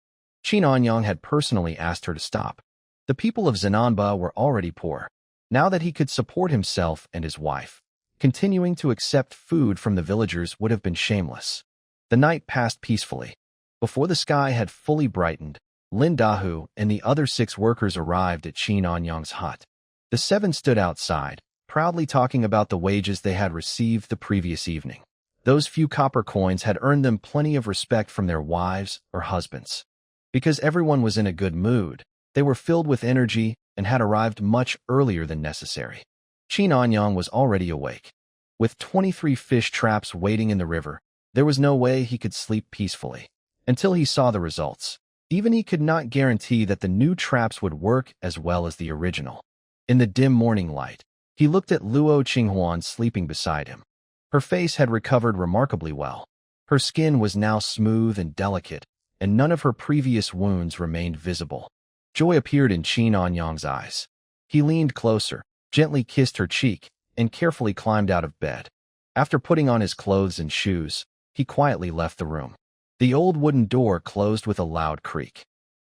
Qin Anyang had personally asked her to stop. The people of Zananba were already poor. Now that he could support himself and his wife, continuing to accept food from the villagers would have been shameless. The night passed peacefully. Before the sky had fully brightened, Lin Dahu and the other 6 workers arrived at Qin Anyang's hut. The 7 stood outside, proudly talking about the wages they had received the previous evening. Those few copper coins had earned them plenty of respect from their wives or husbands. Because everyone was in a good mood, they were filled with energy and had arrived much earlier than necessary. Qin Anyang was already awake. With 23 fish traps waiting in the river, there was no way he could sleep peacefully. Until he saw the results. Even he could not guarantee that the new traps would work as well as the original. In the dim morning light, he looked at Luo Qinghuan sleeping beside him. Her face had recovered remarkably well. Her skin was now smooth and delicate, and none of her previous wounds remained visible. Joy appeared in Qin Anyang's eyes. He leaned closer, gently kissed her cheek, and carefully climbed out of bed. After putting on his clothes and shoes, he quietly left the room. The old wooden door closed with a loud creak.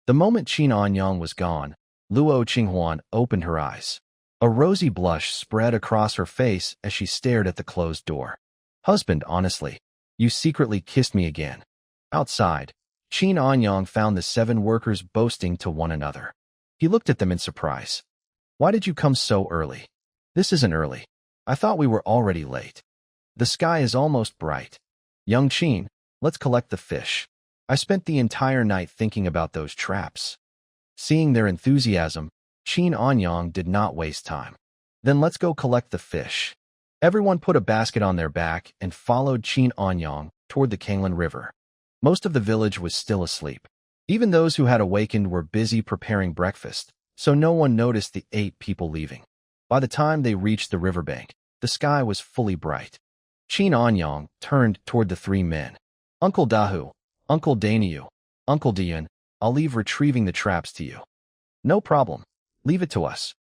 The moment Qin Anyang was gone, Luo Qinghuan opened her eyes. A rosy blush spread across her face as she stared at the closed door. Husband, honestly, you secretly kissed me again. Outside, Qin Anyang found the 7 workers boasting to one another. He looked at them in surprise. Why did you come so early? This isn't early. I thought we were already late. The sky is almost bright. Young Qin, let's collect the fish. I spent the entire night thinking about those traps. Seeing their enthusiasm, Qin Anyang did not waste time. Then let's go collect the fish. Everyone put a basket on their back and followed Qin Anyang toward the Kanglan River. Most of the village was still asleep. Even those who had awakened were busy preparing breakfast, so no one noticed the 8 people leaving. By the time they reached the riverbank, the sky was fully bright. Qin Anyang turned toward the 3 men. Uncle Dahu, Uncle Daniu, Uncle Dian, I'll leave retrieving the traps to you. No problem. Leave it to us.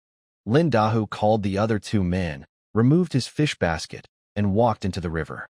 Lin Dahu called the other 2 men, removed his fish basket, and walked into the river.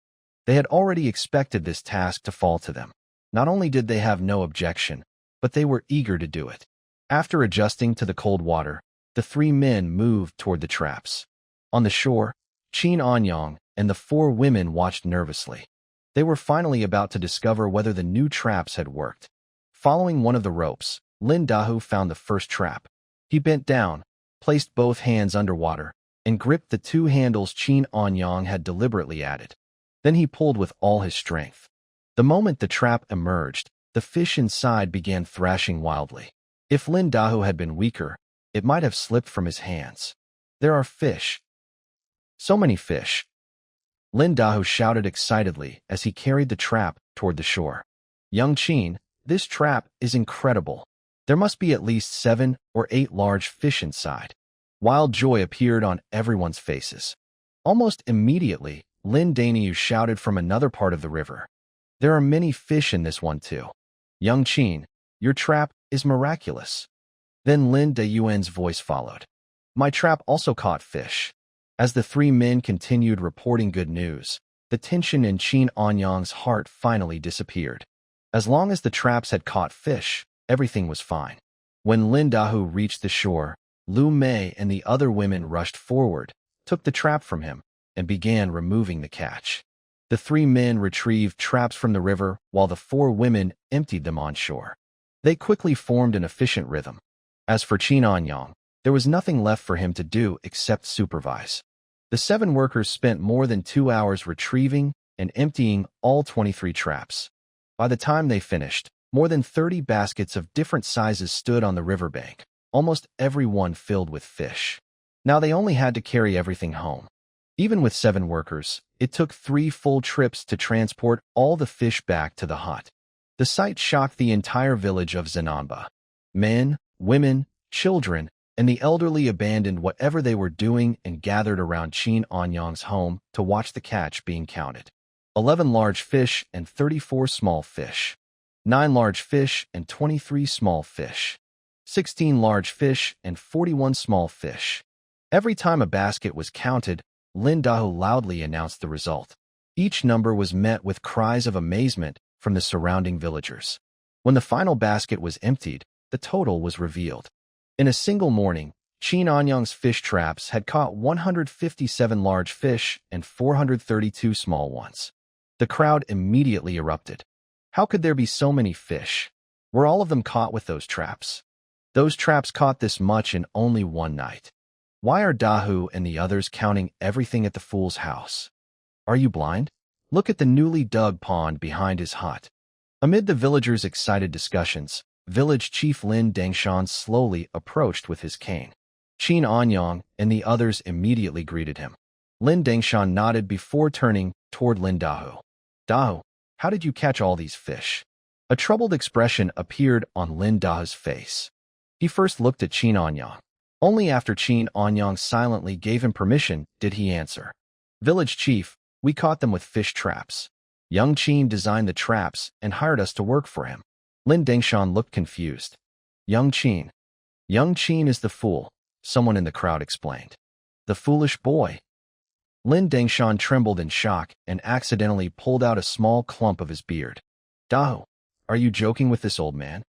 They had already expected this task to fall to them. Not only did they have no objection, but they were eager to do it. After adjusting to the cold water, the 3 men moved toward the traps. On the shore, Qin Anyang and the 4 women watched nervously. They were finally about to discover whether the new traps had worked. Following one of the ropes, Lin Dahu found the first trap. He bent down, placed both hands underwater, and gripped the 2 handles Qin Anyang had deliberately added. Then he pulled with all his strength. The moment the trap emerged, the fish inside began thrashing wildly. If Lin Dahu had been weaker, it might have slipped from his hands. There are fish. So many fish. Lin Dahu shouted excitedly as he carried the trap toward the shore. Young Qin, this trap is incredible. There must be at least 7 or 8 large fish inside. Wild joy appeared on everyone's faces. Almost immediately, Lin Daniu shouted from another part of the river. There are many fish in this one too. Young Qin, your trap is miraculous. Then Lin Dayuan's voice followed. My trap also caught fish. As the 3 men continued reporting good news, the tension in Qin Anyang's heart finally disappeared. As long as the traps had caught fish, everything was fine. When Lin Dahu reached the shore, Lu Mei and the other women rushed forward, took the trap from him, and began removing the catch. The 3 men retrieved traps from the river while the 4 women emptied them on shore. They quickly formed an efficient rhythm. As for Qin Anyang, There was nothing left for him to do except supervise. The 7 workers spent more than 2 hours retrieving and emptying all 23 traps. By the time they finished, more than 30 baskets of different sizes stood on the riverbank, almost every one filled with fish. Now they only had to carry everything home. Even with 7 workers, it took 3 full trips to transport all the fish back to the hut. The sight shocked the entire village of Zananba. Men, women, children, and the elderly abandoned whatever they were doing and gathered around Qin Anyang's home to watch the catch being counted. 11 large fish and 34 small fish. 9 large fish and 23 small fish. 16 large fish and 41 small fish. Every time a basket was counted, Lin Dahu loudly announced the result. Each number was met with cries of amazement from the surrounding villagers. When the final basket was emptied, the total was revealed. In a single morning, Qin Anyang's fish traps had caught 157 large fish and 432 small ones. The crowd immediately erupted. How could there be so many fish? Were all of them caught with those traps? Those traps caught this much in only one night. Why are Dahu and the others counting everything at the fool's house? Are you blind? Look at the newly dug pond behind his hut. Amid the villagers' excited discussions, village chief Lin Dangshan slowly approached with his cane. Qin Anyang and the others immediately greeted him. Lin Dangshan nodded before turning toward Lin Dahu. Dahu, how did you catch all these fish? A troubled expression appeared on Lin Dahu's face. He first looked at Qin Anyang. Only after Qin Anyang silently gave him permission did he answer. Village chief, we caught them with fish traps. Young Qin designed the traps and hired us to work for him. Lin Dangshan looked confused. Young Qin. Young Qin is the fool, someone in the crowd explained. The foolish boy. Lin Dangshan trembled in shock and accidentally pulled out a small clump of his beard. Dahu, are you joking with this old man?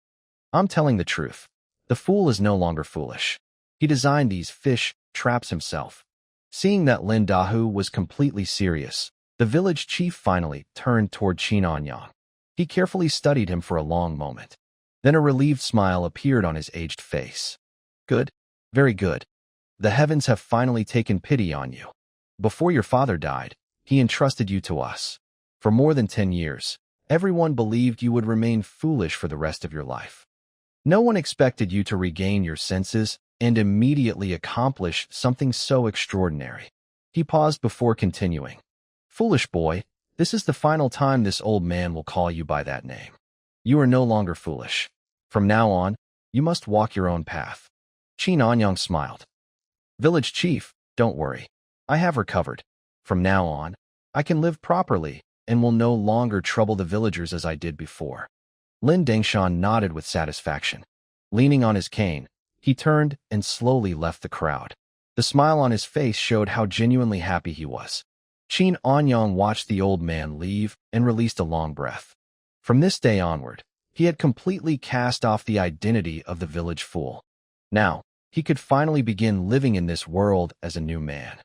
I'm telling the truth. The fool is no longer foolish. He designed these fish traps himself. Seeing that Lin Dahu was completely serious, the village chief finally turned toward Qin Anyang. He carefully studied him for a long moment. Then a relieved smile appeared on his aged face. Good, very good. The heavens have finally taken pity on you. Before your father died, he entrusted you to us. For more than 10 years, everyone believed you would remain foolish for the rest of your life. No one expected you to regain your senses and immediately accomplish something so extraordinary. He paused before continuing. Foolish boy, this is the final time this old man will call you by that name. You are no longer foolish. From now on, you must walk your own path. Qin Anyang smiled. Village chief, don't worry. I have recovered. From now on, I can live properly and will no longer trouble the villagers as I did before. Lin Dangshan nodded with satisfaction. Leaning on his cane, he turned and slowly left the crowd. The smile on his face showed how genuinely happy he was. Qin Anyang watched the old man leave and released a long breath. From this day onward, he had completely cast off the identity of the village fool. Now, he could finally begin living in this world as a new man.